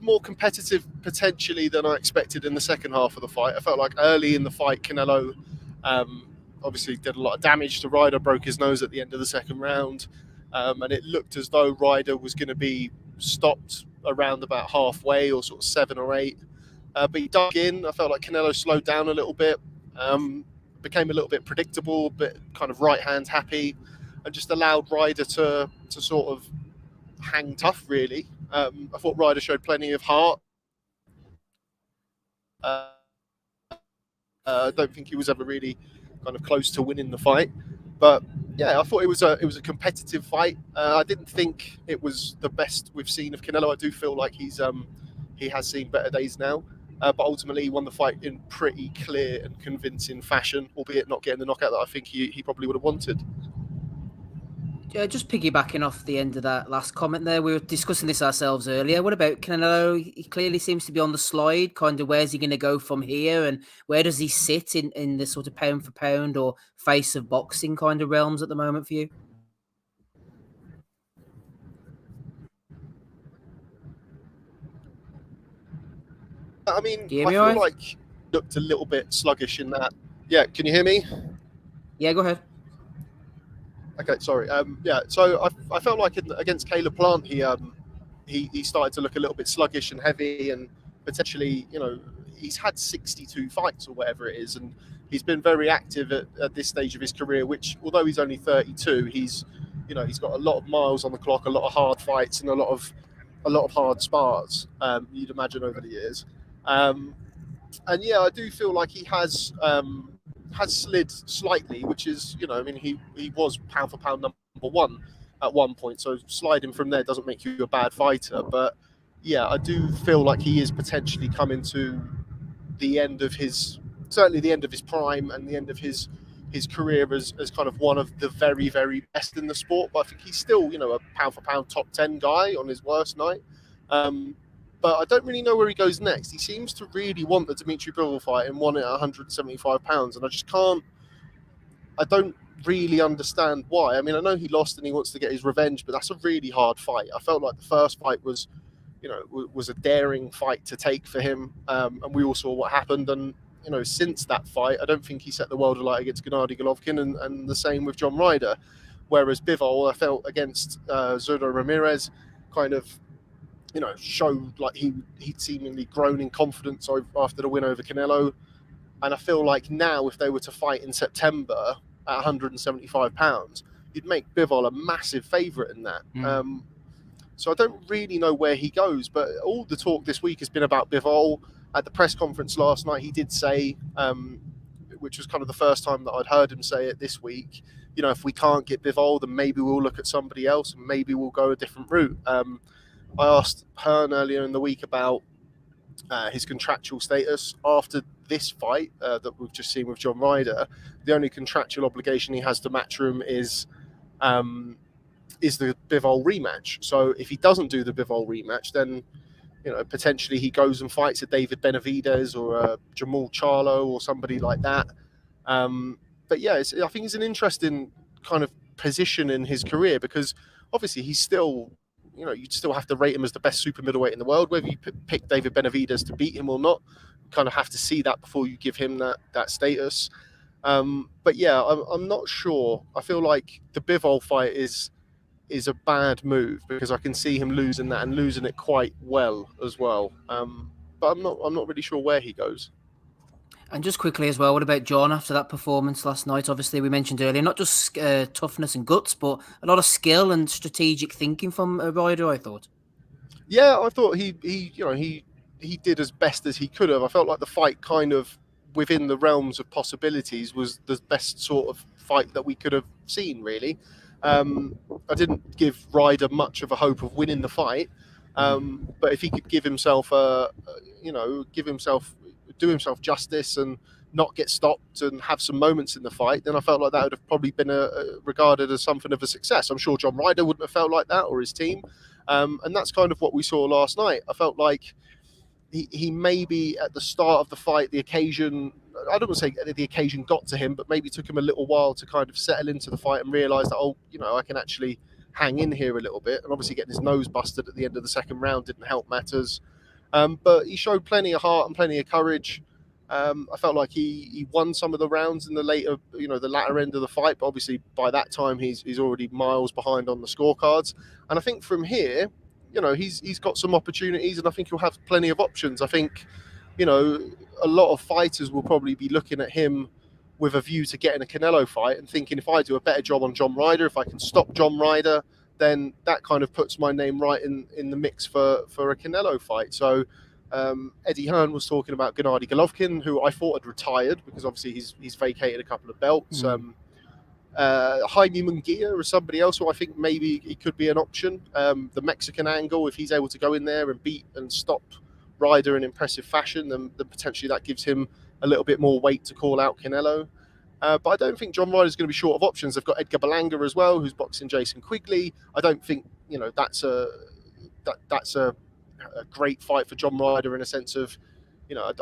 more competitive potentially than I expected in the second half of the fight. I felt like early in the fight, Canelo obviously did a lot of damage to Ryder, broke his nose at the end of the second round, and it looked as though Ryder was going to be stopped around about halfway or sort of 7 or 8. But he dug in. I felt like Canelo slowed down a little bit, became a little bit predictable, a bit kind of right hand happy, and just allowed Ryder to sort of hang tough, really. I thought Ryder showed plenty of heart. I don't think he was ever really kind of close to winning the fight, but yeah, I thought it was a competitive fight. I didn't think it was the best we've seen of Canelo. I do feel like he has seen better days now, but ultimately he won the fight in pretty clear and convincing fashion, albeit not getting the knockout that I think he probably would have wanted. Just piggybacking off the end of that last comment there, we were discussing this ourselves earlier. What about Canelo? He clearly seems to be on the slide. Kind of, where's he going to go from here, and where does he sit in the sort of pound for pound or face of boxing kind of realms at the moment for you? I mean, I feel like looked a little bit sluggish in that. Yeah, can you hear me? Yeah, go ahead. Okay, sorry. So I felt like against Caleb Plant, he started to look a little bit sluggish and heavy, and potentially, he's had 62 fights or whatever it is, and he's been very active at this stage of his career. Which, although he's only 32, he's got a lot of miles on the clock, a lot of hard fights, and a lot of hard spars. You'd imagine over the years, and yeah, I do feel like he has slid slightly, which is, he was pound for pound number 1 at one point, so sliding from there doesn't make you a bad fighter. But yeah, I do feel like he is potentially coming to the end of certainly the end of his prime and the end of his career as kind of one of the very, very best in the sport. But I think he's still, a pound for pound top 10 guy on his worst night. But I don't really know where he goes next. He seems to really want the Dimitri Bivol fight and want it at 175 pounds. And I don't really understand why. I mean, I know he lost and he wants to get his revenge, but that's a really hard fight. I felt like the first fight was a daring fight to take for him. And we all saw what happened. And, since that fight, I don't think he set the world alight against Gennady Golovkin, and the same with John Ryder. Whereas Bivol, I felt against Zurdo Ramirez, kind of, showed like he'd seemingly grown in confidence after the win over Canelo. And I feel like now, if they were to fight in September at 175 pounds, you'd make Bivol a massive favourite in that. So I don't really know where he goes, but all the talk this week has been about Bivol. At the press conference last night, he did say, which was kind of the first time that I'd heard him say it this week, if we can't get Bivol, then maybe we'll look at somebody else and maybe we'll go a different route. I asked Hearn earlier in the week about his contractual status after this fight that we've just seen with John Ryder. The only contractual obligation he has to Matchroom is the Bivol rematch. So if he doesn't do the Bivol rematch, then potentially he goes and fights a David Benavidez or a Jamal Charlo or somebody like that. But yeah, I think it's an interesting kind of position in his career, because obviously he's still, you'd still have to rate him as the best super middleweight in the world. Whether you pick David Benavidez to beat him or not, you kind of have to see that before you give him that status. But yeah, I'm not sure. I feel like the Bivol fight is a bad move, because I can see him losing that and losing it quite well as well. But I'm not really sure where he goes. And just quickly as well, what about John after that performance last night? Obviously, we mentioned earlier, not just toughness and guts, but a lot of skill and strategic thinking from Ryder, I thought. Yeah, I thought he did as best as he could have. I felt like the fight kind of within the realms of possibilities was the best sort of fight that we could have seen, really. I didn't give Ryder much of a hope of winning the fight, but if he could give himself do himself justice and not get stopped and have some moments in the fight, then I felt like that would have probably been regarded as something of a success. I'm sure John Ryder wouldn't have felt like that, or his team, and that's kind of what we saw last night. I felt like he maybe at the start of the fight, the occasion, I don't want to say the occasion got to him, but maybe took him a little while to kind of settle into the fight and realise that, I can actually hang in here a little bit. And obviously getting his nose busted at the end of the second round didn't help matters. But he showed plenty of heart and plenty of courage. I felt like he won some of the rounds in the latter end of the fight, but obviously by that time he's already miles behind on the scorecards. And I think from here, he's got some opportunities, and I think he'll have plenty of options. I think, a lot of fighters will probably be looking at him with a view to getting a Canelo fight and thinking, if I do a better job on John Ryder, if I can stop John Ryder, then that kind of puts my name right in the mix for a Canelo fight. So Eddie Hearn was talking about Gennady Golovkin, who I thought had retired because obviously he's vacated a couple of belts. Jaime Munguia or somebody else who I think maybe he could be an option. The Mexican angle, if he's able to go in there and beat and stop Ryder in impressive fashion, then potentially that gives him a little bit more weight to call out Canelo. But I don't think John Ryder's going to be short of options. They've got Edgar Berlanga as well, who's boxing Jason Quigley. I don't think that's a great fight for John Ryder in a sense of,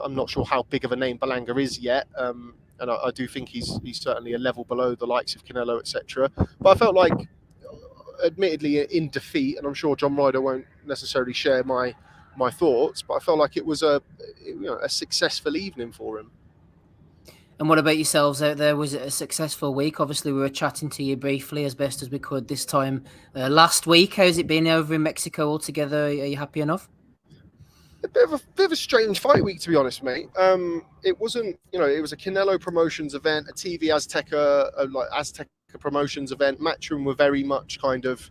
I'm not sure how big of a name Berlanga is yet. And I do think he's certainly a level below the likes of Canelo, etc. But I felt like, admittedly in defeat, and I'm sure John Ryder won't necessarily share my thoughts, but I felt like it was a successful evening for him. And what about yourselves out there? Was it a successful week? Obviously, we were chatting to you briefly as best as we could this time last week. How's it been over in Mexico altogether? Are you happy enough? A bit of a strange fight week, to be honest, mate. It wasn't, it was a Canelo Promotions event, a TV Azteca, Azteca Promotions event. Matchroom were very much kind of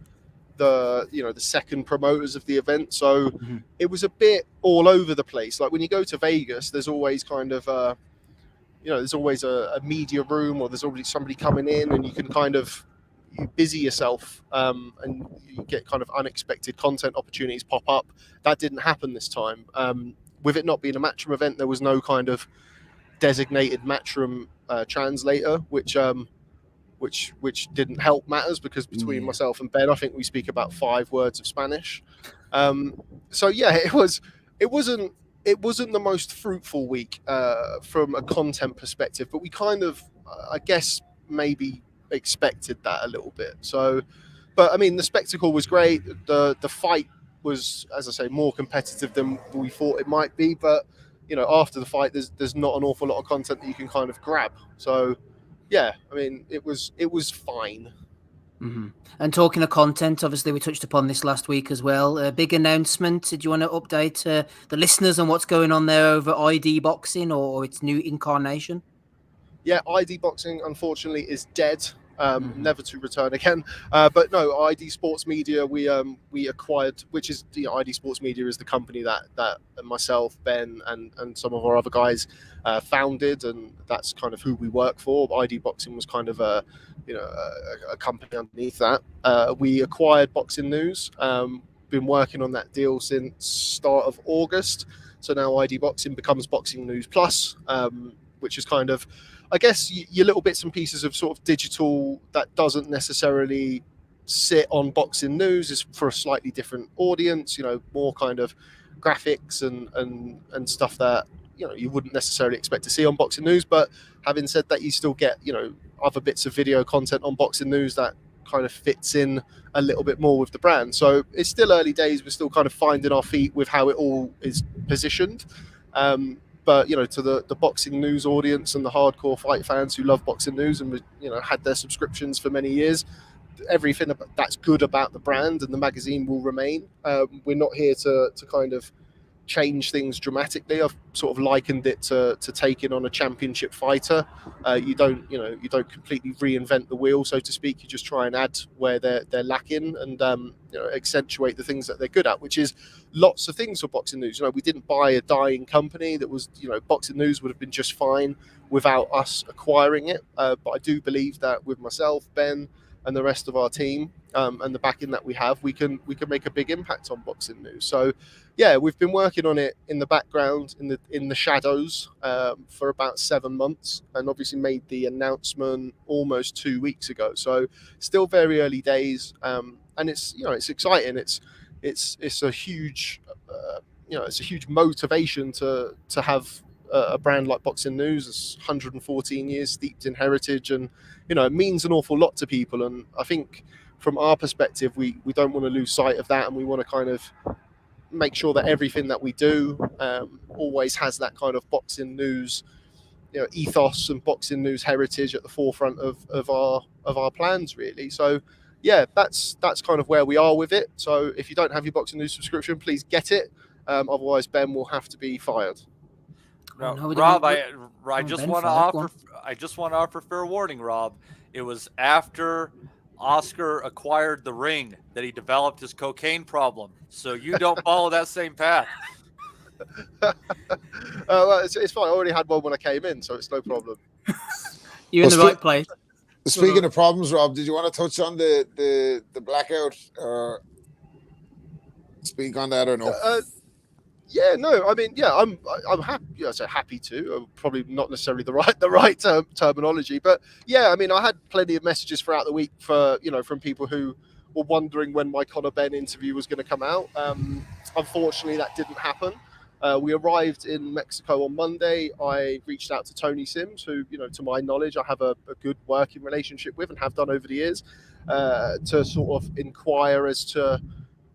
the second promoters of the event, so it was a bit all over the place. Like when you go to Vegas, there's always kind of there's always a media room, or there's already somebody coming in, and you can kind of you busy yourself and you get kind of unexpected content opportunities pop up. That didn't happen this time. With it not being a Matchroom event, there was no kind of designated Matchroom translator, which didn't help matters, because between myself and Ben, I think we speak about 5 words of Spanish. So yeah, it wasn't the most fruitful week from a content perspective, but we kind of, I guess, maybe expected that a little bit. So, but I mean, the spectacle was great. The fight was, as I say, more competitive than we thought it might be. But after the fight, there's not an awful lot of content that you can kind of grab. So, yeah, I mean, it was fine. Mm-hmm. And talking of content, obviously we touched upon this last week as well. A big announcement. Did you want to update the listeners on what's going on there over ID Boxing or its new incarnation? Yeah, ID Boxing, unfortunately, is dead. Never to return again. But no, ID Sports Media, we acquired, which is, ID Sports Media is the company that myself, Ben, and some of our other guys founded, and that's kind of who we work for. ID Boxing was kind of a company underneath that. We acquired Boxing News. Been working on that deal since start of August. So now ID Boxing becomes Boxing News Plus, which is kind of, I guess, your little bits and pieces of sort of digital that doesn't necessarily sit on Boxing News, is for a slightly different audience, more kind of graphics and stuff that, you wouldn't necessarily expect to see on Boxing News. But having said that, you still get, other bits of video content on Boxing News that kind of fits in a little bit more with the brand. So it's still early days. We're still kind of finding our feet with how it all is positioned. But, to the Boxing News audience and the hardcore fight fans who love Boxing News and, had their subscriptions for many years, everything that's good about the brand and the magazine will remain. We're not here to kind of change things dramatically. I've sort of likened it to taking on a championship fighter. You don't completely reinvent the wheel, so to speak. You just try and add where they're lacking and accentuate the things that they're good at, which is lots of things for Boxing News. We didn't buy a dying company that was, Boxing News would have been just fine without us acquiring it. But I do believe that with myself, Ben, and the rest of our team, and the backing that we have, we can make a big impact on Boxing News. So, yeah, we've been working on it in the background, in the shadows, for about 7 months, and obviously made the announcement almost 2 weeks ago. So, still very early days, and it's it's exciting. It's a huge it's a huge motivation to have a brand like Boxing News. It's 114 years steeped in heritage, and it means an awful lot to people. And I think from our perspective, we don't want to lose sight of that, and we want to kind of make sure that everything that we do always has that kind of Boxing News ethos and Boxing News heritage at the forefront of our plans, really. So yeah, that's kind of where we are with it. So if you don't have your Boxing News subscription, please get it. Otherwise, Ben will have to be fired. No, Rob, I just want to offer fair warning, Rob. It was after Oscar acquired the ring that he developed his cocaine problem. So you don't follow that same path. Well, it's fine. I already had one when I came in, so it's no problem. You're in the right place. Speaking of problems, Rob, did you want to touch on the blackout or speak on that or no? Yeah, no, I mean, yeah, I'm happy. Yeah, I say happy to. Probably not necessarily the right terminology, but yeah, I mean, I had plenty of messages throughout the week for from people who were wondering when my Conor Benn interview was going to come out. Unfortunately, that didn't happen. We arrived in Mexico on Monday. I reached out to Tony Sims, who, to my knowledge, I have a good working relationship with and have done over the years, to sort of inquire as to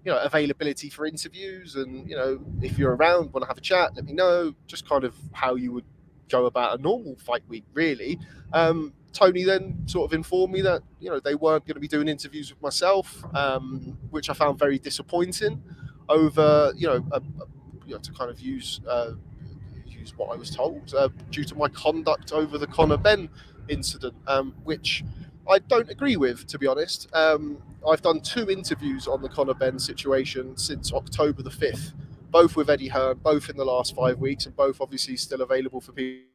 availability for interviews, and if you're around, want to have a chat, let me know. Just kind of how you would go about a normal fight week, really. Tony then sort of informed me that they weren't going to be doing interviews with myself, which I found very disappointing. Over to kind of use what I was told due to my conduct over the Conor Benn incident, which I don't agree with, to be honest. I've done 2 interviews on the Conor Benn situation since October the 5th, both with Eddie Hearn, both in the last 5 weeks, and both obviously still available for people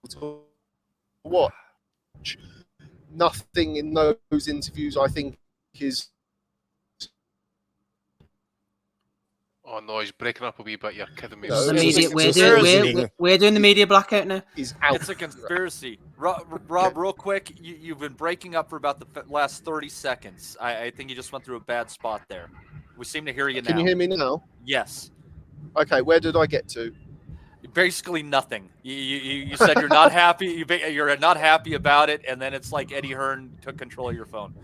to watch. Nothing in those interviews, I think, is. Oh no, he's breaking up a wee bit. You're kidding me. The media, we're doing the media blackout now. Is out. It's a conspiracy. Rob, real quick, you've been breaking up for about the last 30 seconds. I think you just went through a bad spot there. We seem to hear you now. Can you hear me now? Yes. Okay, where did I get to? Basically nothing. You said you're not happy. You're not happy about it, and then it's like Eddie Hearn took control of your phone.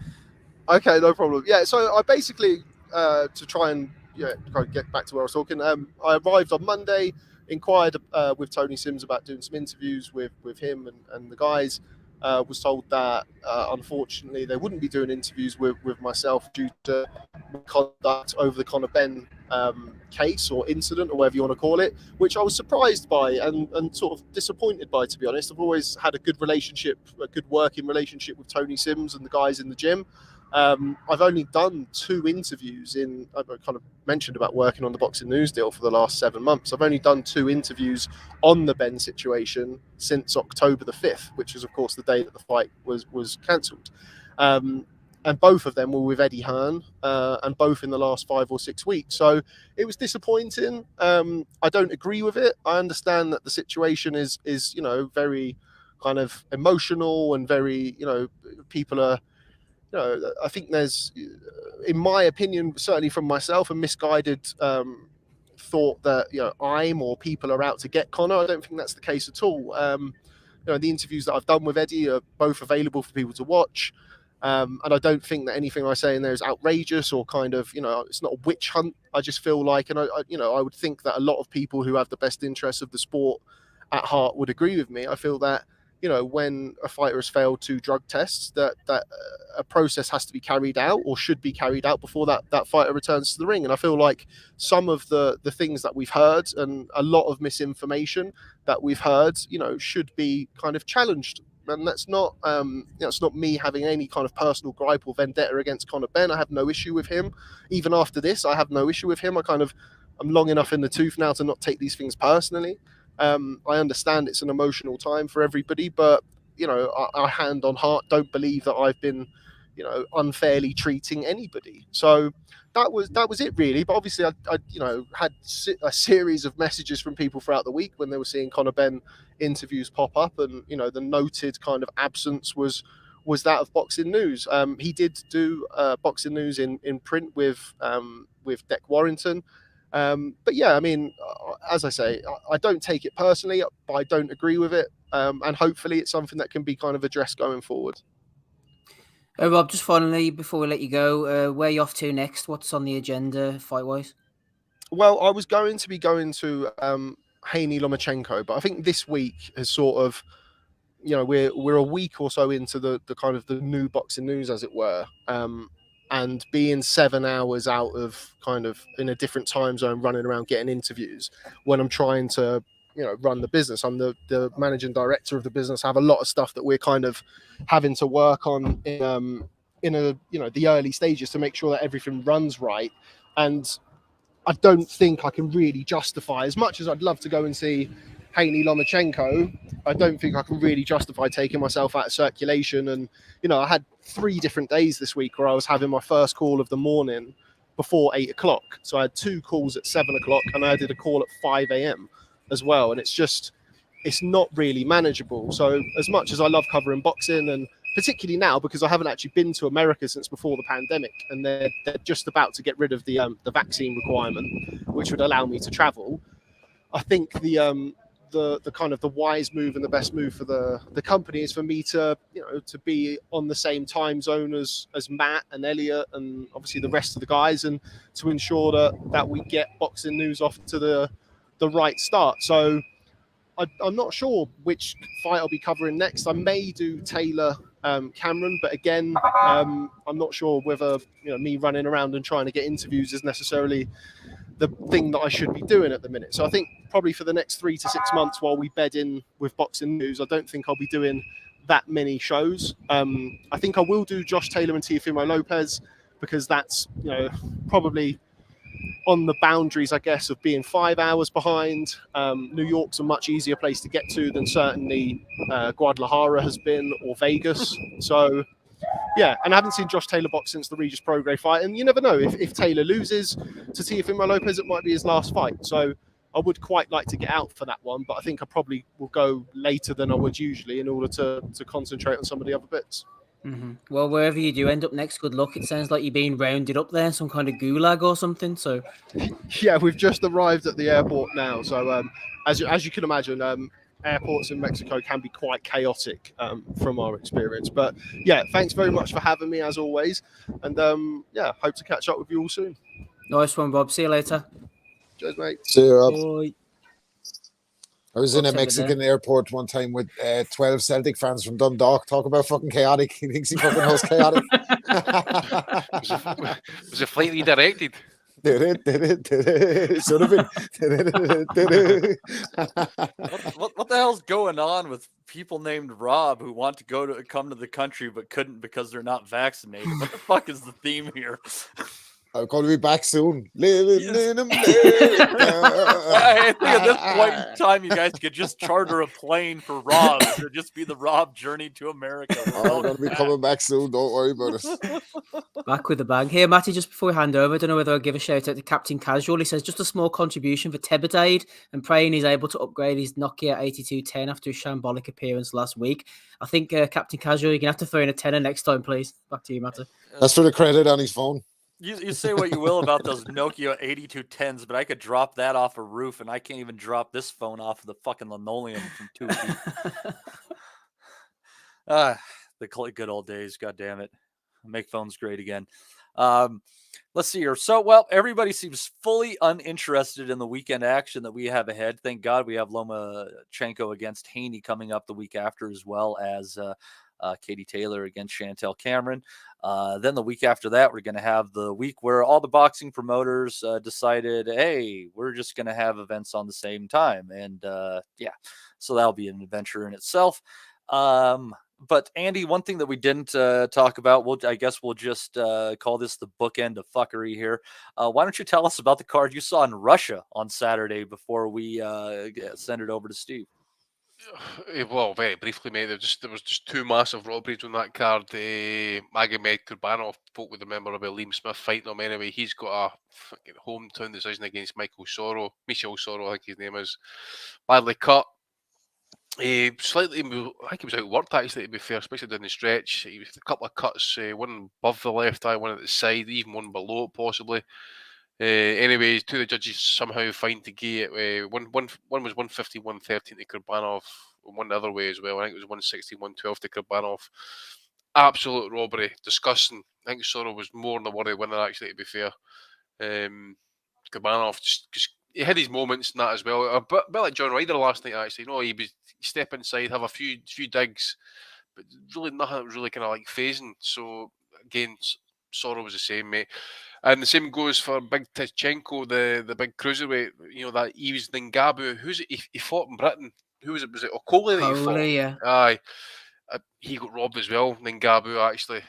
Okay, no problem. Yeah, so I basically to try and get back to where I was talking. I arrived on Monday, inquired with Tony Sims about doing some interviews with him and the guys. Was told that unfortunately they wouldn't be doing interviews with myself due to conduct over the Conor Benn case or incident or whatever you want to call it, which I was surprised by and sort of disappointed by, to be honest. I've always had a good relationship, a good working relationship with Tony Sims and the guys in the gym. I've only done 2 interviews I kind of mentioned about working on the Boxing News deal for the last 7 months. I've only done 2 interviews on the Benn situation since October the 5th, which is, of course, the day that the fight was cancelled. And both of them were with Eddie Hearn, and both in the last 5 or 6 weeks. So it was disappointing. I don't agree with it. I understand that the situation is very kind of emotional and very, people are, I think there's, in my opinion, certainly from myself, a misguided thought that I'm or people are out to get Conor. I don't think that's the case at all. The interviews that I've done with Eddie are both available for people to watch, and I don't think that anything I say in there is outrageous or kind of it's not a witch hunt. I just feel like, and I would think that a lot of people who have the best interests of the sport at heart would agree with me. I feel that when a fighter has failed 2 drug tests, that a process has to be carried out or should be carried out before that fighter returns to the ring. And I feel like some of the things that we've heard and a lot of misinformation that we've heard, should be kind of challenged. And that's not, it's not me having any kind of personal gripe or vendetta against Conor Benn. I have no issue with him. Even after this, I have no issue with him. I'm long enough in the tooth now to not take these things personally. I understand it's an emotional time for everybody, but I hand on heart don't believe that I've been unfairly treating anybody. So that was it really. But obviously I had a series of messages from people throughout the week when they were seeing Conor Benn interviews pop up, and the noted kind of absence was that of Boxing News. He did do Boxing News in print with Dec Warrington. But yeah, I mean, as I say, I don't take it personally, but I don't agree with it. And hopefully it's something that can be kind of addressed going forward. Rob, just finally, before we let you go, where are you off to next? What's on the agenda fight-wise? Well, I was going to be going to Haney Lomachenko, but I think this week has sort of, we're a week or so into the kind of the new Boxing News, as it were. And being 7 hours out of kind of in a different time zone, running around getting interviews when I'm trying to, run the business. I'm the managing director of the business. I have a lot of stuff that we're kind of having to work on in the early stages to make sure that everything runs right. And I don't think I can really justify, as much as I'd love to go and see Haney Lomachenko, I don't think I can really justify taking myself out of circulation. And, I had 3 different days this week where I was having my first call of the morning before 8 o'clock. So I had 2 calls at 7 o'clock and I did a call at 5 a.m. as well. And it's not really manageable. So as much as I love covering boxing, and particularly now because I haven't actually been to America since before the pandemic, and they're just about to get rid of the vaccine requirement, which would allow me to travel, I think the kind of the wise move and the best move for the company is for me to to be on the same time zone as Matt and Elliot and obviously the rest of the guys, and to ensure that we get Boxing News off to the right start. So I'm not sure which fight I'll be covering next. I may do Taylor Cameron, but again, I'm not sure whether me running around and trying to get interviews is necessarily the thing that I should be doing at the minute. So I think probably for the next 3 to 6 months while we bed in with Boxing News, I don't think I'll be doing that many shows. I think I will do Josh Taylor and Teofimo Lopez, because that's probably on the boundaries, I guess, of being 5 hours behind. New York's a much easier place to get to than certainly Guadalajara has been, or Vegas. So, yeah, and I haven't seen Josh Taylor box since the Regis Prograis fight. And you never know, if Taylor loses to Teofimo Lopez, it might be his last fight. So I would quite like to get out for that one, but I think I probably will go later than I would usually in order to concentrate on some of the other bits. Well, wherever you do end up next, good luck. It sounds like you're being rounded up there, some kind of gulag or something. So, yeah, we've just arrived at the airport now. So, as you can imagine, airports in Mexico can be quite chaotic from our experience. But yeah, thanks very much for having me as always, and yeah, hope to catch up with you all soon. Nice one, Bob. See you later. Cheers, mate. See you, Rob. Bye. I was in a Mexican airport one time with 12 Celtic fans from Dundalk. Talk about fucking chaotic. He thinks he fucking knows chaotic. Was the flight redirected? It should have been. What the hell's going on with people named Rob who want to come to the country but couldn't because they're not vaccinated? What the fuck is the theme here? I'm going to be back soon. Living in America. I think at this point in time, you guys could just charter a plane for Rob. It would just be the Rob journey to America. I'm going to be coming back soon. Don't worry about it. Back with the bang. Here, Matty, just before we hand over, I don't know whether I'll give a shout out to Captain Casual. He says, just a small contribution for Tebedade and praying he's able to upgrade his Nokia 8210 after his shambolic appearance last week. I think, Captain Casual, you're going to have to throw in a tenner next time, please. Back to you, Matty. That's for the credit on his phone. You say what you will about those Nokia 8210s, but I could drop that off a roof, and I can't even drop this phone off of the fucking linoleum from 2 feet. The good old days, God damn it. Make phones great again. Let's see here. So, well, everybody seems fully uninterested in the weekend action that we have ahead. Thank God we have Lomachenko against Haney coming up the week after, as well as Katie Taylor against Chantel Cameron. Then the week after that, we're going to have the week where all the boxing promoters decided, hey, we're just going to have events on the same time. And yeah, so that'll be an adventure in itself. But Andy, one thing that we didn't talk about, I guess we'll just call this the bookend of fuckery here. Why don't you tell us about the card you saw in Russia on Saturday before we send it over to Steve? Well, very briefly, mate. There was just two massive robberies on that card. Magomed Kurbanov, folk would remember about Liam Smith fighting him. Anyway, he's got a fucking hometown decision against Michel Soro, I think his name is. Badly cut. Slightly, I think he was outworked actually, to be fair, especially down the stretch. He was a couple of cuts, one above the left eye, one at the side, even one below it possibly. Anyway, two of the judges somehow find to give it. One was 150, 113 to Kurbanov, and one the other way as well. I think it was 160, 112 to Kurbanov. Absolute robbery, disgusting. I think Soro was more than a worthy winner actually, to be fair. Kurbanov just he had his moments in that as well. A bit like John Ryder last night actually. You know, he step inside, have a few digs, but really nothing that was really kind of like phasing. So again, Soro was the same, mate. And the same goes for Big Tischenko, the big cruiserweight. You know, that Yves Ngabu. Who's it? He fought in Britain. Who was it? Was it Okoli that he fought? Yeah. Aye. He got robbed as well, Ngabu, actually.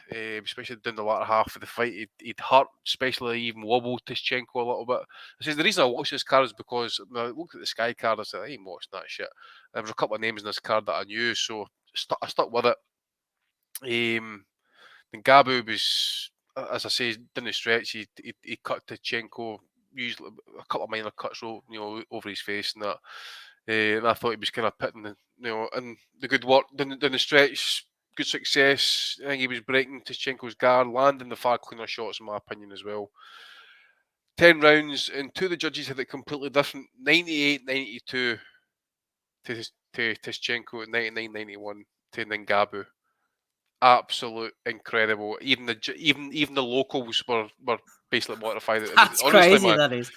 Especially down the latter half of the fight. He'd hurt, especially even wobbled Tischenko a little bit. I says the reason I watched this card is because when I looked at the Sky card, I said, I ain't watching that shit. And there was a couple of names in this card that I knew, so I stuck with it. Ngabu was, as I say, down the stretch, he cut Tischenko, usually a couple of minor cuts, over his face and that. And I thought he was kind of pitting, and the good work down the stretch, good success. I think he was breaking Tischenko's guard, landing the far cleaner shots, in my opinion, as well. 10 rounds, and two of the judges had it completely different. 98-92 to Tischenko, 99-91 to Ngabu. Absolute incredible. Even the locals were basically mortified. That's honestly, crazy, man, that is.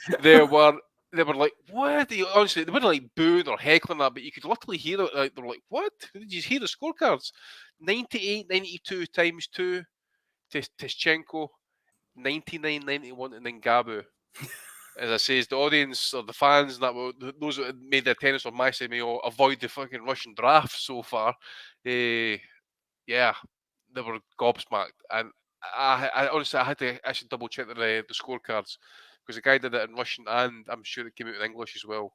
They were like, what? Honestly, they weren't like booing or heckling that, but you could literally hear it. Like, they were like, what? Did you hear the scorecards? 98-92 times 2 to Tischenko, 99-91 to Ngabu. As I say, the audience or the fans, those that made the attendance on my side, avoid the fucking Russian draft so far. Yeah, they were gobsmacked. And I honestly, I had to actually double check the scorecards, because the guy did it in Russian and I'm sure it came out in English as well.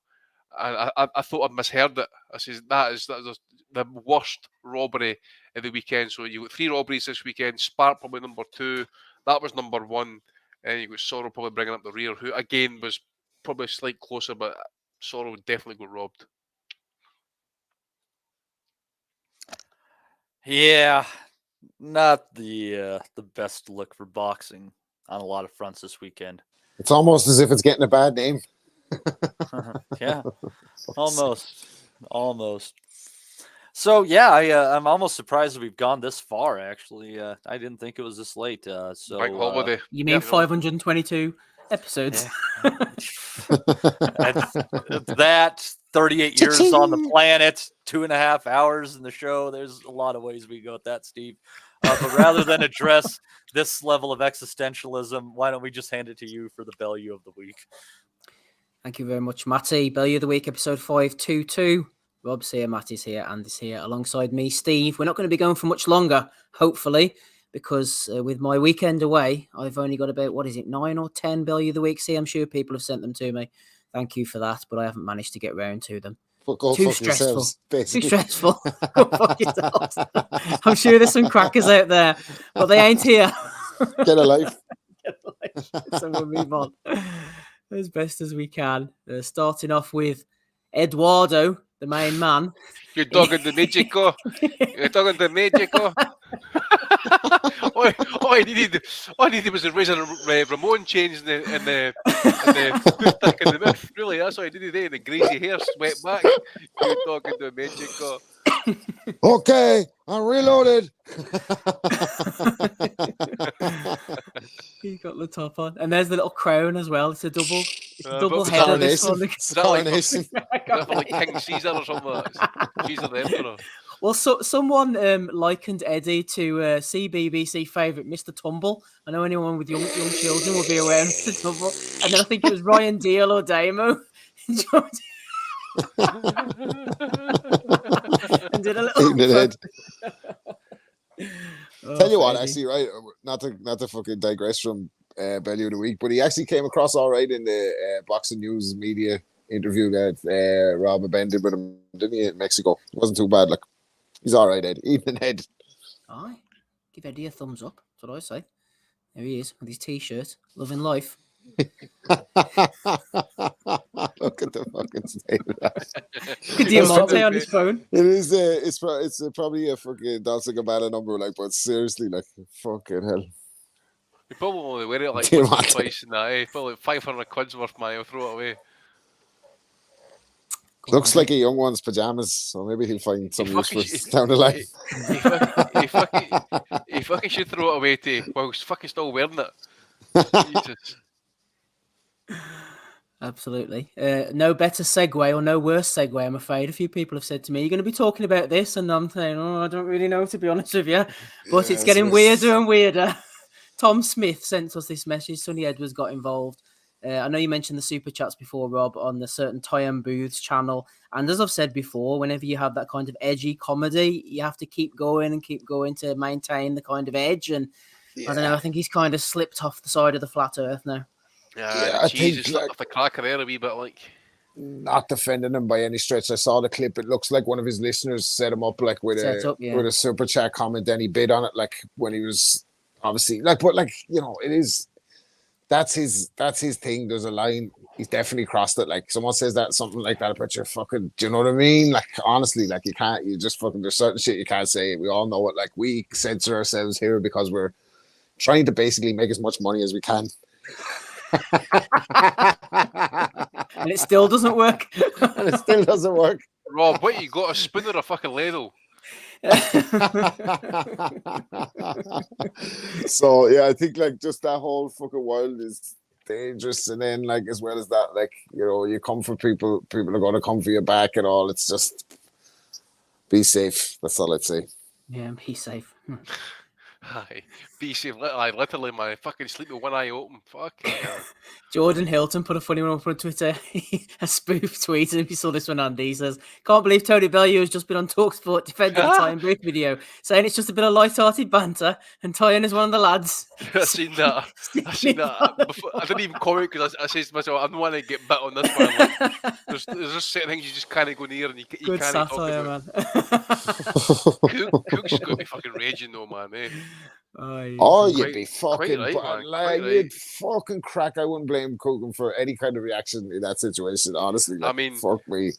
And I thought I'd misheard it. I says that is the worst robbery of the weekend. So you got 3 robberies this weekend. Spark probably number 2. That was number 1. And you got Sorrow probably bringing up the rear, who again was probably slightly closer, but Sorrow definitely got robbed. Yeah, not the best look for boxing on a lot of fronts this weekend. It's almost as if it's getting a bad name. Yeah, almost. So yeah, I'm almost surprised that we've gone this far. Actually, I didn't think it was this late. So Bank holiday. You mean 522 episodes? Yeah. That 38 years on the planet, 2.5 hours in the show. There's a lot of ways we go with that, Steve. But rather than address this level of existentialism, why don't we just hand it to you for the Bellew of the week? Thank you very much, Matty. Bellew of the week, episode 522. Rob's here, Matty's here, Andy's here alongside me, Steve. We're not going to be going for much longer, hopefully, because with my weekend away, I've only got about, 9 or 10 Bellew of the week. See, I'm sure people have sent them to me. Thank you for that, but I haven't managed to get round to them. Too stressful. Too stressful. Go fuck yourselves. I'm sure there's some crackers out there, but they ain't here. Get a life. So we'll move on as best as we can. Starting off with Eduardo, the main man. You're talking to Mexico. You're talking to Mexico. all I needed was a Razor Ramon change in the toothpick in the mouth. Really, that's all I needed there. The greasy hair swept back. You're talking to Mexico. Okay, I'm reloaded. He got the top on, and there's the little crown as well. It's a double header. This one. Is that like King Caesar or something like that? Caesar the Emperor. Well, someone likened Eddie to CBBC favourite Mr. Tumble. I know anyone with young children will be aware of Mr. Tumble. And then I think it was Ryan Deal or Damo. And did a little. Tell you what, actually, right? Not to fucking digress from Bellew of the week, but he actually came across all right in the boxing news media interview that Rob Ben did with him, didn't he, in Mexico? It wasn't too bad. Like, he's all right, Ed. Even Ed. Aye, give Eddie a thumbs up. That's what I say. There he is with his t-shirt, loving life. Look at the fucking state of that. Look at Diamante on his phone. It is. It's probably a fucking Dolce Gabbana number, like, but seriously, like, fucking hell. You probably wear it like once or twice in that, eh? Probably 500 quid's worth, man. He'll throw it away. Looks like a young one's pajamas, so maybe he'll find some use for us down the line. He fucking should throw it away while he's fucking still wearing it. Jesus. Absolutely. No better segue or no worse segue, I'm afraid. A few people have said to me, you're going to be talking about this, and I'm saying, I don't really know, to be honest with you. But it's getting weirder and weirder. Tom Smith sent us this message. Sonny Edwards got involved. I know you mentioned the super chats before, Rob, on the certain Tyan Booth's channel. And as I've said before, whenever you have that kind of edgy comedy, you have to keep going to maintain the kind of edge. And I don't know, I think he's kind of slipped off the side of the flat earth now. Yeah, Jesus, slipped off the cracker there a wee bit, like. Not defending him by any stretch. I saw the clip. It looks like one of his listeners set him up like with a super chat comment. Then he bid on it, like when he was obviously like, but like, you know, it is. That's his thing. There's a line. He's definitely crossed it. Like, someone says that, something like that about your fucking, do you know what I mean? Like, honestly, like, you just fucking, there's certain shit you can't say. We all know it. Like, we censor ourselves here because we're trying to basically make as much money as we can. And it still doesn't work. Rob, what, you got a spoon or a fucking ladle? So yeah, I think like just that whole fucking world is dangerous, and then like as well as that, like, you know, you come for people are going to come for your back and all. It's just be safe. That's all I'd say. Yeah, be safe. Hi, BC, literally, man. Fucking sleep with one eye open. Fuck. Jordan Hilton put a funny one up on Twitter. A spoof tweet, and if you saw this one, Andy, he says, "Can't believe Tony Bellew has just been on TalkSport defending the Ty and Brick video, saying it's just a bit of light-hearted banter, and Tyan is one of the lads." I seen that. Before, I didn't even comment because I said to myself, I'm not want to get bit on this one. Like, there's just certain things you just can't go near, and you Good can't talk satire, about. man. Cook's going to be fucking raging though, man. Eh? You'd be fucking you'd fucking crack. I wouldn't blame Coogan for any kind of reaction in that situation, honestly. Like, I mean, fuck me.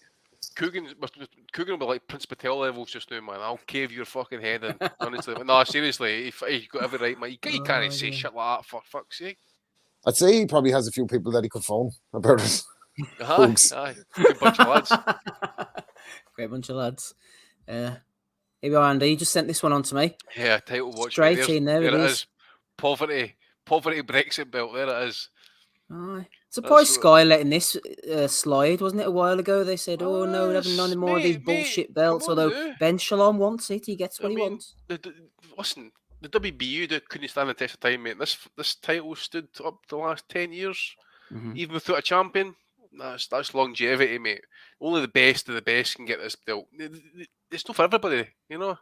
Coogan will be like Prince Patel levels just now, man. I'll cave your fucking head in. Honestly, no, seriously, you got every right, man. You can't say shit like that, for fuck's sake. I'd say he probably has a few people that he could phone about it. Aye. Good bunch of lads. Great bunch of lads. Here we are, Andy. You just sent this one on to me. Yeah, title watch. Straight in there. There it is. Poverty Brexit belt. There it is. Aye. Surprised Sky letting this slide, wasn't it? A while ago, they said, "Oh no, we haven't none more of these bullshit belts." Although Ben Shalom wants it, he gets what he wants. Listen, the WBU couldn't stand the test of time, mate. This title stood up the last 10 years, even without a champion. That's longevity, mate. Only the best of the best can get this belt. It's not for everybody, you know.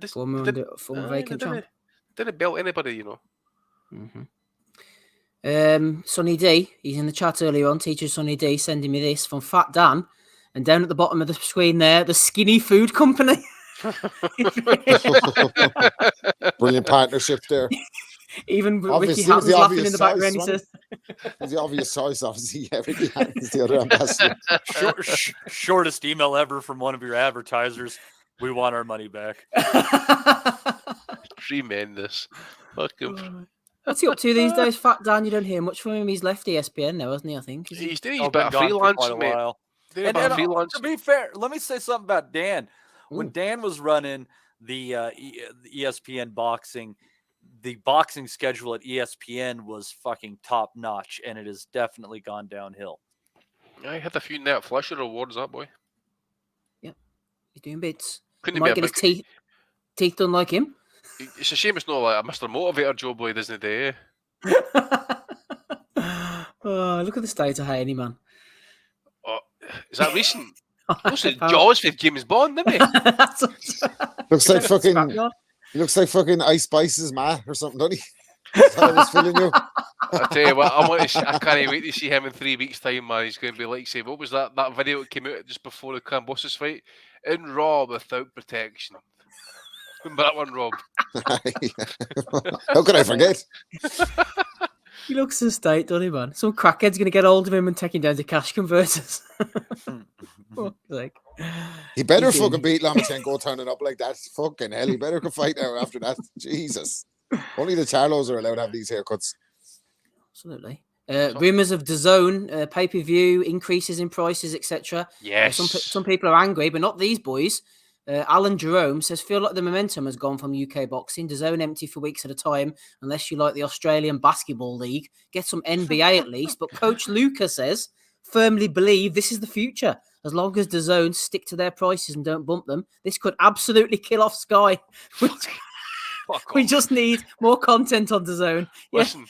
Former vacant champ. Didn't belt anybody, you know. Sonny D, he's in the chat earlier on. Teacher Sonny D sending me this from Fat Dan, and down at the bottom of the screen there, the Skinny Food Company. Brilliant partnership there. Even Ricky Hatton's laughing in the background. He says, "It's the obvious choice, obviously." Yeah, Ricky Hatton's the other ambassador. Shortest email ever from one of your advertisers. We want our money back. Tremendous. Fuck him. What's he up to these days, Fat Dan? You don't hear much from him. He's left ESPN now, hasn't he? I think he's doing a bit of freelance, mate. And to be fair, let me say something about Dan. When Dan was running the ESPN boxing, the boxing schedule at ESPN was fucking top notch, and it has definitely gone downhill. I had a few net flusher awards, that boy. Yeah, he's doing bits. Couldn't he might get his teeth done like him. It's a shame it's not like a Mr. Motivator job boy, doesn't it? Oh, look at the state of Haney, man. Oh, is that recent? Looks like Jaws for James Bond, doesn't he? Looks like fucking Ice Spice's ma or something, don't he? That's how I was feeling you. I tell you what, I can't wait to see him in 3 weeks' time, man. He's going to be like, say, what was that video that came out just before the Cambosis fight? In Raw without protection. Remember that one, Rob? How could I forget? He looks in state, doesn't he, man? Some crackhead's going to get hold of him and take him down to cash converters. He better fucking beat Lomachenko turning up like that. Fucking hell, he better go fight now after that. Jesus. Only the Charlos are allowed to have these haircuts. Absolutely. Rumours of DAZN, pay-per-view, increases in prices, etc. Yes. Some people are angry, but not these boys. Alan Jerome says, feel like the momentum has gone from UK boxing. DAZN empty for weeks at a time, unless you like the Australian Basketball League. Get some NBA at least. But Coach Luca says, firmly believe this is the future. As long as DAZN stick to their prices and don't bump them, this could absolutely kill off Sky. We just need more content on DAZN. Listen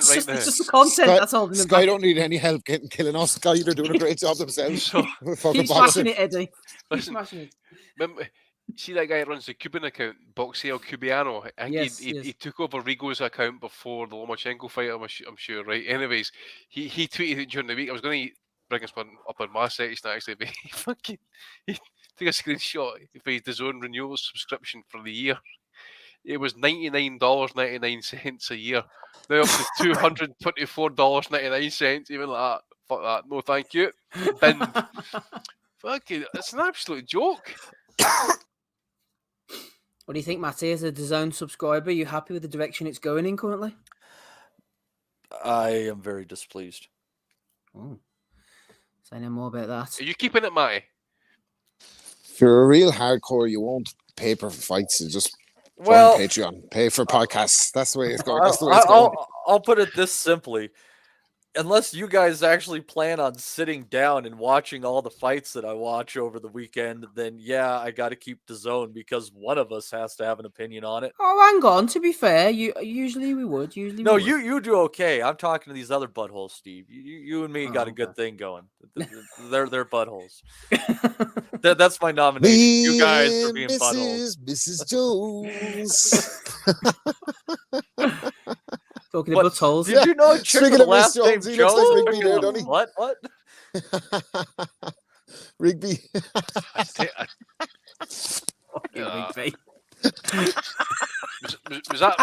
right now. It's just the content that's holding them Sky back. don't need any help killing off Sky. They're doing a great job themselves. Keep smashing it, Eddie. Keep smashing it. Remember, see that guy that runs the Cuban account, Boxeo Cubiano? I think he took over Rigo's account before the Lomachenko fight, I'm sure, right? Anyways, he tweeted it during the week. I was going to bring this one up on my section actually, but he took a screenshot of his DAZN renewal subscription for the year. It was $99.99 a year. Now up to $224.99. Even like that. Fuck that. No, thank you. Binned. Fucking, it's an absolute joke. What do you think, Matty? As a DAZN subscriber, are you happy with the direction it's going in currently? I am very displeased. Oh. Say no more about that. Are you keeping it, Matty? If you're a real hardcore, you won't pay for fights. You just join Patreon, pay for podcasts. That's the way it's going. That's the way it's going. I'll put it this simply. unless you guys actually plan on sitting down and watching all the fights that I watch over the weekend, then yeah, I got to keep DAZN because one of us has to have an opinion on it. Oh, hang on. To be fair, usually we would. No, you do okay. I'm talking to these other buttholes, Steve. You and me got a good thing going. They're buttholes. That's my nomination. You guys for being buttholes. Mrs. Jones. Talking about holes. Did you know chick with the last name Jones, he looks like Jones? Rigby there, doesn't he? What? Rigby. Rigby. Was that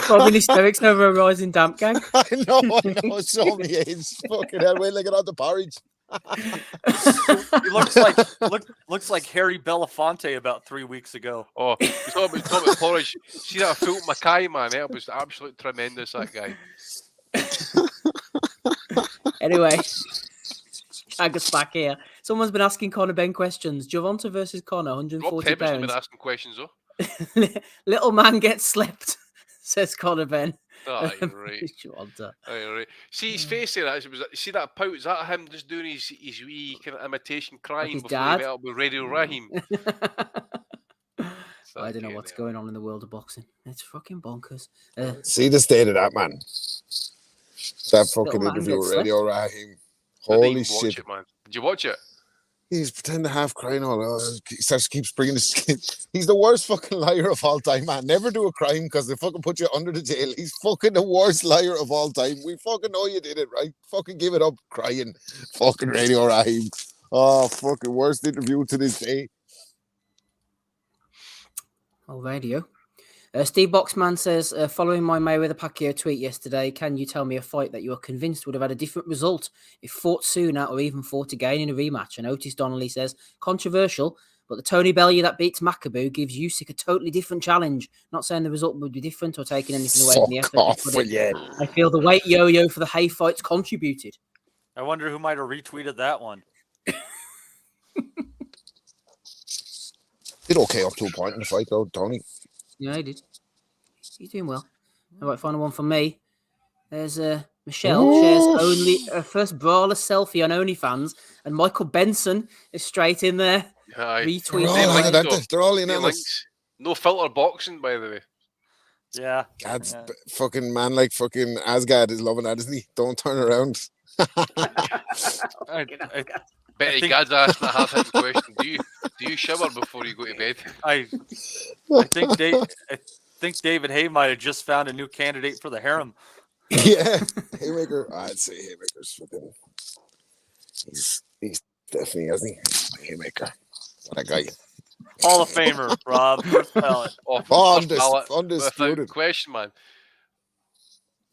Probably hysterics over a rising damp gang. I know. So many AIDS. Fucking hell, wait, like it on the porridge. He looks like Harry Belafonte about 3 weeks ago. Oh, he's talking about porridge. See that Phil Mackay, man? It was absolutely tremendous, that guy. Anyway, drag us back here. Someone's been asking Conor Benn questions. Gervonta versus Conor, 140 Rob pounds. been asking questions, though. Little man gets slept, says Conor Benn. Oh, you're right. Oh, you're right. See his face there. See that pout? Is that him just doing his wee kind of imitation crying before he met up with Radio Raheem? I don't know what's going on in the world of boxing. It's fucking bonkers. See the state of that man. That fucking interview with Radio Raheem. Holy shit. It, man. Did you watch it? He's pretending to half crying he keeps bringing his. He's the worst fucking liar of all time, man. Never do a crime because they fucking put you under the jail. He's fucking the worst liar of all time. We fucking know you did it, right? Fucking give it up, crying. Fucking Radio Raheem. Oh, fucking worst interview to this day. Oh, radio. Steve Boxman says, following my Mayweather Pacquiao tweet yesterday, can you tell me a fight that you are convinced would have had a different result if fought sooner or even fought again in a rematch? And Otis Donnelly says, controversial, but the Tony Bellew that beats Macabu gives Usyk a totally different challenge. Not saying the result would be different or taking anything away from the effort. I feel the weight yo-yo for the Hay fights contributed. I wonder who might have retweeted that one. Did okay up to a point in the fight, though, Tony. Yeah, he did. He's doing well. All right, final one from me. There's Michelle shares only her first brawler selfie on OnlyFans, and Michael Benson is straight in there. Retweeting. They're all in on us. No filter boxing, by the way. Yeah. God's fucking man, like fucking Asgard is loving that, isn't he? Don't turn around. Betty Gad's asking a half-hitting question. Do you shower before you go to bed? I think David Hay might have just found a new candidate for the harem. Yeah, Haymaker. I'd say Haymaker's fucking. He's definitely, isn't he? Haymaker. What a guy. Hall of Famer, Rob. First ballot. Undisputed Question, man.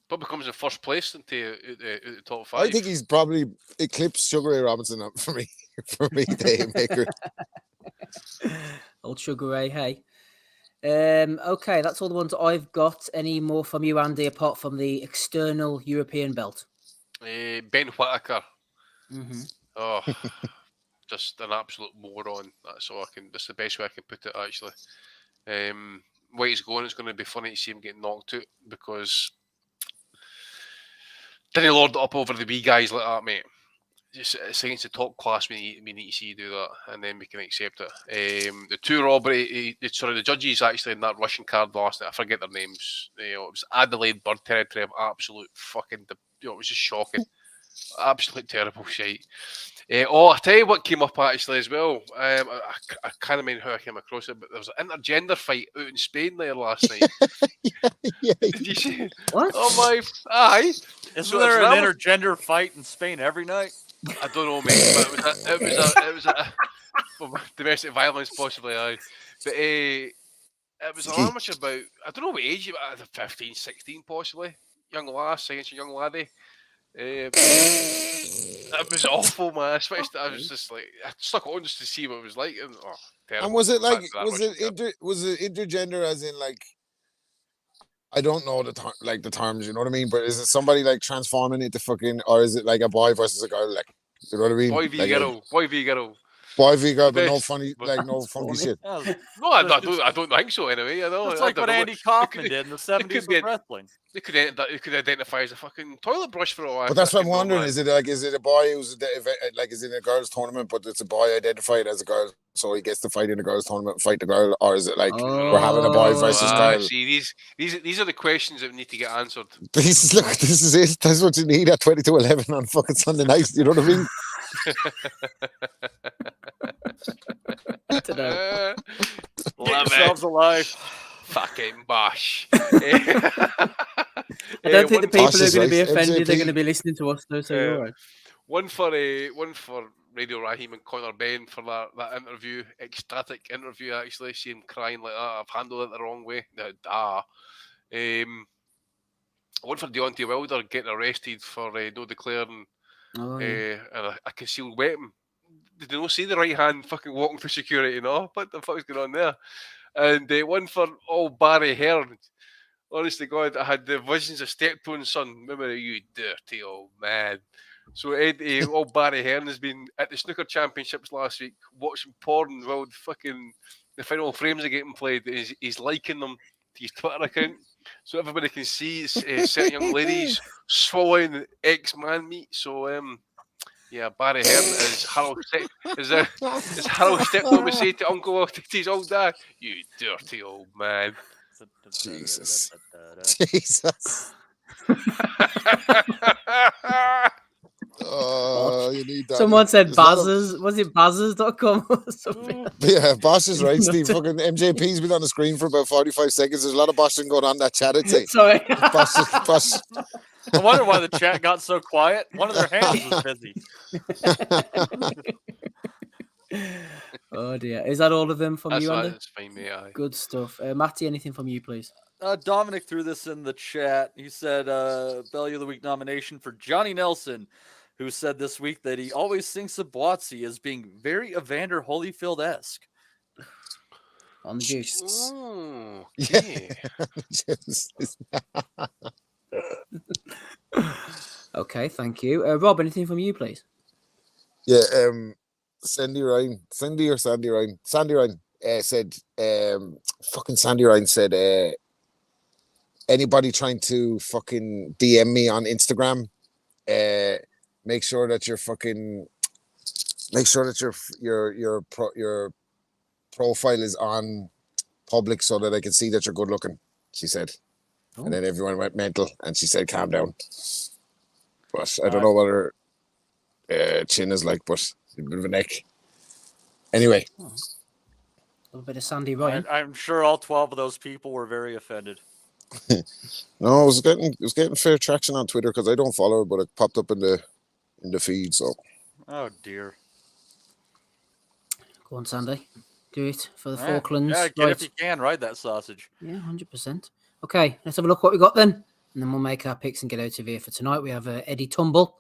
What becomes in first place into the top 5? I think he's probably eclipsed Sugar Ray Robinson up for me. The Haymaker. Old Sugar Ray, hey. Okay, that's all the ones I've got. Any more from you, Andy, apart from the external European belt? Ben Whittaker. Mm-hmm. Oh, just an absolute moron. That's all that's the best way I can put it, actually. Where he's going, it's going to be funny to see him get knocked out because didn't he lord it up over the wee guys like that, mate? It's against the top class. We need to see you do that, and then we can accept it. The two robbery, the judges actually in that Russian card last night, I forget their names. It was Adelaide Bird territory of absolute fucking. It was just shocking, absolute terrible shite. I tell you what came up actually as well. I can't remember how I came across it, but there was an intergender fight out in Spain there last night. yeah. Did you see? What? Oh my! Aye. Isn't there an intergender fight in Spain every night? I don't know, mate. But it was well, domestic violence, possibly. Aye, but it was an amateur about. I don't know what age, but 15, 16, possibly. Young lass against a young laddie. It was awful, man. I was just like, I stuck on just to see what it was like, and terrible. And was it like, was it intergender as in like, I don't know the terms, you know what I mean? But is it somebody like transforming into fucking, or is it like a boy versus a girl, like, you know what I mean? Boy v girl. Boy v girl, but no Best, funny, but- like no funky shit. Yeah, No, I don't think so. Anyway, I know. it's I like don't what know. Andy It Kaufman could- did in the it 70s could with be- wrestling. They could identify as a fucking toilet brush for all. But that's what I'm wondering. Is it a boy who's like is in a girls' tournament, but it's a boy identified as a girl, so he gets to fight in a girls' tournament and fight the girl, or is it like we're having a boy versus girl? See, these are the questions that need to get answered. This is it. That's what you need at 22:11 on fucking Sunday night. You know what I mean? Love yourselves alive. Fucking bosh. I don't think the people who are going to be offended MJP. are going to be listening to us, though. So you're all right. One for Radio Raheem and Conor Benn for that interview, ecstatic interview. Actually, see him crying like that. I've handled it the wrong way. One for Deontay Wilder getting arrested for no declaring a concealed weapon. Did they not see the right hand fucking walking through security? No, what the fuck's going on there? And one for Barry Hearn. Honest to God, I had the visions of Steptone's son. Remember, you dirty old man. So Barry Hearn has been at the snooker championships last week watching porn while the final frames are getting played. He's liking them to his Twitter account, so everybody can see certain young ladies swallowing ex-man meat. So Barry Hearn is Harold Steptone would say to Uncle to his old dad, "You dirty old man." Jesus. Oh, you need that. Someone said Baz's. Was it Baz's.com or something? Yeah, Bosch is right, Steve. Fucking MJP's been on the screen for about 45 seconds. There's a lot of boshing going on in that chat, I'd say. Sorry. Bosch. I wonder why the chat got so quiet. One of their hands was busy. Oh dear. Is that all of them from you, Andy? That's fine, mate. Aye. Good stuff. Matty, anything from you, please? Dominic threw this in the chat. He said, Belly of the Week nomination for Johnny Nelson, who said this week that he always thinks of Boatsy as being very Evander Holyfield-esque. On the juice. Ooh, Yeah. Okay, thank you. Rob, anything from you, please? Yeah, Sandy Ryan said, fucking Sandy Ryan said, anybody trying to fucking DM me on Instagram, make sure that your profile is on public so that I can see that you're good looking, she said. Oh. And then everyone went mental and she said, calm down. But I don't know what her chin is like, but a bit of a neck. Anyway. A little bit of Sandy Ryan. I'm sure all 12 of those people were very offended. No, it was getting fair traction on Twitter because I don't follow her, but it popped up in the feed. So, oh dear. Go on, Sandy. Do it for the All right. Falklands. Yeah, get if you can, ride that sausage. Yeah, 100%. Okay, let's have a look what we got then, and then we'll make our picks and get out of here for tonight. We have Eddie Tumble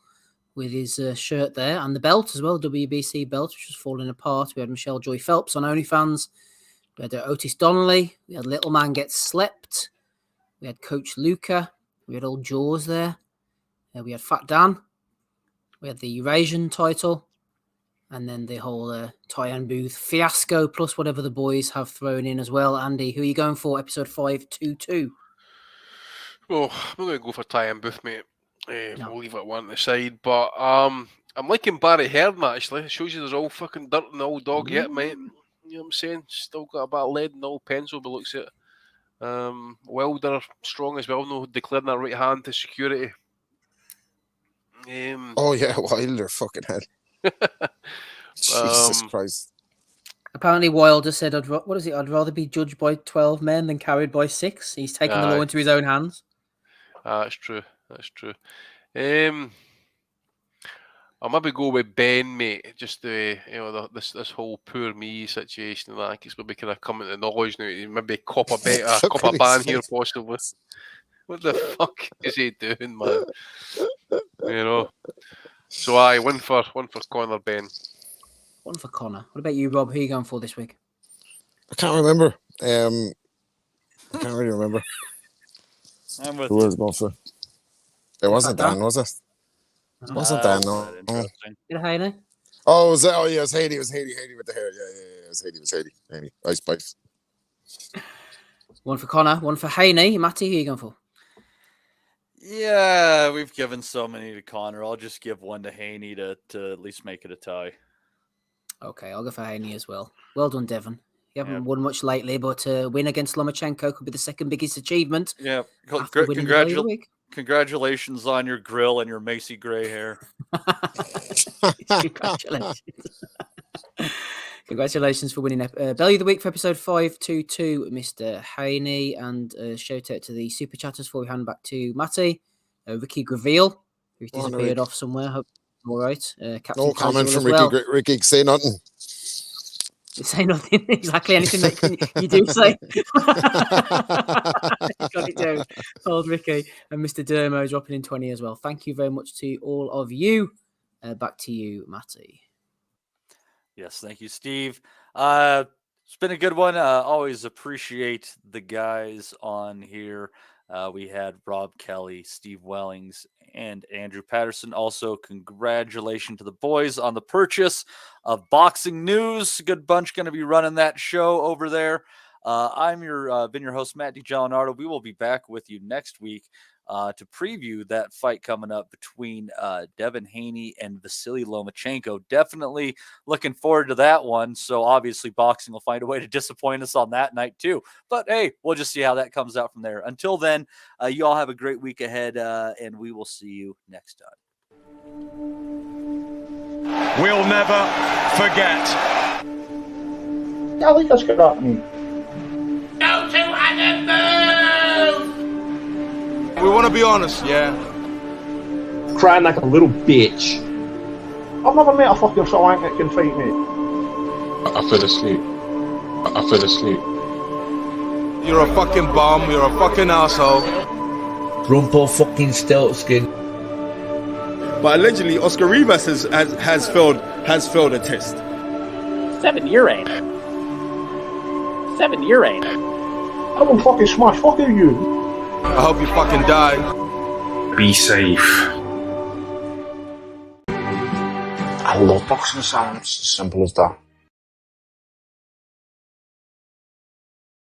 with his shirt there and the belt as well, WBC belt, which was falling apart. We had Michelle Joy Phelps on OnlyFans. We had Otis Donnelly. We had Little Man Gets Slept. We had Coach Luca. We had Old Jaws there. We had Fat Dan. We had the Eurasian title. And then the whole Tyann Booth fiasco, plus whatever the boys have thrown in as well. Andy, who are you going for? Episode 522. Well, I'm not going to go for Tyann Booth, mate. We'll leave it one aside. But I'm liking Barry Hearn, actually. It shows you there's all fucking dirt in the old dog yet, mate. You know what I'm saying? Still got a bit of lead in the old pencil, but looks at it. Wilder, strong as well, no declaring that right hand to security. oh yeah, Wilder, fucking hell. Jesus Christ. Apparently Wilder said, I'd rather be judged by 12 men than carried by 6. He's taking the law into his own hands. That's true. I'll maybe go with Ben, mate. Just this whole poor me situation. I think it's maybe kind of coming to knowledge now. Maybe cop a ban here, possibly. What the fuck is he doing, man? You know. So one for Conor Benn. One for Conor. What about you, Rob? Who are you going for this week? I can't remember. I can't really remember. I'm with who was going for? It wasn't Dan, was it? It wasn't Dan, no. Did I know? Oh, was that? Oh, yeah, it was Haney. It was Haney with the hair. Yeah. It was Haney. Haney. Ice Spice. One for Connor, one for Haney. Matty, who are you going for? Yeah, we've given so many to Connor. I'll just give one to Haney to at least make it a tie. Okay, I'll go for Haney as well. Well done, Devon. You haven't won much lately, but win against Lomachenko could be the second biggest achievement. Yeah, congratulations on your grill and your Macy gray hair. Congratulations. Congratulations for winning Belly of the Week for episode 522, Mr. Haney. And shout out to the super chatters before we hand back to Matty. Ricky Graville, who's disappeared off somewhere. Hope all right. Captain No comment Casual from as Ricky. well. Ricky, say nothing. Say nothing. Exactly anything that you do say. Got it down. Old Ricky and Mr. Dermo dropping in 20 as well. Thank you very much to all of you. Back to you, Matty. Yes, thank you, Steve. It's been a good one. Always appreciate the guys on here. We had Rob Kelly, Steve Wellings, and Andrew Patterson. Also, congratulations to the boys on the purchase of Boxing News. A good bunch going to be running that show over there. I'm been your host, Matt DiGianardo. We will be back with you next week to preview that fight coming up between Devin Haney and Vasily Lomachenko. Definitely looking forward to that one. So obviously boxing will find a way to disappoint us on that night too. But hey, we'll just see how that comes out from there. Until then, you all have a great week ahead, and we will see you next time. We'll never forget. I think that's good happening. Go to Hannibal! We want to be honest, yeah? Crying like a little bitch. I've never met a fucking swank that can fight me. I fell asleep. You're a fucking bum, you're a fucking asshole. Grumpo fucking Steltskin. But allegedly, Oscar Rivas has failed a test. 7 year ain't. I will fucking smash fucking you. I hope you fucking die. Be safe. I love boxing sounds. As simple as that.